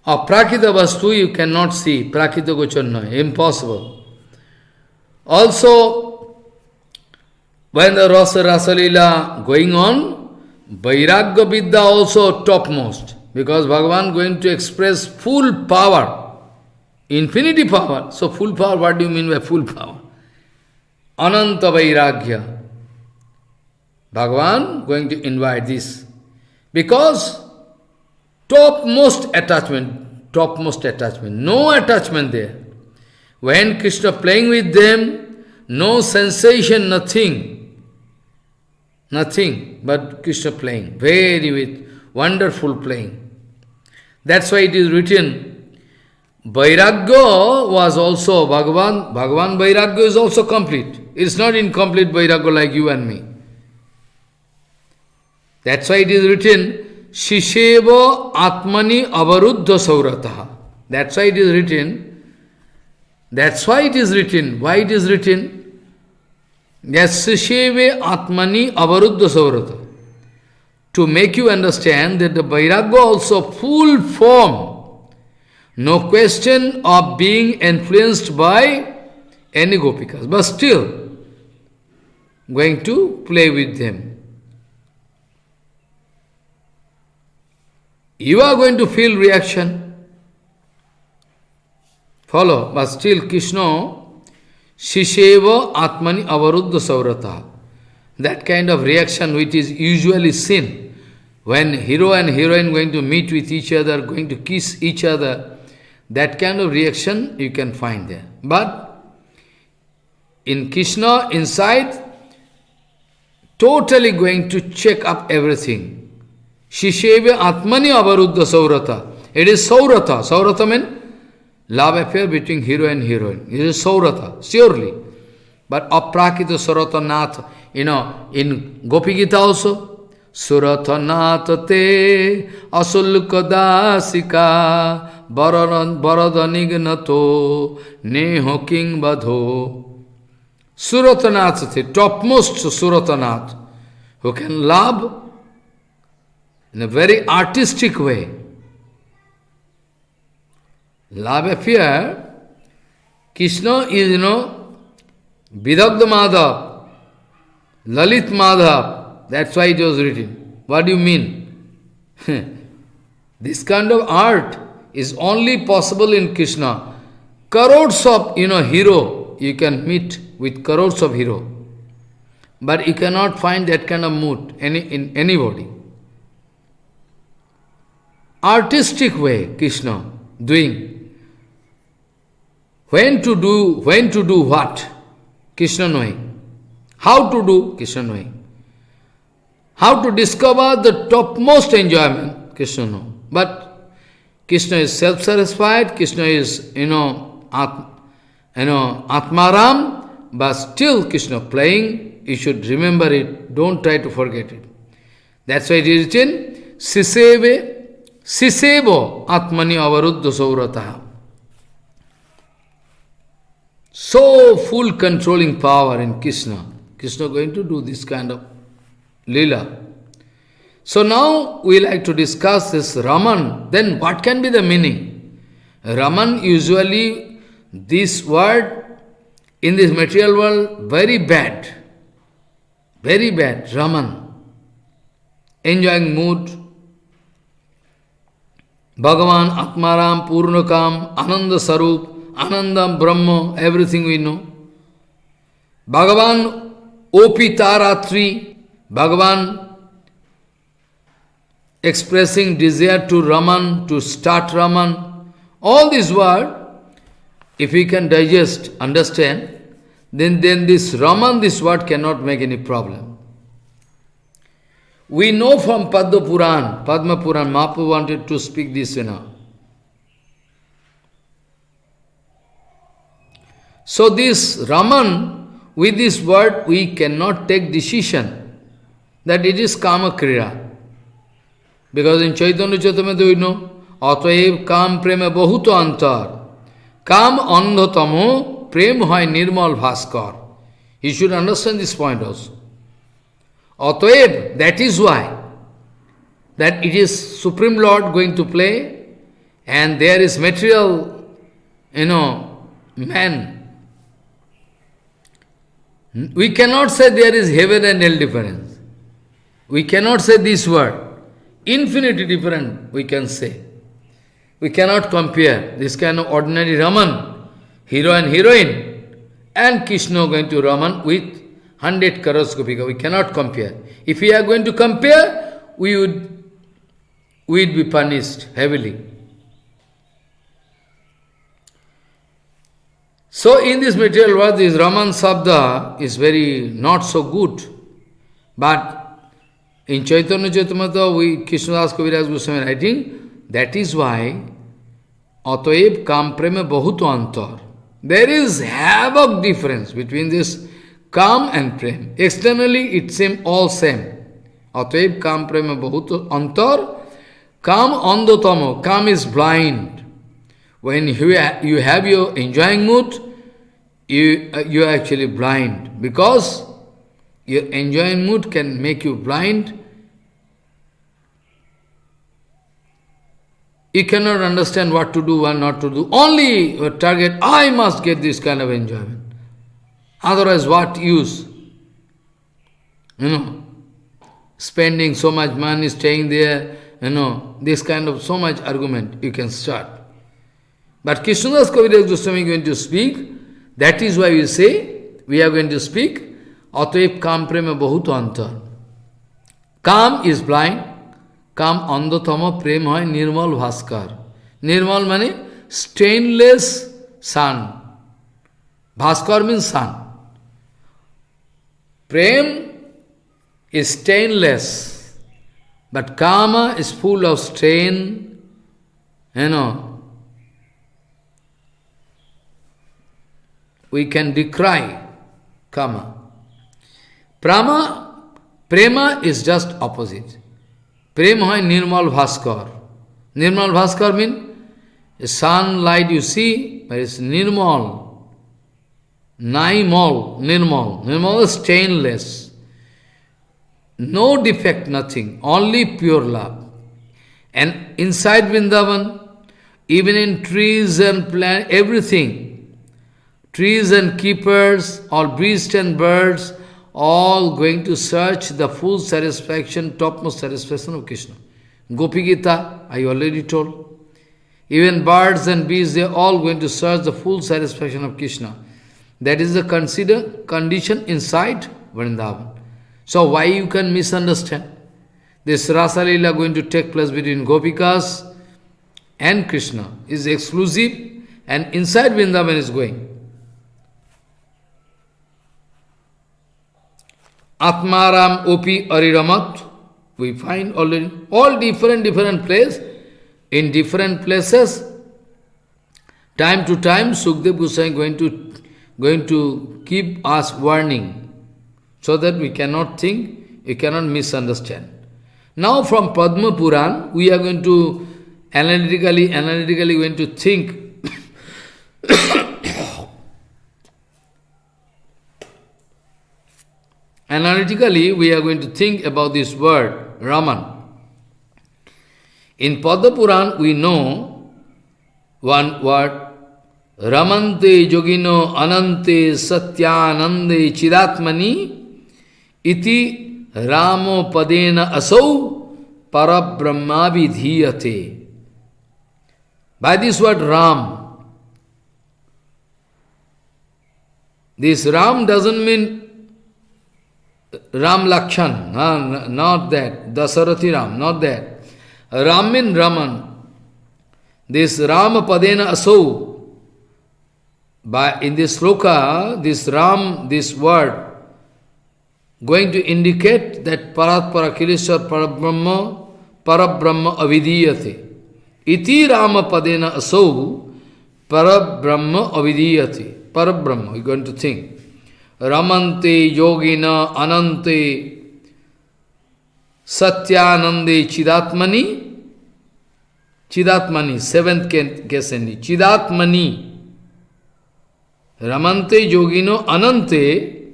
Aprakrita vastu you cannot see, prakrita gochan noy. Impossible. Also, when the Rasa Lila going on, Vairagya Vidya also topmost. Because Bhagavan going to express full power, infinity power. So full power, what do you mean by full power? Ananta Vairagya. Bhagavan going to invite this. Because topmost attachment, no attachment there. When Krishna playing with them, no sensation, nothing but Krishna playing, very with wonderful playing. That's why it is written, Vairagya was also Bhagavan Vairagya is also complete. It's not incomplete Vairagya like you and me. That's why it is written, Shisheva Atmani Avaruddha Saurataha. That's why it is written. Why it is written? Yes, Shisheva Atmani Avaruddha Saurataha. To make you understand that the Vairagya also full form, No question of being influenced by any gopikas, but still going to play with them. You are going to feel reaction. Follow, but still Krishna, Shisheva Atmani Avaruddha Saurata. That kind of reaction which is usually seen when hero and heroine going to meet with each other, going to kiss each other, that kind of reaction you can find there. But in Krishna, inside, totally going to check up everything. Shisheva Atmani Avaruddha Saurata. It is Saurata. Saurata means love affair between hero and heroine. It is Saurata, surely. But Aprakrita Saratanath, in Gopi Gita also, Suratanath te asulukadasika baradanignato neho king badho. Suratanath te, topmost Suratanath, who can love in a very artistic way. Love affair, Krishna is, Vidagdha Madhav, Lalit Madhav, that's why it was written. What do you mean? This kind of art is only possible in Krishna. Crores of, hero, you can meet with crores of hero. But you cannot find that kind of mood in anybody. Artistic way, Krishna doing. When to do what? Krishna knowing. How to do? Krishna knowing. How to discover the topmost enjoyment? Krishna know. But Krishna is self-satisfied, Krishna is, Atmaram, but still Krishna playing, you should remember it, don't try to forget it. That's why it is written, Sisevo Atmani Avaruddha Saurataha. So full controlling power in Krishna. Krishna going to do this kind of Lila. So now we like to discuss this Raman. Then what can be the meaning? Raman, usually this word in this material world, very bad. Very bad, Raman. Enjoying mood. Bhagavan, Atmaram, Purnakam, Ananda Sarup, Anandam, Brahma, everything we know. Bhagavan, Opitaratri, Bhagavan expressing desire to Raman, to start Raman. All these words, if we can digest, understand, then this Raman, this word cannot make any problem. We know from Padma Puran, Mahaprabhu wanted to speak this now. So this Raman, with this word, we cannot take decision that it is Kama Kriya. Because in Chaitanya Charitamrita we know, Ataev Kam Prema Bahuto Antar, Kam Andhatamo, Prem Hoy Nirmal Bhaskar. You should understand this point also. Ataev, that is why, that it is Supreme Lord going to play, and there is material, man. We cannot say there is heaven and hell difference. We cannot say this word. Infinitely different, we can say. We cannot compare this kind of ordinary Raman, hero and heroine, and Krishna going to Raman with 100 crores Gopika. We cannot compare. If we are going to compare, we would be punished heavily. So in this material world, this Raman Sabda is very not so good. But in Chaitanya Charitamrita, Krishnadas Kaviraj Goswami writing, that is why Ataev Kam Prema Bahuto Antar. There is havoc difference between this Kam and Prem. Externally it seems all same. Ataev Kam Prema Bahuto Antar. Kam Andotamo. Kam is blind. When you have your enjoying mood, you are actually blind. Because your enjoying mood can make you blind. You cannot understand what to do and not to do. Only your target, I must get this kind of enjoyment. Otherwise, what use? Spending so much money, staying there, this kind of so much argument you can start. But Krishnadas Kaviraj Goswami is going to speak. That is why we say, we are going to speak, Ataib Kam Prema Bahuto Antar. Kam is blind. Kam Andotama Prem Hoy Nirmal Bhaskar. Nirmal means stainless sun. Bhaskar means sun. Prem is stainless. But Kama is full of stain. We can decry Kama. Prema is just opposite. Prema hoy Nirmal Bhaskar. Nirmal Bhaskar means sunlight you see, but it's Nirmal. Nirmal. Nirmal is stainless. No defect, nothing. Only pure love. And inside Vrindavan, even in trees and plants, everything, trees and keepers, all beasts and birds, all going to search the full satisfaction, topmost satisfaction of Krishna. Gopi Gita, I already told. Even birds and beasts, they are all going to search the full satisfaction of Krishna. That is the condition inside Vrindavan. So why you can misunderstand? This Rasa Lila going to take place between Gopikas and Krishna is exclusive, and inside Vrindavan is going. Atmaram Opi Ariramat, we find already all different places. In different places, time to time, Sukdev Goswami going to keep us warning, so that we cannot think, we cannot misunderstand. Now from Padma Puran, we are going to analytically going to think. Analytically, we are going to think about this word, Raman. In Padma Puran, we know one word, Ramante Yogino Anante Satyanande Chidatmani Iti Ramo Padena Asau Parabrahmavidhiyate. By this word Ram, this Ram doesn't mean Ram Lakshan, not that. Dasarathi Ram, not that. Ram means Raman. This Rama Padena Asau. In this sloka, this Ram, this word, going to indicate that Paratpara Kileshwar Parabrahma Avidiyate. Iti Rama Padena Asau Parabrahma Avidiyate. Parabrahma, we're going to think. Ramante Yogina Anante Satyanande Chidatmani, seventh case endi, Chidatmani. Ramante Yogino Anante,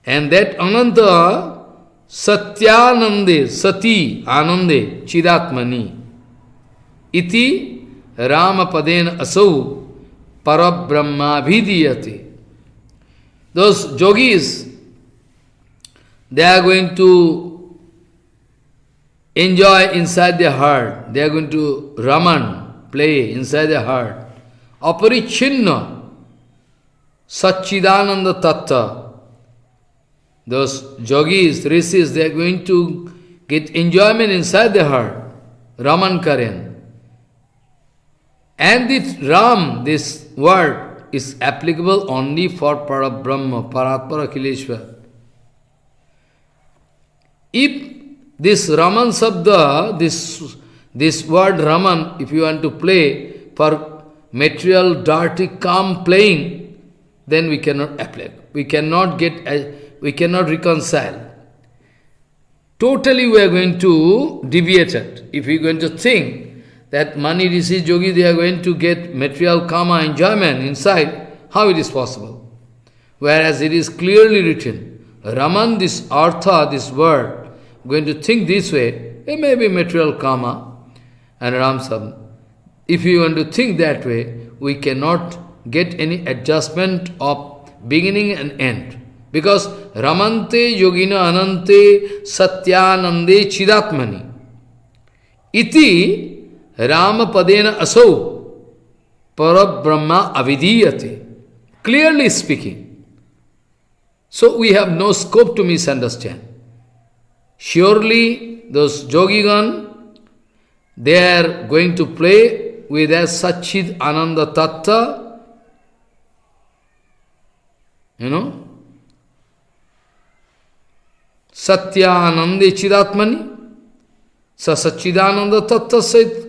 and that Ananta Satyanande, Sati, Anande, Chidatmani. Iti Ramapadena Asau Parabrahma Vidiyate. Those yogis, they are going to enjoy inside their heart. They are going to Raman, play inside their heart. Aparichinna, Satchidananda Tattva. Those yogis, rishis, they are going to get enjoyment inside their heart. Raman Karen. And this Ram, this word, is applicable only for Parabrahma, Paratpara Kileshwar. If this Raman Sabda, this word Raman, if you want to play for material, dirty, calm playing, then we cannot apply. We cannot reconcile. Totally we are going to deviate it. If we are going to think that Mani Rishi Yogi, they are going to get material karma enjoyment inside, how it is possible? Whereas it is clearly written, Raman, this artha, this word, going to think this way, it may be material karma, and Ram Sab. If you want to think that way, we cannot get any adjustment of beginning and end. Because Ramante Yogina Anante Satyanande Chidatmani Iti Ramapadena Asau Parabrahma Avidiyate. Clearly speaking. So we have no scope to misunderstand. Surely those Yogigan, they are going to play with their Satchid Ananda Tattva, Satya Anande Chidatmani, Satchidananda Tattva Sait.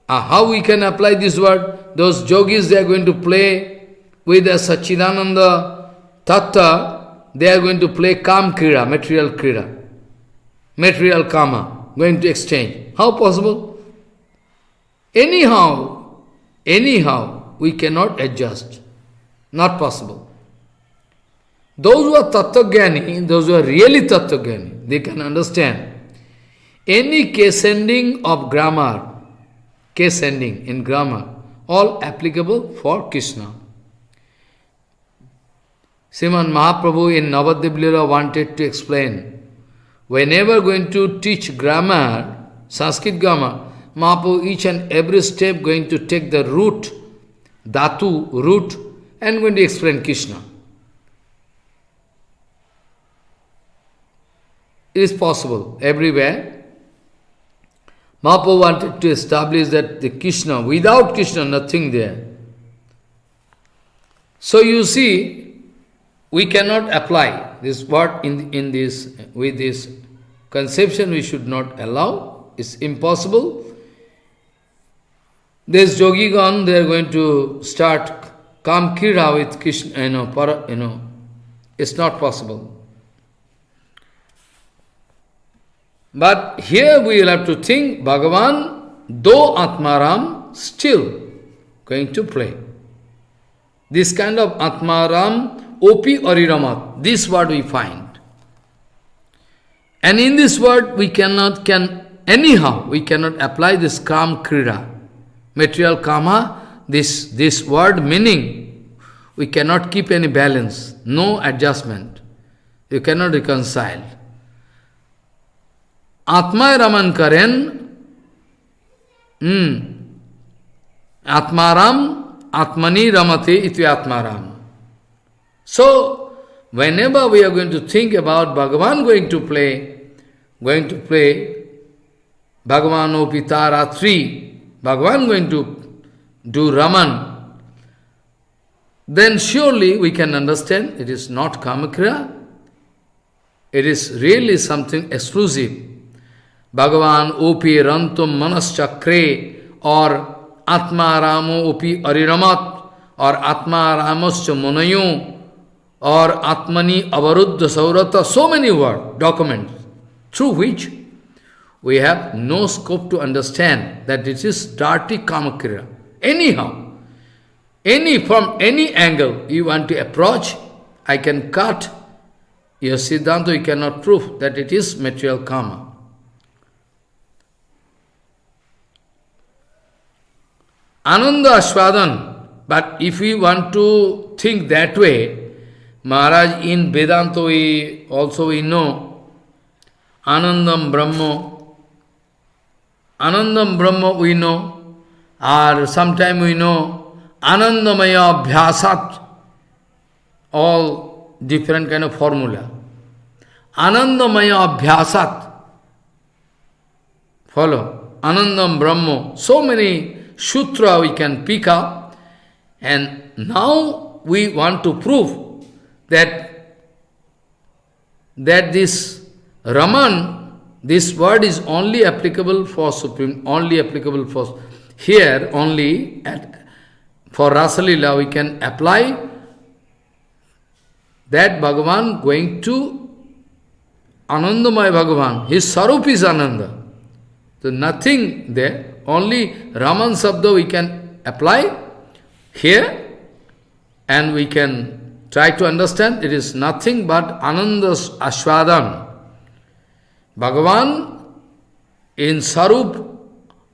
How we can apply this word? Those yogis, they are going to play with their Satchidananda Tattva, they are going to play Kam Krida, material Krida, material Kama, going to exchange. How possible? Anyhow, we cannot adjust. Not possible. Those who are Tattva-gyani, those who are really Tattva-gyani, they can understand. Any case ending of grammar, case ending in grammar, all applicable for Krishna. Sriman Mahaprabhu in Navadvip Lila wanted to explain, whenever going to teach grammar, Sanskrit grammar, Mahaprabhu each and every step going to take the root, dhatu, root, and going to explain Krishna. It is possible everywhere. Mahaprabhu wanted to establish that the Krishna, without Krishna, nothing there. So you see, we cannot apply this word in this, with this conception we should not allow. It's impossible. This Yogigan, they are going to start Kam Krida with Krishna, it's not possible. But here we will have to think, Bhagavan, though Atmaram, still going to play. This kind of Atmaram, Opi Ariramat, this word we find. And in this word we cannot apply this Kam Krida. Material Kama, this word meaning, we cannot keep any balance, no adjustment. You cannot reconcile. Atma Raman Karen, Atmaram, Atmani Ramate iti Atmaram. So, whenever we are going to think about Bhagavan going to play Bhagavan O Pitara 3, Bhagavan going to do Raman, then surely we can understand it is not Kamakriya, it is really something exclusive. Bhagavan Opi Rantum Manas Chakre, or Atma Ramo Opi Ariramat, or Atma Ramoscha Munayo, or Atmani Avaruddha Saurata, so many words, documents, through which we have no scope to understand that this is dirty Kamakriya. Anyhow, from any angle you want to approach, I can cut your Siddhanta, you cannot prove that it is material Kama. Ananda Ashwadan, but if we want to think that way, Maharaj in Vedanta we know Anandam Brahma we know, or sometime we know Anandamaya Abhyasat, all different kind of formula. Anandamaya Abhyasat, follow, Anandam Brahma, so many Sutra we can pick up, and now we want to prove that this Raman, this word is only applicable for Supreme, only applicable for here, only for Rasa Lila we can apply that Bhagavan going to Anandamaya Bhagavan, his Sarup is Ananda. So nothing there. Only Raman Sabda we can apply here, and we can try to understand it is nothing but Ananda's Ashwadan. Bhagavan in Sarup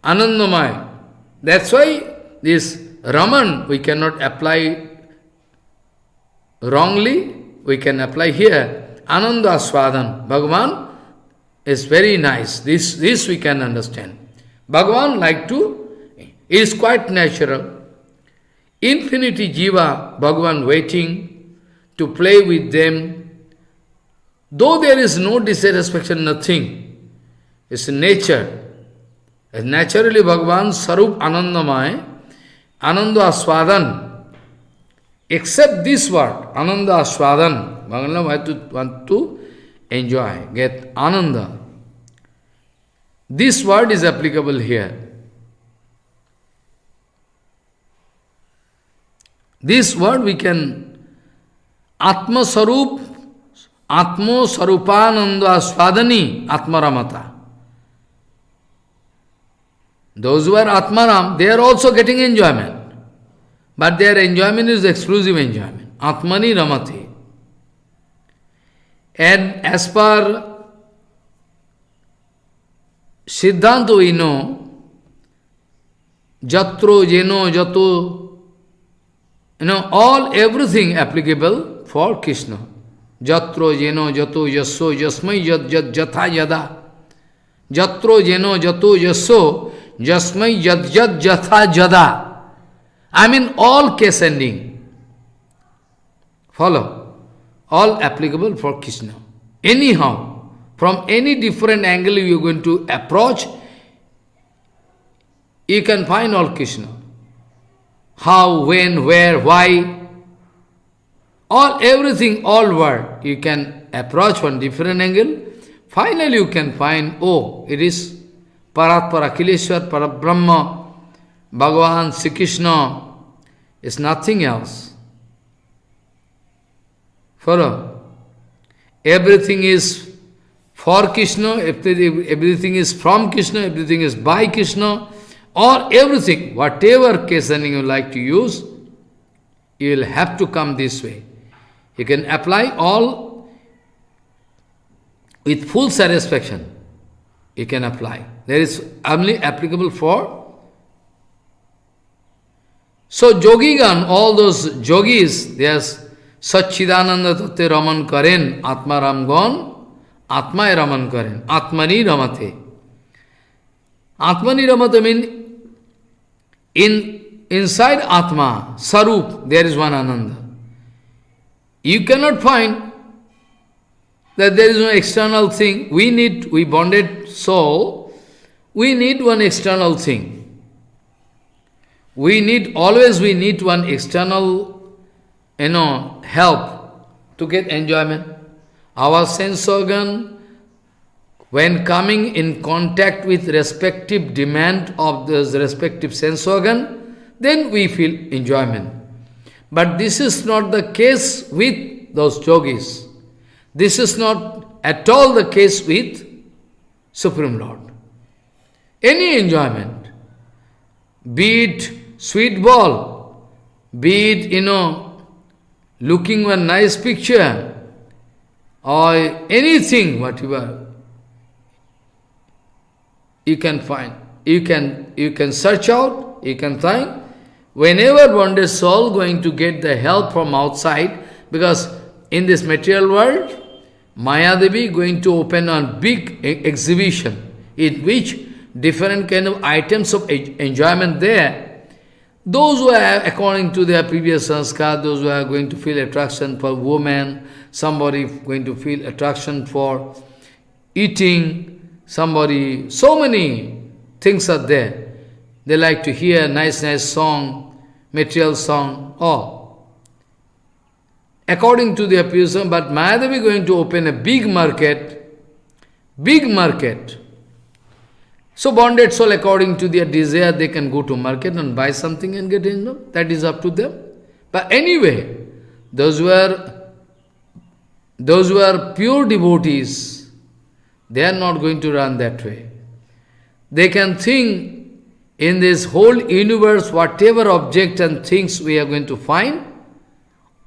Anandamaya. That's why this Raman we cannot apply wrongly, we can apply here. Ananda Swadan. Bhagavan is very nice. This we can understand. Bhagavan like to, is quite natural. Infinity Jiva, Bhagavan waiting to play with them. Though there is no dissatisfaction, nothing. It's nature. As naturally Bhagavan Sarup Anandamaya, Ananda Aswadan. Except this word, Ananda Aswadan. Bhagavan want to enjoy, get Ananda. This word is applicable here. This word we can Atma Sarup, Atmo Sarupananda Swadani, Atmaramata. Those who are Atmaram, they are also getting enjoyment. But their enjoyment is exclusive enjoyment. Atmani Ramati. And as per Siddhanta we know, Jatro, Jeno, Jato, all everything applicable for Krishna. Jatro, Jeno, Jato, Yasso, Jasmai, Jatha, Yada. Jatro, Jeno, Jato, Yasso, Jasmai, Jatha, Jada. I mean all case ending. Follow. All applicable for Krishna. Anyhow, from any different angle you are going to approach, you can find all Krishna. How, when, where, why, all everything, all word, you can approach from different angle. Finally you can find, oh, it is Paratpara, Akileshwar, Parabrahma, Bhagavan, Sri Krishna, is nothing else. Follow? Everything is for Krishna, everything is from Krishna, everything is by Krishna, or everything, whatever case ending you like to use, you will have to come this way. You can apply all with full satisfaction. You can apply. There is only applicable for. So Yogigan, all those yogis, they are Satchidananda Tatte Raman Karen, Atma Ramgon, Atma Raman Karen, Atmani Ramate. Atmani Ramate means inside Atma, Sarup, there is one Ananda. You cannot find that there is no external thing. We bonded soul, we need one external thing. We need one external, help to get enjoyment. Our sense organ, when coming in contact with respective demand of those respective sense organ, then we feel enjoyment. But this is not the case with those yogis. This is not at all the case with Supreme Lord. Any enjoyment, be it sweet ball, be it, looking one nice picture, or anything, whatever, you can find. You can search out, you can find. Whenever bonded soul going to get the help from outside, because in this material world, Maya Devi going to open a big exhibition in which different kind of items of enjoyment there. Those who are, according to their previous sanskar, those who are going to feel attraction for woman, somebody going to feel attraction for eating, somebody, so many things are there. They like to hear nice song, material song, according to their previous, but Mayadevi is going to open a big market. So bonded soul, according to their desire, they can go to market and buy something and get income. That is up to them. But anyway, those who are pure devotees, they are not going to run that way. They can think in this whole universe, whatever object and things we are going to find,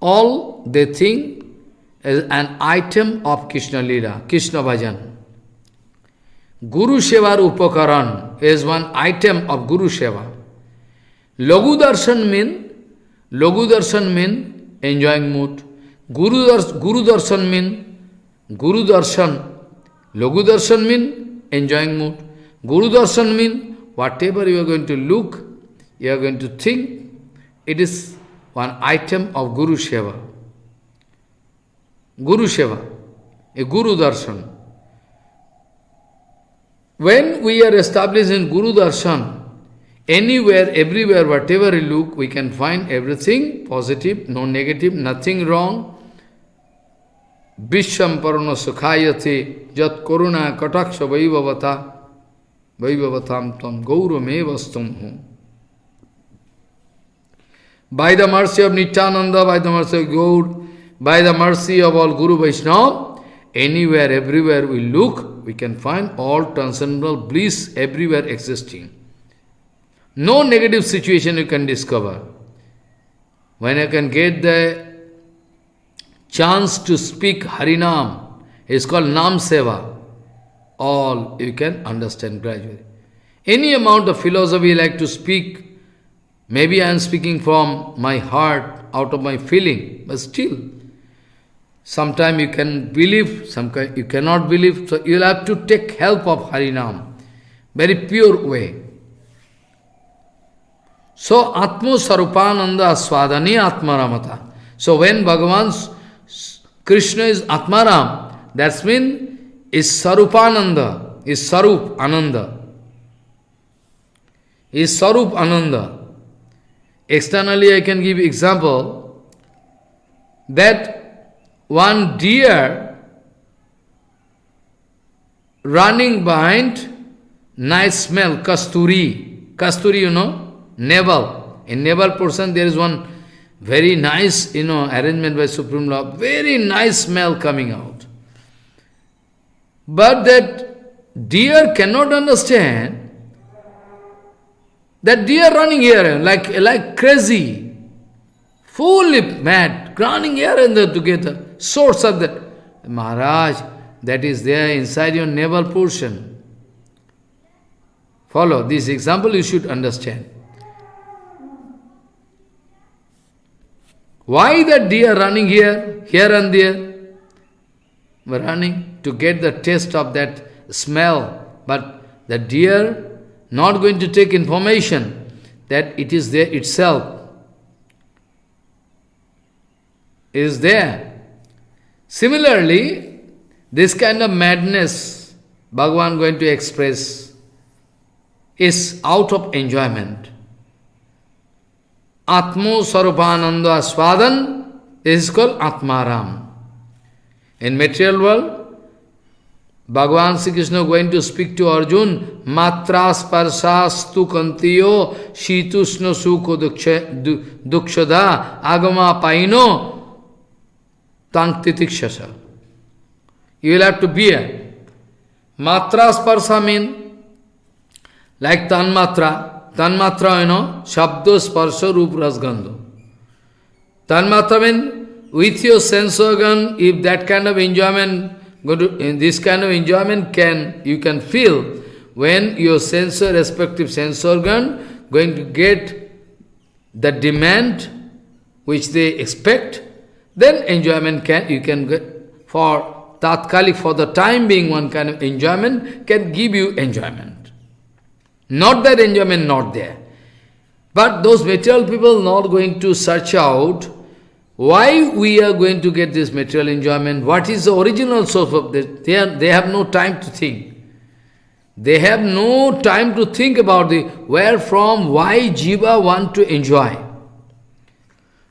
all they think is an item of Krishna Lila, Krishna Bhajan. Guru Seva Upakaran is one item of Guru Seva. Lagu Darshan mean enjoying mood. Guru Darshan mean Guru Darshan. Lagu Darshan mean enjoying mood. Guru Darshan mean whatever you are going to look, you are going to think, it is one item of Guru Seva. Guru Seva, a Guru Darshan. When we are established in Guru Darshan, anywhere, everywhere, whatever we look, we can find everything positive, no negative, nothing wrong. Vishwam parano sukhayate jat koruna kataksha vaivavatam tam gauramevastam hum. By the mercy of Nityananda, by the mercy of Gaur, by the mercy of all Guru Vaishnava, anywhere, everywhere we look, we can find all transcendental bliss everywhere existing. No negative situation you can discover. When you can get the chance to speak Harinam, it's called Nam Seva, all you can understand gradually. Any amount of philosophy you like to speak, maybe I am speaking from my heart, out of my feeling, but still, sometimes you can believe, sometimes you cannot believe, so you will have to take help of Harinam, very pure way. So, Atmo Sarupananda Swadani Atmaramata. So, when Bhagavan's Krishna is Atmaram, that means is Sarupananda, is Sarup Ananda. Is Sarup Ananda. Externally, I can give example that one deer running behind nice smell, kasturi. Kasturi, you know, navel. In navel portion, there is one very nice, arrangement by Supreme Lord, very nice smell coming out. But that deer cannot understand that deer running here like crazy, fully mad, running here and there together. Source of that. Maharaj, that is there inside your navel portion. Follow this example, you should understand. Why the deer running here and there? Running to get the taste of that smell, but the deer not going to take information that it is there itself. Is there. Similarly, this kind of madness Bhagavan going to express is out of enjoyment. Atmo Sarupananda Swadan, this is called Atmaram. In material world, Bhagavan Sri Krishna going to speak to Arjun, Matras Parsastu Kantiyo Shitusno Sukho Dukshada Agama Paino Tanktitikshasa. You will have to bear. Matras Parsa mean like Tanmatra. Tanmatra, Shabdo Sparsha Rup Rasgandha. Tanmatra means with your sense organ, if that kind of enjoyment, this kind of enjoyment you can feel when your respective sense organ going to get the demand which they expect, then enjoyment you can get for tatkalik, for the time being, one kind of enjoyment can give you enjoyment. Not that enjoyment not there. But those material people not going to search out why we are going to get this material enjoyment, what is the original source of this. They have no time to think. They have no time to think about where from, why Jiva want to enjoy.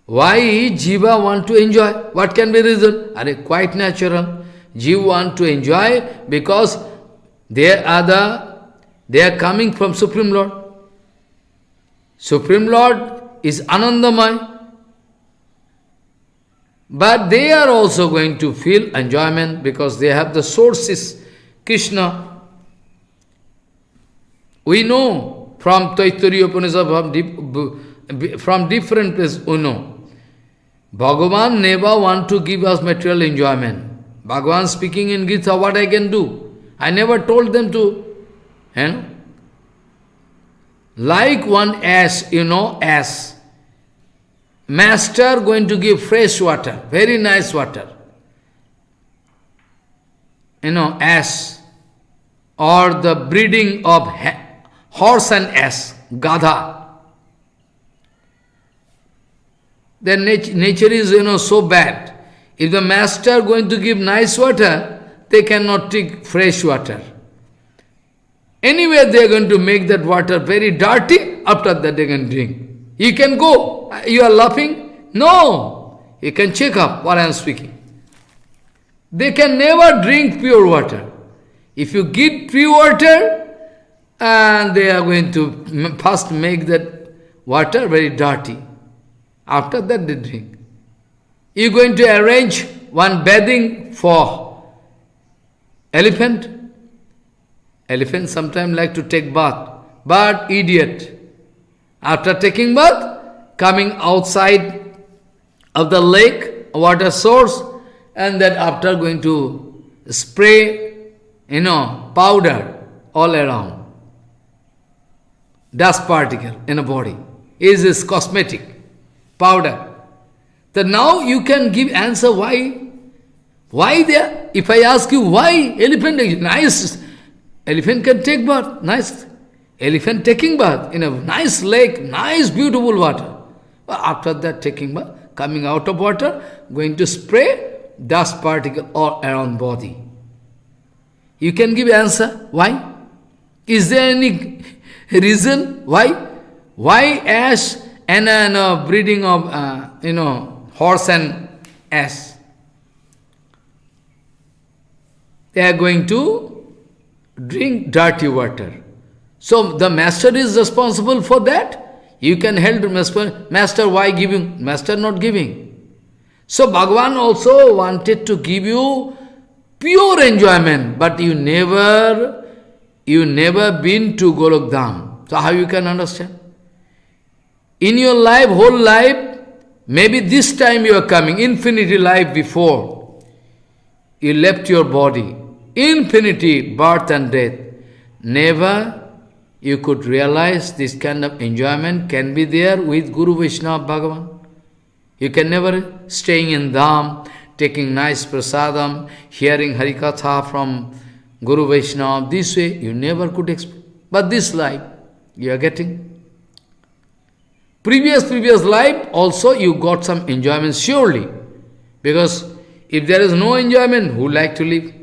Why Jiva want to enjoy? What can be the reason? Quite natural. Jiva want to enjoy because they are coming from Supreme Lord. Supreme Lord is Anandamaya. But they are also going to feel enjoyment because they have the sources, Krishna. We know from Taittiriya Upanishad, from different places, we know. Bhagavan never want to give us material enjoyment. Bhagavan speaking in Gita, what I can do? I never told them to, you know, like one ass, you know, ass. Master going to give fresh water, very nice water. You know, ass, or the breeding of horse and ass, gadha. Their nature is, you know, so bad. If the master going to give nice water, they cannot take fresh water. Anyway, they are going to make that water very dirty, after that they can drink. You can go. You are laughing? No. You can check up what I am speaking. They can never drink pure water. If you give pure water, and they are going to first make that water very dirty. After that they drink. You are going to arrange one bathing for elephant. Elephants sometimes like to take bath, but idiot. After taking bath, coming outside of the lake, water source, and then after going to spray, you know, powder all around. Dust particle in a body. Is this cosmetic powder? So now you can give answer why. Why there? If I ask you why elephant is nice, elephant can take bath, nice. Elephant taking bath in a nice lake, nice beautiful water. But after that taking bath, coming out of water, going to spray dust particle all around body. You can give answer why? Is there any reason why? Why ash and breeding of horse and ass? They are going to drink dirty water. So the master is responsible for that. You can help the master. Why giving? Master not giving. So Bhagavan also wanted to give you pure enjoyment, but you never been to Golok Dham. So how you can understand? In your life, whole life, maybe this time you are coming, infinity life before, you left your body, infinity, birth and death. Never you could realize this kind of enjoyment can be there with Guru Vaishnava Bhagavan. You can never staying in Dham, taking nice prasadam, hearing Harikatha from Guru Vaishnava. This way you never could experience. But this life you are getting. Previous life also you got some enjoyment surely. Because if there is no enjoyment, who like to live?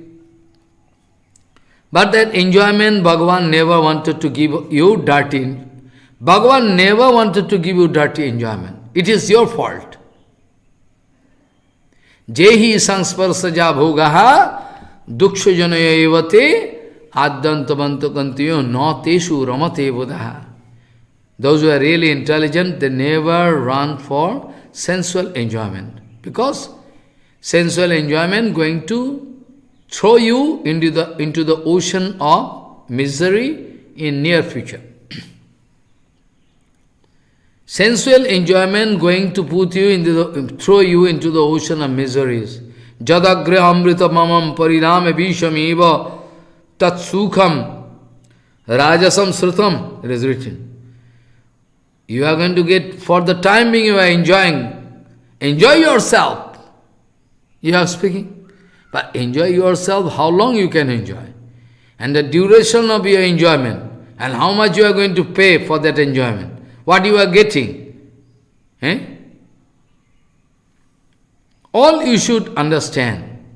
But that enjoyment Bhagavan never wanted to give you dirty. Bhagavan never wanted to give you dirty enjoyment. It is your fault. Jehi sangsparsaja bhogaha duksha janaya evate addantabantu kantiyo na teshu ramate buddha. Those who are really intelligent, they never run for sensual enjoyment. Because sensual enjoyment going to throw you into the ocean of misery in near future. Sensual enjoyment going to throw you into the ocean of miseries. Jadagre amrita mamam pariname vishamiva tat sukham rajasam srutam. It is written. You are going to get, for the time being you are enjoying. Enjoy yourself. You are speaking. But enjoy yourself, how long you can enjoy. And the duration of your enjoyment. And how much you are going to pay for that enjoyment. What you are getting. All you should understand.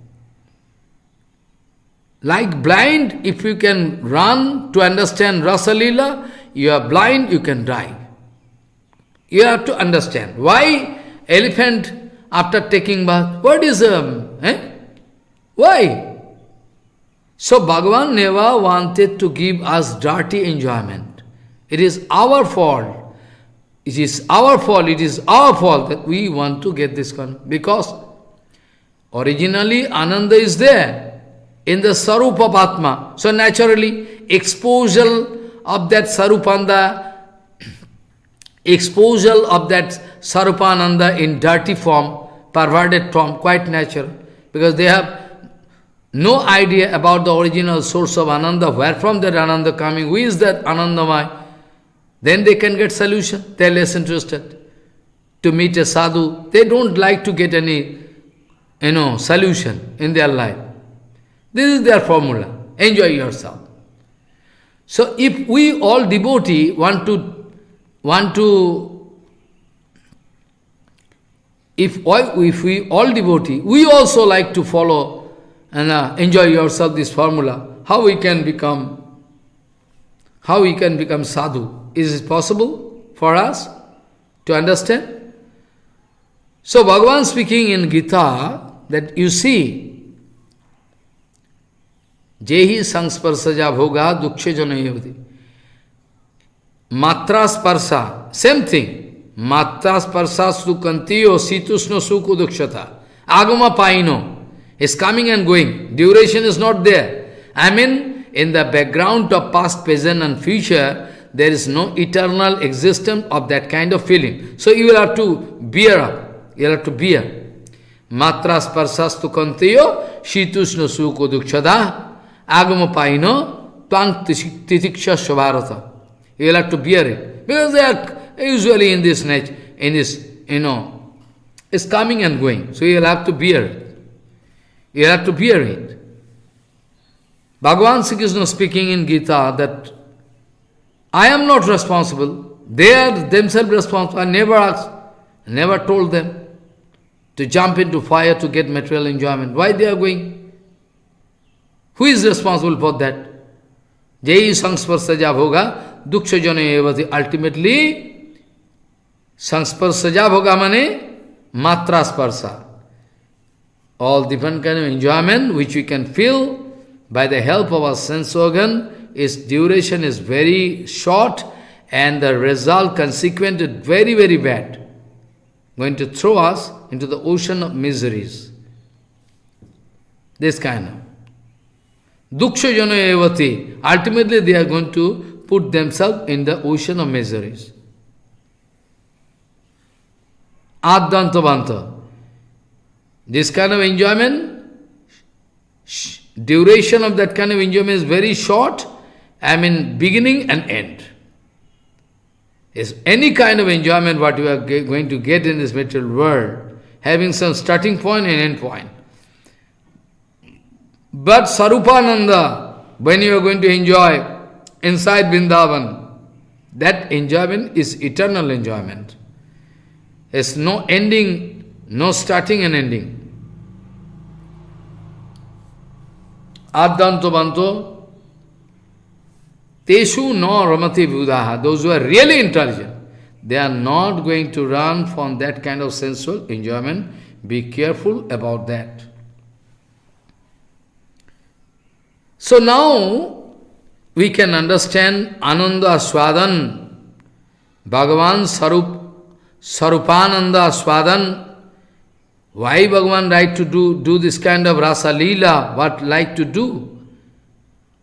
Like blind, if you can run to understand Rasa Lila, you are blind, you can die. You have to understand. Why elephant after taking bath? What is Why? So Bhagavan never wanted to give us dirty enjoyment. It is our fault. It is our fault that we want to get this kind. Because originally Ananda is there in the Sarupa of Atma. So naturally, exposure of that Sarupananda, exposure of that Sarupananda in dirty form, perverted form, quite natural. Because they have no idea about the original source of Ananda, where from that Ananda coming, who is that Anandamai, then they can get solution. They are less interested to meet a sadhu. They don't like to get any, solution in their life. This is their formula. Enjoy yourself. So if we all devotee want to if we all devotee, we also like to follow and enjoy yourself this formula, how we can become sadhu? Is it possible for us to understand? So Bhagavan speaking in Gita that you see, Jehi sangsparsaja bhoga dukshe janayavati. Matra sparsa, same thing. Matra sparsa sukantiyo situsno sukhu dukshata. Agama paino is coming and going. Duration is not there. I mean, in the background of past, present and future, there is no eternal existence of that kind of feeling. So you will have to bear up. You will have to bear. Matra sparsastu kantiyo shitusno sukho dukshata. Agama paino twang titiksha shabharata. You will have to bear it. Because they are usually in this nature, it's coming and going. So you will have to bear it. You have to bear it. Bhagavan Sri Krishna speaking in Gita that I am not responsible. They are themselves responsible. I never asked, never told them to jump into fire to get material enjoyment. Why they are going? Who is responsible for that? Jai sangsparsaja bhoga duksha jana evati. Ultimately, sangsparsaja bhoga mane matra sparsa. All different kind of enjoyment which we can feel by the help of our sense organ, its duration is very short and the result consequent is very, very bad. Going to throw us into the ocean of miseries. This kind of. Duksha jana evati. Ultimately they are going to put themselves in the ocean of miseries. Adantavanta. This kind of enjoyment, duration of that kind of enjoyment is very short, beginning and end. Is any kind of enjoyment what you are going to get in this material world, having some starting point and end point. But Sarupananda, when you are going to enjoy inside Vrindavan, that enjoyment is eternal enjoyment. There's no ending, no starting and ending. Addanto banto, teshu no ramati buddhaha. Those who are really intelligent, they are not going to run from that kind of sensual enjoyment. Be careful about that. So now we can understand Ananda Swadan, Bhagavan Sarupananda Swadan. Why Bhagavan like to do this kind of Rasa Lila? What like to do?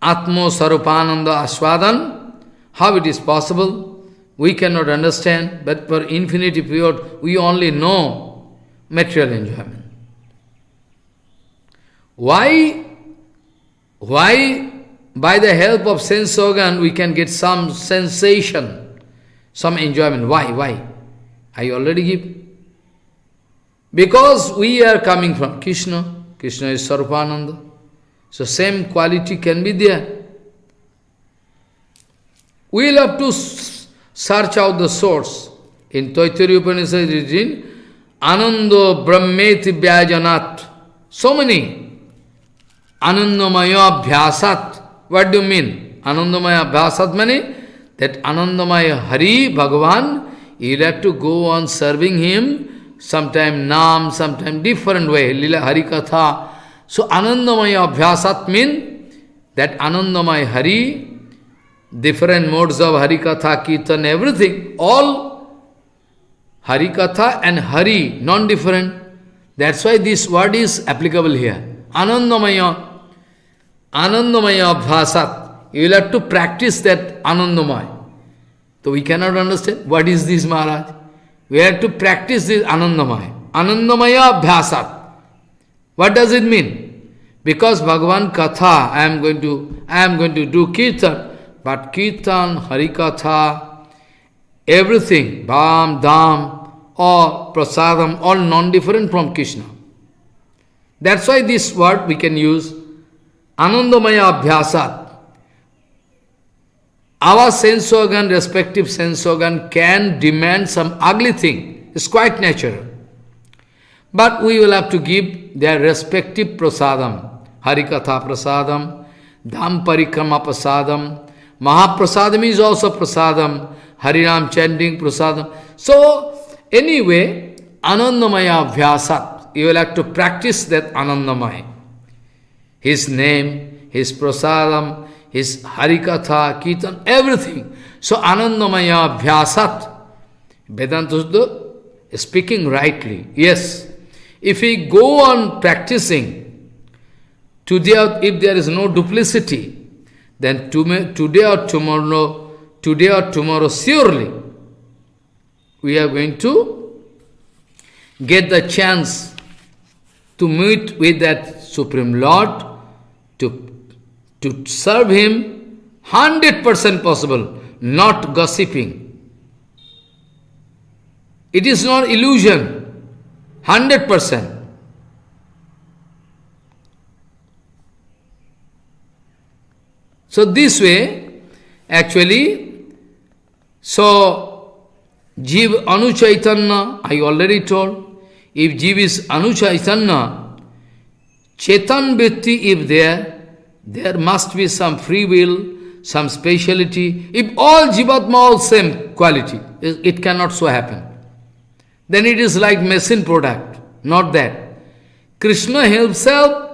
Atmo Sarupananda Aswadan. How it is possible? We cannot understand, but for infinity period we only know material enjoyment. Why by the help of sense organ we can get some sensation, some enjoyment? Why? I already give. Because we are coming from Krishna. Krishna is Sarupananda. So same quality can be there. We will have to search out the source. In Taittiriya Upanishad it is written, Anando Brahmeti Vyajanat. So many. Anandamaya Bhyasat. What do you mean? Anandamaya Bhyasat means that Anandamaya Hari, Bhagavan, you will have to go on serving him, sometime Nam, sometime different way, Lila Hari Katha. So Anandamaya Abhyasat means that Anandamaya Hari, different modes of Hari Katha, Kirtan, everything, all Hari Katha and Hari, non-different. That's why this word is applicable here. Anandamaya Abhyasat. You will have to practice that Anandamaya. So we cannot understand what is this, Maharaj. We have to practice this Anandamaya. Anandamaya Abhyasat. What does it mean? Because Bhagavan Katha, I am going to do Kirtan, but Kirtan, Harikatha, everything, Bham, Dham, or Prasadam, all non-different from Krishna. That's why this word we can use, Anandamaya Abhyasat. Our sense organ, respective sense organ, can demand some ugly thing. It's quite natural. But we will have to give their respective prasadam. Harikatha prasadam, Dham Parikrama prasadam, Mahaprasadam is also prasadam, Harinam chanting prasadam. So, anyway, Anandamaya Abhyasat. You will have to practice that Anandamaya. His name, his prasadam, his Harikatha, Kirtan, everything. So Anandamaya Abhyasat. Vedanta Suddha is speaking rightly. Yes. If we go on practicing, if there is no duplicity, then today or tomorrow, surely, we are going to get the chance to meet with that Supreme Lord, to serve Him 100% possible, not gossiping. It is not illusion, 100%. So this way, actually, so Jiv Anu Chaitanya, I already told, if Jiv is Anu Chaitanya, Chetan Vritti, if there must be some free will, some speciality. If all Jivatma all same quality, it cannot so happen. Then it is like machine product, not that. Krishna himself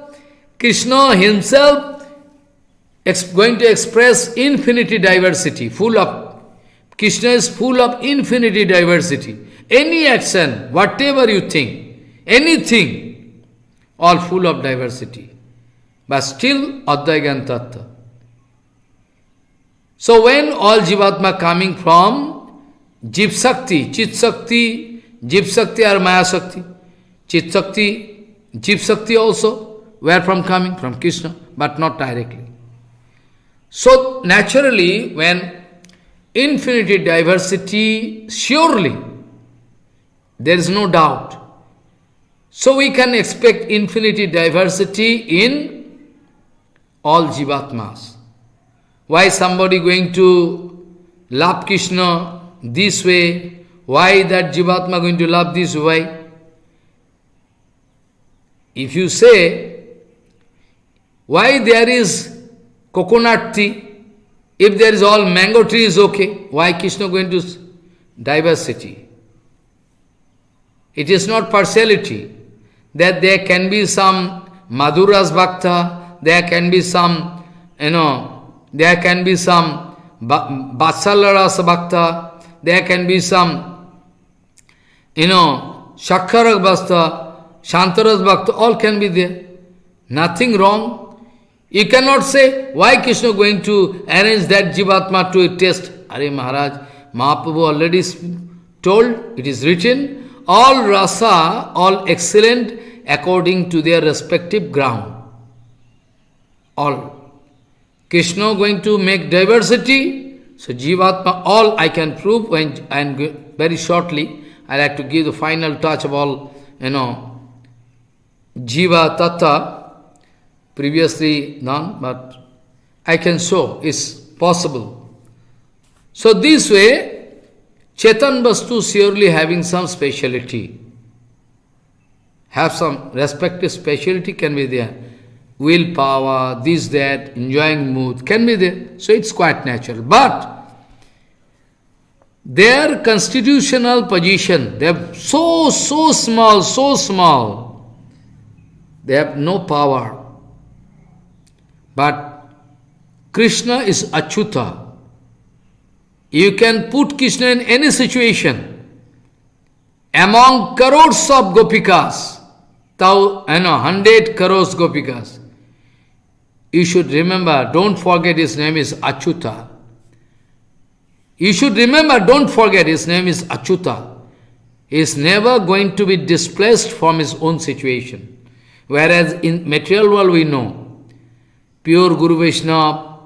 going to express infinity diversity, Krishna is full of infinity diversity. Any action, whatever you think, anything, all full of diversity. But still, Advaigan Tattva. So when all Jivatma coming from Jiv Sakti, Chit Sakti, Jiv Sakti or Maya Sakti, Chit Sakti, Jiv Sakti also, where from coming? From Krishna, but not directly. So naturally, when infinity diversity, surely, there is no doubt. So we can expect infinity diversity in all Jivatmas. Why somebody going to love Krishna this way? Why that Jivatma going to love this way? If you say, why there is coconut tea, if there is all mango tree is okay, why Krishna going to diversity? It is not partiality, that there can be some Madhuras Bhakta, there can be some, there can be some Vatsalya Bhakta, there can be some, Shakharak Bhakta, Shantaras Bhakta, all can be there. Nothing wrong. You cannot say, why Krishna going to arrange that Jivatma to test? Are Maharaj, Mahaprabhu already told, it is written, all rasa, all excellent according to their respective ground. All. Krishna going to make diversity, so Jivatma, all I can prove, and very shortly, I like to give the final touch of all, Jiva Tattva, previously done, but I can show, it's possible. So this way, Chetan Vastu surely having some speciality, have some respective speciality can be there. Willpower, this, that, enjoying mood can be there. So it's quite natural. But their constitutional position, they are so small, they have no power. But Krishna is Achyuta. You can put Krishna in any situation. Among crores of gopikas, 100 crores gopikas, you should remember, don't forget his name is Achyuta. You should remember, don't forget his name is Achyuta. He is never going to be displaced from his own situation. Whereas in material world we know, pure Guru Vaishnava,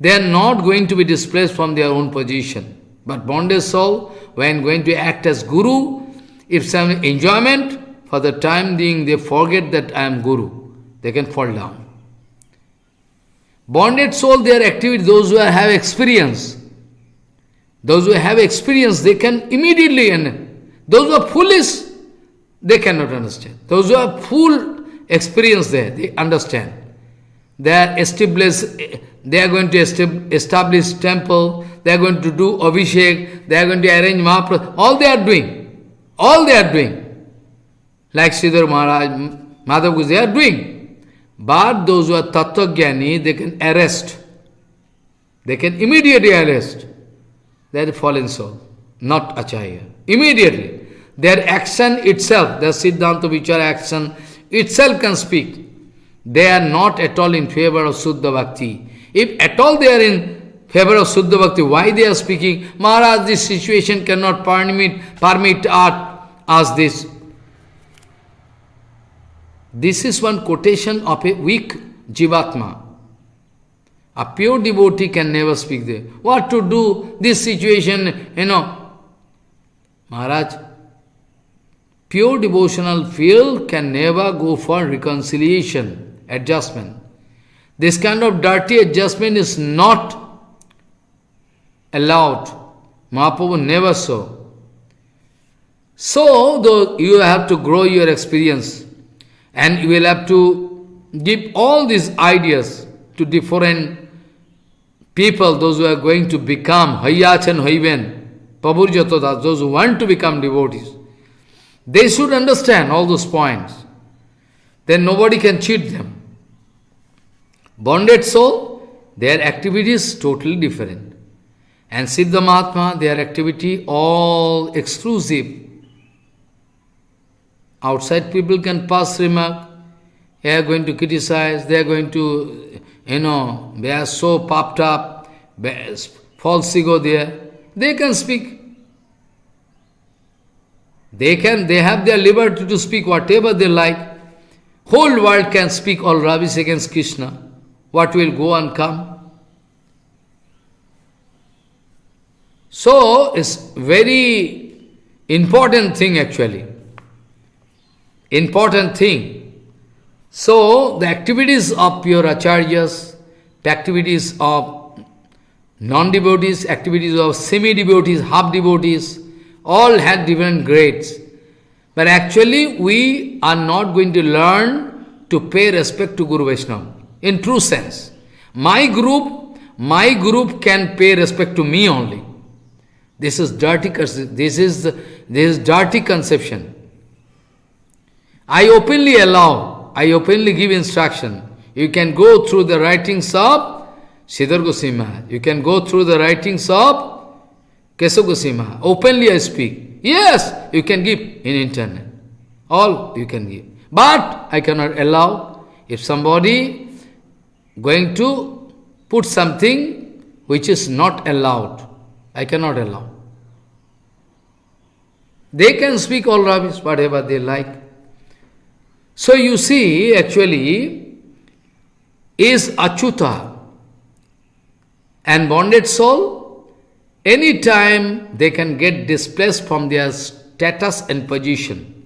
they are not going to be displaced from their own position. But bonded soul, when going to act as Guru, if some enjoyment, for the time being they forget that I am Guru. They can fall down. Bonded soul, their activity, those who have experience, they can immediately, and those who are foolish, they cannot understand. Those who have full experience there, they understand. They are going to establish temple, they are going to do Abhishek, they are going to arrange Mahaprasad, all they are doing. Like Sridhar Maharaj, Madhav Goswami, they are doing. But those who are Tattva-jnani, they can arrest. They can immediately arrest. They are fallen soul, not Acharya. Immediately. Their action itself, their Siddhanta Vichara action itself can speak. They are not at all in favor of Suddha Bhakti. If at all they are in favor of Suddha Bhakti, why they are speaking? Maharaj, this situation cannot permit us this. This is one quotation of a weak Jivatma. A pure devotee can never speak there. What to do? This situation, Maharaj, pure devotional field can never go for reconciliation, adjustment. This kind of dirty adjustment is not allowed. Mahaprabhu never so. So, though you have to grow your experience, and you will have to give all these ideas to different people, those who are going to become Hayyach and Haiven, Pabur those who want to become devotees. They should understand all those points. Then nobody can cheat them. Bonded soul, their activity is totally different. And Siddha Mahatma, their activity all exclusive. Outside people can pass remark, they are going to criticize, they are going to, they are so puffed up, false ego there. They can speak. They have their liberty to speak whatever they like. Whole world can speak all rubbish against Krishna. What will go and come? So, it's very important thing actually. Important thing. So, the activities of pure acharyas, the activities of non-devotees, activities of semi-devotees, half-devotees, all had different grades. But actually, we are not going to learn to pay respect to Guru Vaishnava. In true sense. My group can pay respect to me only. This is dirty conception. I openly give instruction. You can go through the writings of Sridhar Goswami Maharaj. You can go through the writings of Keshav Goswami Maharaj. Openly I speak. Yes, you can give in internet. All you can give. But I cannot allow if somebody going to put something which is not allowed. I cannot allow. They can speak all rubbish, whatever they like. So you see, actually, is Achyuta and bonded soul, anytime they can get displaced from their status and position.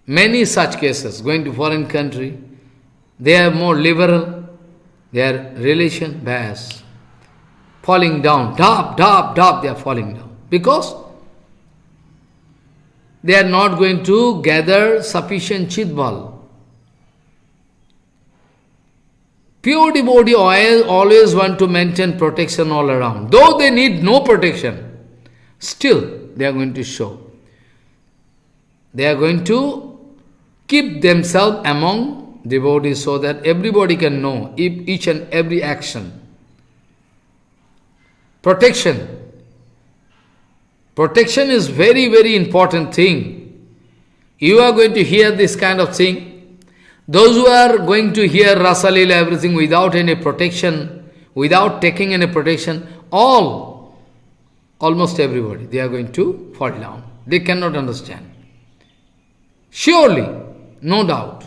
Many such cases, going to foreign country, they are more liberal, their relation bias, falling down, they are falling down. Because they are not going to gather sufficient chidbal. Pure devotee always want to maintain protection all around. Though they need no protection, still they are going to show. They are going to keep themselves among devotees so that everybody can know each and every action. Protection. Protection is very, very important thing. You are going to hear this kind of thing. Those who are going to hear Rasa Lila, everything without any protection, without taking any protection, almost everybody, they are going to fall down. They cannot understand. Surely, no doubt.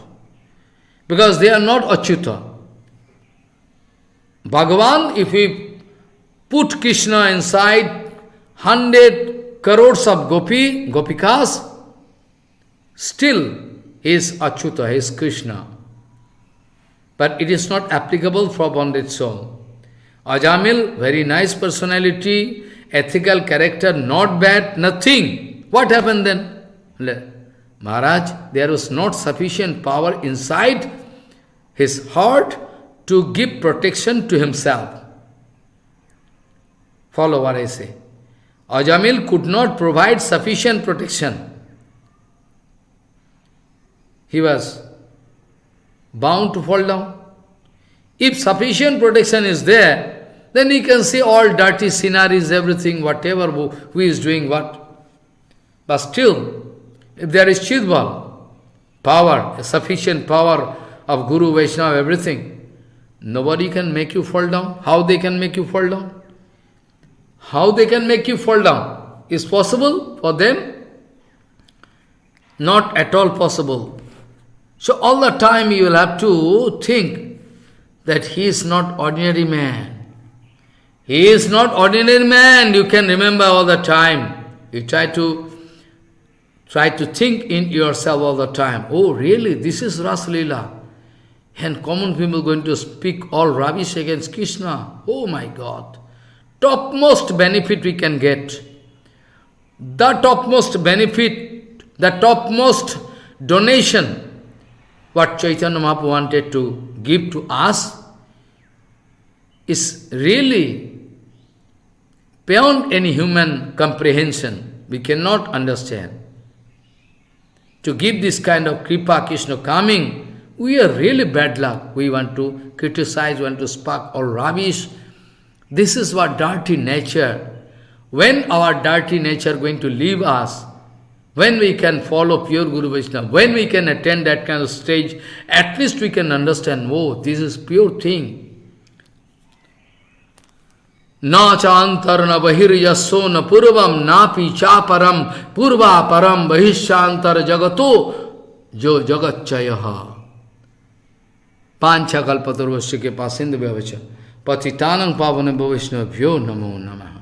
Because they are not Achyuta. Bhagavan, if we put Krishna inside 100 crores of gopikas, still he is Achyuta, he is Krishna. But it is not applicable for bonded soul. Ajamil, very nice personality, ethical character, not bad, nothing. What happened then? Maharaj, there was not sufficient power inside his heart to give protection to himself. Follow what I say. Ajamil could not provide sufficient protection. He was bound to fall down. If sufficient protection is there, then he can see all dirty sceneries, everything, whatever, who is doing what. But still, if there is Chidbal, power, sufficient power of Guru, Vaishnava, everything, nobody can make you fall down. How they can make you fall down? How they can make you fall down? Is possible for them? Not at all possible. So all the time you will have to think that he is not ordinary man. He is not ordinary man, you can remember all the time. You try to think in yourself all the time. Oh really, this is Rasa Lila. And common people going to speak all rubbish against Krishna. Oh my God. Topmost benefit we can get. The topmost benefit, the topmost donation, what Chaitanya Mahaprabhu wanted to give to us, is really beyond any human comprehension. We cannot understand. To give this kind of Kripa Krishna coming, we are really bad luck. We want to criticize, want to spark all rubbish. This is what dirty nature. When our dirty nature going to leave us, when we can follow pure Guru Vaishnava, when we can attend that kind of stage, at least we can understand, oh, this is pure thing. Na chantar na bahir yasso na purvam napi chaparam purva param bahishyantar jagato jo jagatchayaha. Pancha kalpatarvasya ke pasinda vyavacha patitanang pavane bhavishnavyo namo namaha.